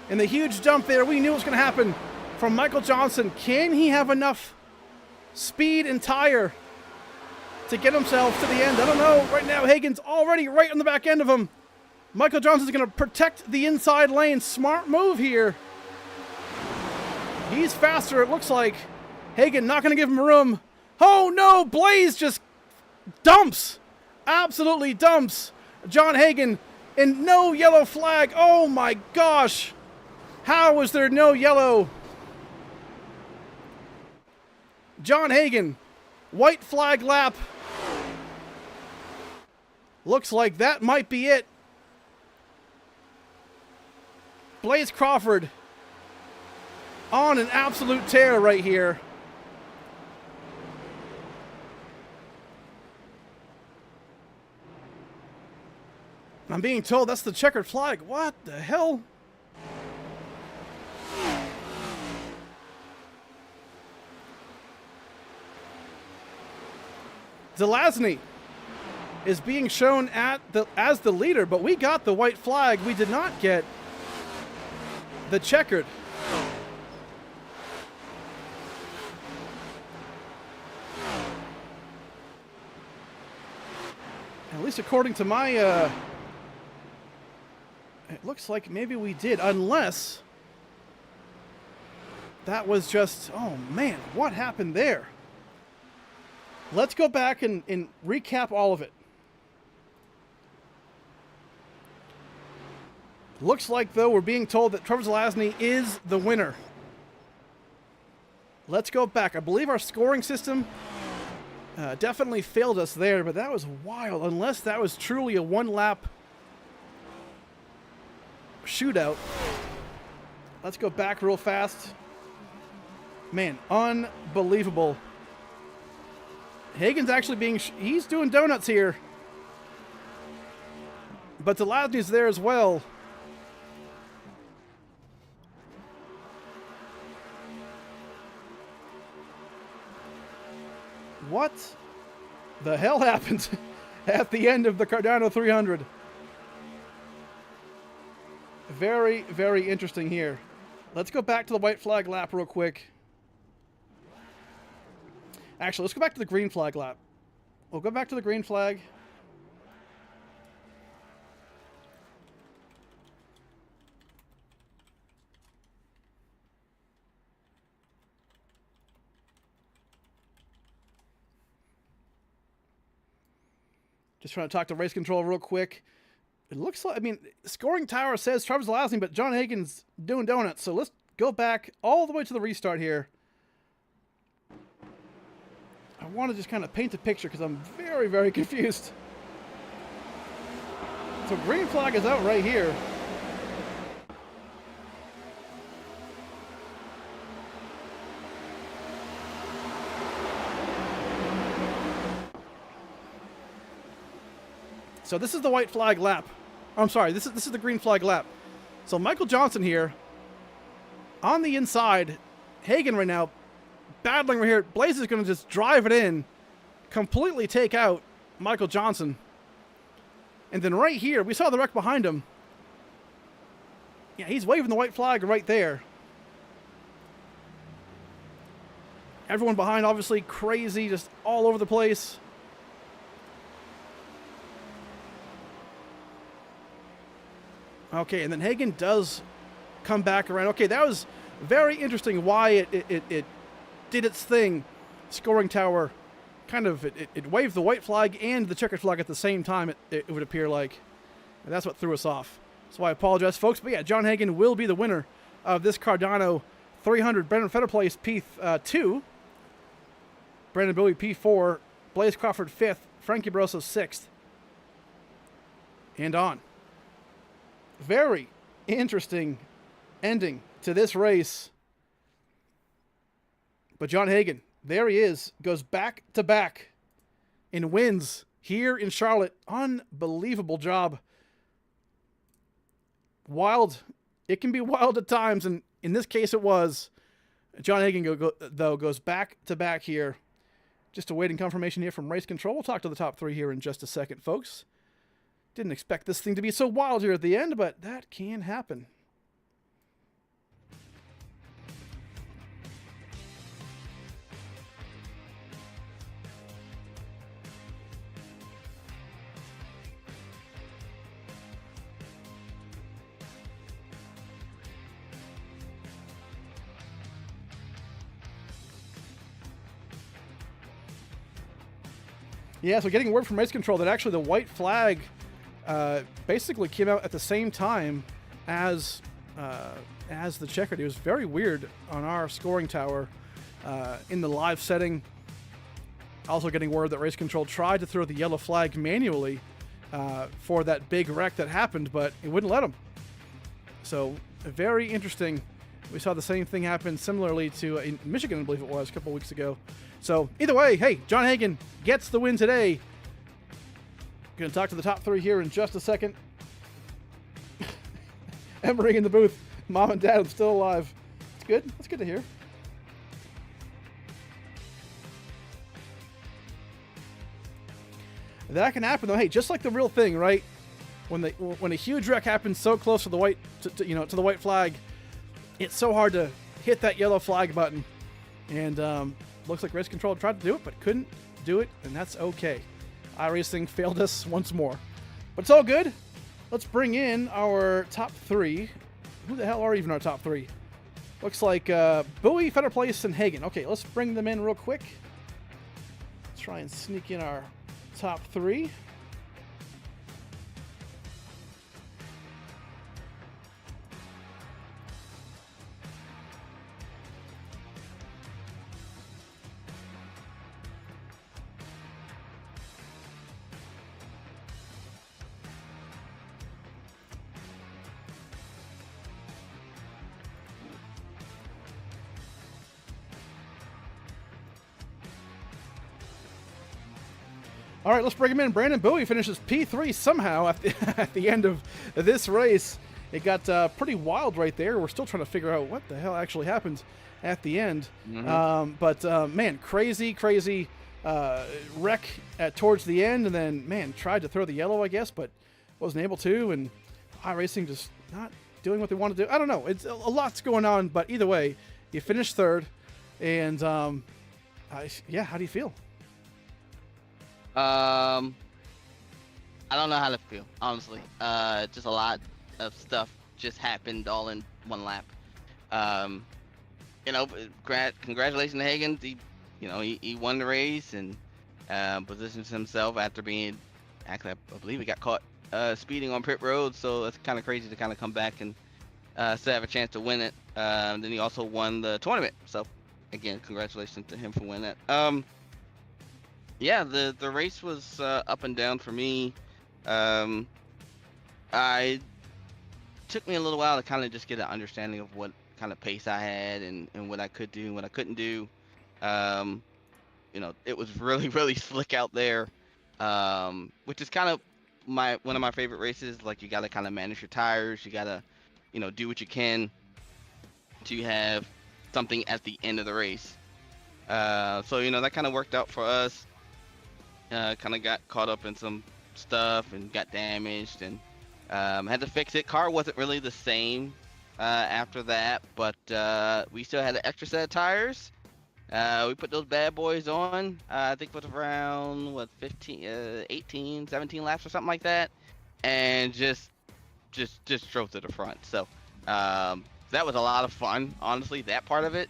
And the huge jump there, we knew it was going to happen from Michael Johnson. Can he have enough speed and tire to get himself to the end? I don't know. Right now, Hagen's already right on the back end of him. Michael Johnson's going to protect the inside lane. Smart move here. He's faster, it looks like. Hagen not going to give him room. Oh, no. Blaze just dumps absolutely dumps John Hagen and no yellow flag. Oh my gosh. How was there no yellow? John Hagen, white flag lap. Looks like that might be it. Blaze Crawford on an absolute tear right here. I'm being told that's the checkered flag. What the hell? Zelazny is being shown as the leader, but we got the white flag. We did not get the checkered. At least according to my, it looks like maybe we did, unless that was just, oh man, what happened there? Let's go back and recap all of it. Looks like, though, we're being told that Trevor Zelazny is the winner. Let's go back. I believe our scoring system definitely failed us there, but that was wild. Unless that was truly a one-lap shootout. Let's go back real fast. Man, unbelievable. Hagen's actually being... he's doing donuts here. But Zelazny's there as well. What the hell happened at the end of the Cardano 300? Very, very interesting here. Let's go back to the white flag lap real quick. Actually, let's go back to the green flag lap. We'll go back to the green flag. Just trying to talk to race control real quick. It looks like, I mean, scoring tower says Trevor Zelazny, but John Hagen's doing donuts. So let's go back all the way to the restart here. I want to just kind of paint a picture because I'm very, very confused. So green flag is out right here. So this is the white flag lap. I'm sorry, this is the green flag lap. So Michael Johnson here on the inside. Hagen right now battling right here. Blaze is going to just drive it in, completely take out Michael Johnson. And then right here, we saw the wreck behind him. Yeah, he's waving the white flag right there. Everyone behind obviously crazy, just all over the place. Okay, and then Hagen does come back around. Okay, that was very interesting why it did its thing. Scoring tower kind of, it waved the white flag and the checkered flag at the same time, it would appear like. And that's what threw us off. So I apologize, folks. But yeah, John Hagen will be the winner of this Cardano 300. Brendan Fetterplace P2. Brandon Bowie P4. Blaze Crawford 5th. Frankie Barroso 6th. And on. Very interesting ending to this race. But John Hagen, there he is, goes back to back and wins here in Charlotte. Unbelievable job. Wild. It can be wild at times, and in this case it was. John Hagen, though, goes back to back here. Just awaiting confirmation here from race control. We'll talk to the top three here in just a second, folks. Didn't expect this thing to be so wild here at the end, but that can happen. Yeah, so getting word from race control that actually the white flag basically came out at the same time as the checkered. It was very weird on our scoring tower in the live setting. Also getting word that race control tried to throw the yellow flag manually for that big wreck that happened, but it wouldn't let them. So very interesting. We saw the same thing happen similarly to in Michigan, I believe it was, a couple weeks ago. So either way, hey, John Hagan gets the win today. Going to talk to the top 3 here in just a second. Emery in the booth. Mom and Dad are still alive. It's good. That's good to hear. That can happen though. Hey, just like the real thing, right? When a huge wreck happens so close to the white to the white flag, it's so hard to hit that yellow flag button. And looks like race control tried to do it, but couldn't do it, and that's okay. iRacing failed us once more, but it's all good. Let's bring in our top 3. Who the hell are even our top 3? Looks like Bowie, Fetter Place, and Hagen. Okay, let's bring them in real quick. Let's try and sneak in our top 3. All right, let's bring him in. Brandon Bowie finishes P3 somehow at the end of this race. It got pretty wild right there. We're still trying to figure out what the hell actually happened at the end. Mm-hmm. Man, crazy wreck towards the end, and then, man, tried to throw the yellow, I guess, but wasn't able to, and iRacing just not doing what they want to do. I don't know. It's a lot's going on, but either way, you finished 3rd, and yeah, how do you feel? I don't know how to feel, honestly. Just a lot of stuff just happened all in one lap. Congratulations to Hagen. He won the race and positions himself after being, actually, I believe he got caught speeding on pit road. So it's kind of crazy to kind of come back and still have a chance to win it. Then he also won the tournament. So again, congratulations to him for winning that. Yeah, the race was up and down for me. I took me a little while to kind of just get an understanding of what kind of pace I had and what I could do and what I couldn't do. It was really slick out there, which is kind of one of my favorite races. Like, you got to kind of manage your tires. You got to, do what you can to have something at the end of the race. So that kind of worked out for us. Kind of got caught up in some stuff and got damaged and had to fix it. Car wasn't really the same after that, but we still had an extra set of tires. We put those bad boys on. I think it was around 18, 17 laps or something like that, and just drove to the front. So that was a lot of fun, honestly. That part of it.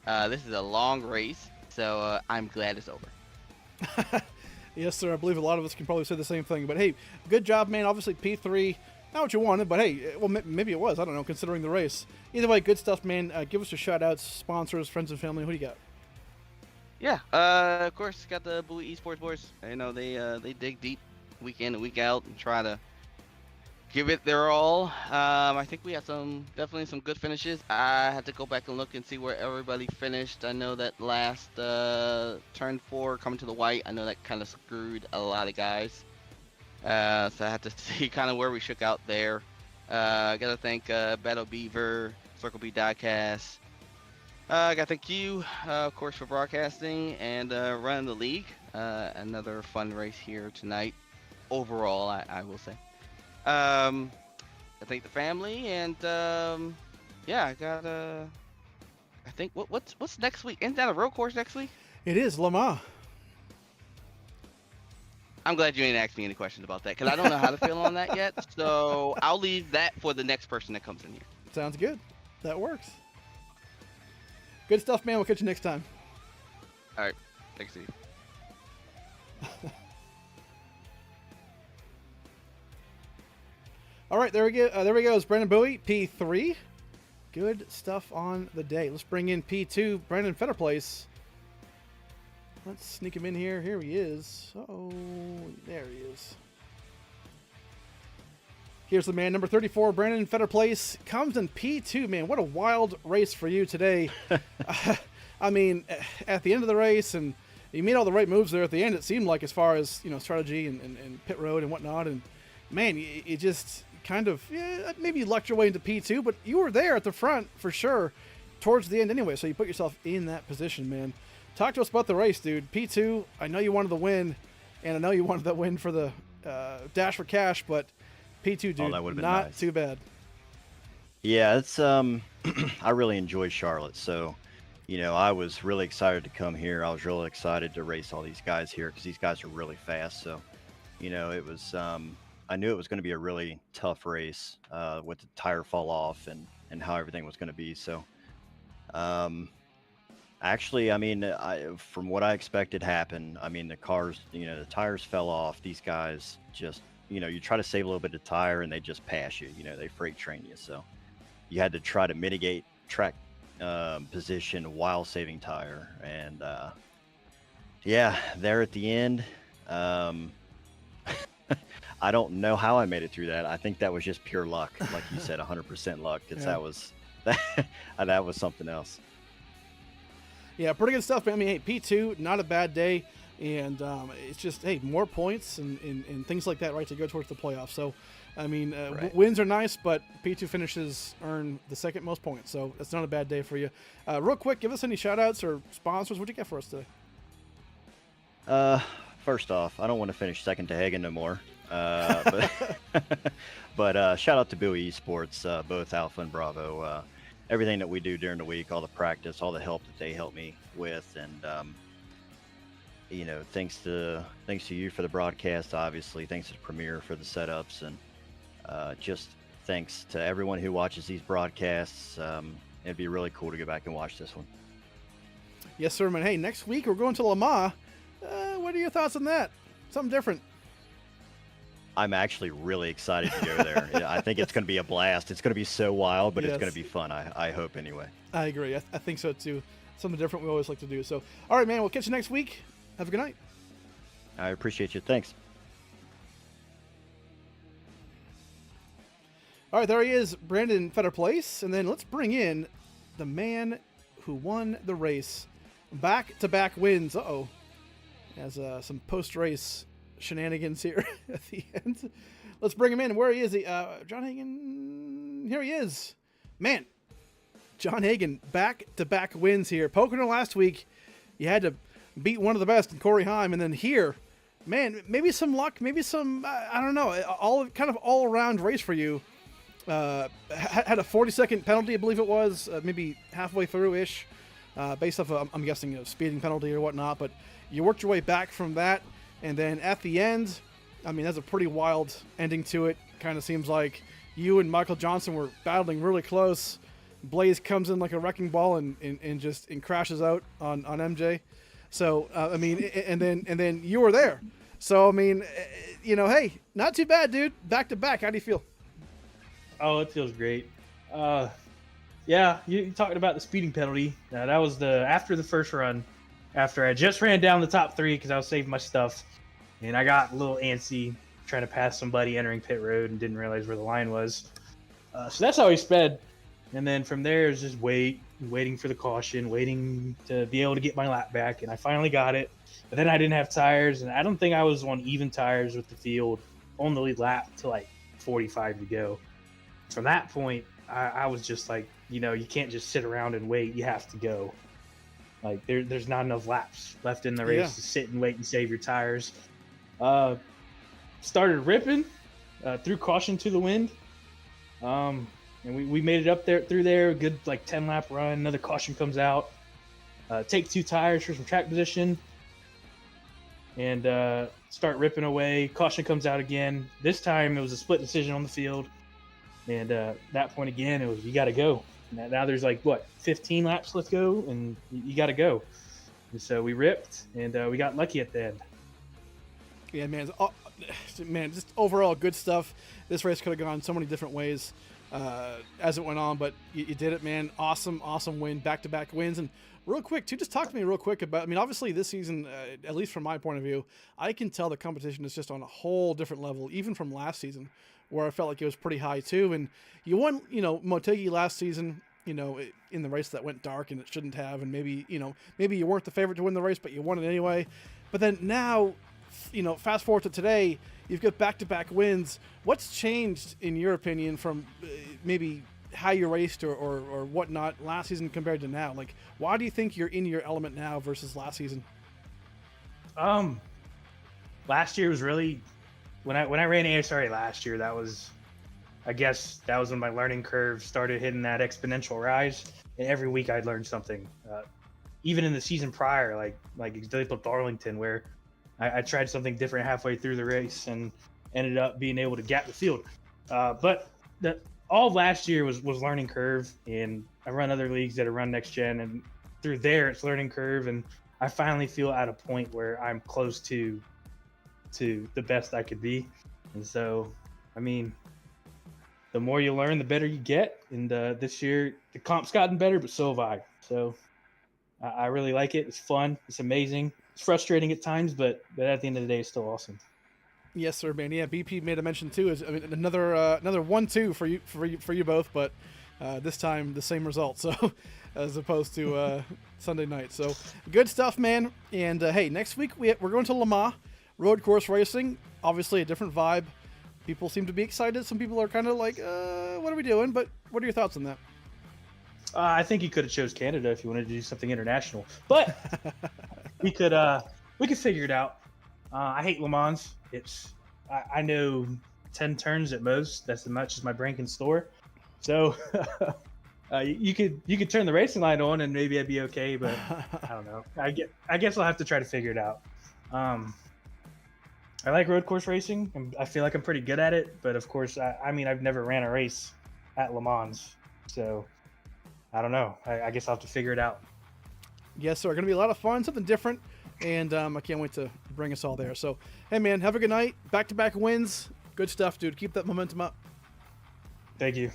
This is a long race, so I'm glad it's over. Yes, sir. I believe a lot of us can probably say the same thing. But hey, good job, man. Obviously, P3, not what you wanted, but hey, well, maybe it was. I don't know, considering the race. Either way, good stuff, man. Give us your shout-outs, sponsors, friends and family. Who do you got? Yeah, of course, got the Bowie Esports boys. They dig deep week in and week out and try to give it their all. I think we had definitely some good finishes. I had to go back and look and see where everybody finished. I know that last turn 4 coming to the white, I know that kind of screwed a lot of guys. So I had to see kind of where we shook out there. I gotta thank Battle Beaver, Circle B Diecast. I gotta thank you, of course, for broadcasting and running the league. Another fun race here tonight. Overall, I will say. I thank the family, and yeah, I got I think what's next week? Isn't that a road course next week? It is Le Mans. I'm glad you ain't asked me any questions about that, because I don't know how to feel on that yet. So I'll leave that for the next person that comes in here. Sounds good. That works. Good stuff, man. We'll catch you next time. All right. Thanks, Steve. All right, there we go. There we go. It's Brandon Bowie, P3. Good stuff on the day. Let's bring in P2, Brandon Fetterplace. Let's sneak him in here. Here he is. Oh, there he is. Here's the man, number 34, Brandon Fetterplace. Comes in P2, man. What a wild race for you today. I mean, at the end of the race, and you made all the right moves there at the end, it seemed like, as far as, strategy and pit road and whatnot. And, man, you just kind of, maybe you lucked your way into P2, but you were there at the front for sure towards the end anyway, so you put yourself in that position, man. Talk to us about the race, dude. P2, I know you wanted the win, and I know you wanted that win for the Dash for Cash, but P2, dude, that would've been not nice. too bad. Yeah, it's I really enjoyed Charlotte, so I was really excited to come here. I was really excited to race all these guys here because these guys are really fast. So, it was I knew it was going to be a really tough race with the tire fall off and how everything was going to be. So, actually, I mean, from what I expected happened. I mean, the cars, the tires fell off. These guys just, you try to save a little bit of tire and they just pass you. They freight train you. So you had to try to mitigate track position while saving tire. And yeah, there at the end, I don't know how I made it through that. I think that was just pure luck, like you said, 100% luck. Because that was something else. Yeah, pretty good stuff, man. I mean, hey, P2, not a bad day. And it's just, hey, more points and things like that, right, to go towards the playoffs. So, I mean, Right. Wins are nice, but P2 finishes earn the second most points. So that's not a bad day for you. Real quick, give us any shout-outs or sponsors. What you got for us today? First off, I don't want to finish second to Hagen no more. But shout out to Bowie Esports, both Alpha and Bravo. Everything that we do during the week, all the practice, all the help that they help me with, and thanks to you for the broadcast, obviously. Thanks to Premiere for the setups, and just thanks to everyone who watches these broadcasts. It'd be really cool to go back and watch this one. Yes, sir, man. Hey, next week we're going to Le Mans. What are your thoughts on that? Something different. I'm actually really excited to go there. I think it's going to be a blast. It's going to be so wild, but Yes. it's going to be fun. I hope anyway. I agree. I think so, too. Something different we always like to do. So, all right, man, we'll catch you next week. Have a good night. I appreciate you. Thanks. All right, there he is, Brandon Fetterplace. And then let's bring in the man who won the race. Back-to-back wins. Uh-oh. Has some post-race shenanigans here at the end. Let's bring him in. Where he is. John Hagen. Here he is. Man, John Hagen, back-to-back wins here. Pocono last week, you had to beat one of the best in Corey Heim. And then here, man, maybe some luck, maybe some, I don't know, all-around race for you. Had a 40-second penalty, I believe it was, maybe halfway through-ish, based off of, I'm guessing, a speeding penalty or whatnot. But you worked your way back from that, and then at the end, I mean, that's a pretty wild ending to it. Kind of seems like you and Michael Johnson were battling really close. Blaze comes in like a wrecking ball and just crashes out on MJ. So I mean, and then you were there. So I mean, hey, not too bad, dude. Back to back. How do you feel? Oh, it feels great. Yeah, you talking about the speeding penalty. That was after the first run, after I just ran down the top three because I was saving my stuff, and I got a little antsy trying to pass somebody entering pit road and didn't realize where the line was. So that's how he sped. And then from there, it was just waiting for the caution, waiting to be able to get my lap back, and I finally got it. But then I didn't have tires, and I don't think I was on even tires with the field on the lead lap to like 45 to go. From that point, I was just like, you can't just sit around and wait. You have to go. Like there's not enough laps left in the race to sit and wait and save your tires. Started ripping, threw caution to the wind. And we made it up there through there, good like 10 lap run. Another caution comes out. Take 2 tires for some track position, and start ripping away. Caution comes out again. This time it was a split decision on the field, and that point again it was you got to go. Now there's like 15 laps left to go, and you got to go. And so we ripped, and we got lucky at the end. Yeah, man, just overall good stuff. This race could have gone so many different ways as it went on, but you did it, man. Awesome win, back-to-back wins. And real quick, too, just talk to me real quick about, I mean, obviously this season, at least from my point of view, I can tell the competition is just on a whole different level, even from last season, where I felt like it was pretty high, too. And you won, Motegi last season, in the race that went dark and it shouldn't have, and maybe you weren't the favorite to win the race, but you won it anyway. But then now, fast forward to today, you've got back-to-back wins. What's changed, in your opinion, from maybe how you raced or whatnot last season compared to now? Like, why do you think you're in your element now versus last season? Last year was really when I ran ASRA last year. I guess that was when my learning curve started hitting that exponential rise. And every week I'd learn something. Even in the season prior, like example Darlington, where I tried something different halfway through the race and ended up being able to gap the field. But all of last year was learning curve, and I run other leagues that are run next gen, and through there it's learning curve, and I finally feel at a point where I'm close to the best I could be. And so, I mean, the more you learn, the better you get. And this year the comp's gotten better, but so have I. So I really like it. It's fun. It's amazing. It's frustrating at times, but at the end of the day, it's still awesome. Yes, sir, man. Yeah, BP made a mention too. Is another 1-2 for you both, but this time the same result. So as opposed to Sunday night. So good stuff, man. And hey, next week we're going to Le Mans road course racing. Obviously a different vibe. People seem to be excited. Some people are kind of like, what are we doing? But what are your thoughts on that? I think you could have chose Canada if you wanted to do something international, but we could figure it out. I hate Le Mans. I know 10 turns at most. That's as much as my brain can store. So you could turn the racing line on and maybe I'd be okay, but I don't know. I guess I'll have to try to figure it out. I like road course racing, and I feel like I'm pretty good at it. But of course, I mean, I've never ran a race at Le Mans, so I don't know. I guess I'll have to figure it out. Yes, sir. Going to be a lot of fun, something different, and I can't wait to bring us all there. So, hey, man, have a good night. Back-to-back wins. Good stuff, dude. Keep that momentum up. Thank you.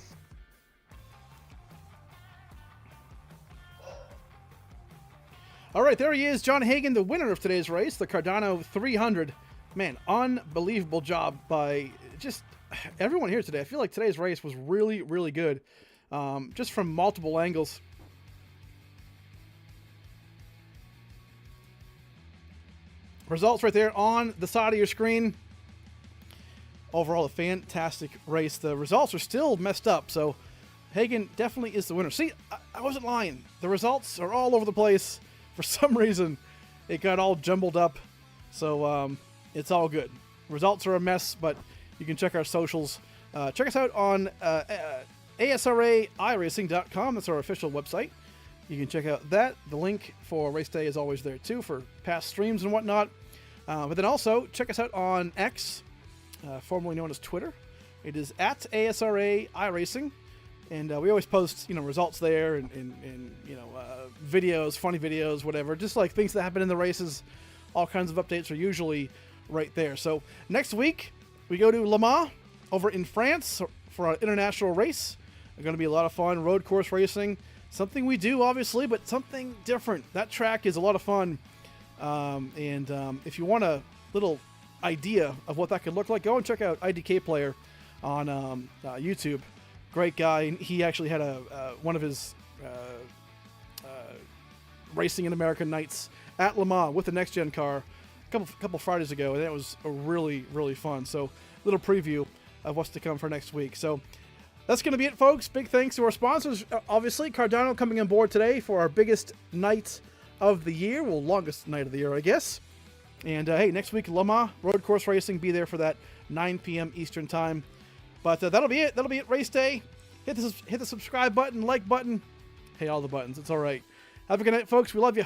All right, there he is, John Hagan, the winner of today's race, the Cardano 300. Man, unbelievable job by just everyone here today. I feel like today's race was really, really good, just from multiple angles. Results right there on the side of your screen. Overall, a fantastic race. The results are still messed up, so Hagan definitely is the winner. See, I wasn't lying. The results are all over the place. For some reason, it got all jumbled up, so it's all good. Results are a mess, but you can check our socials. Check us out on ASRAiRacing.com. That's our official website. You can check out that. The link for race day is always there, too, for past streams and whatnot. But then also, check us out on X, formerly known as Twitter. It is at ASRA iRacing. And we always post, results there and videos, funny videos, whatever. Just like things that happen in the races. All kinds of updates are usually right there. So next week, we go to Le Mans over in France for an international race. It's going to be a lot of fun. Road course racing. Something we do, obviously, but something different. That track is a lot of fun. If you want a little idea of what that could look like, go and check out IDK Player on YouTube. Great guy. He actually had one of his racing in America nights at Le Mans with the next gen car a couple Fridays ago, and that was a really, really fun. So, little preview of what's to come for next week. So, that's going to be it, folks. Big thanks to our sponsors. Obviously, Cardano coming on board today for our biggest night of the year. Well, longest night of the year, I guess. And hey, next week, Le Mans road course racing. Be there for that 9 p.m. Eastern time. But that'll be it. That'll be it. Race day. Hit the subscribe button, like button. Hey, all the buttons. It's all right. Have a good night, folks. We love you.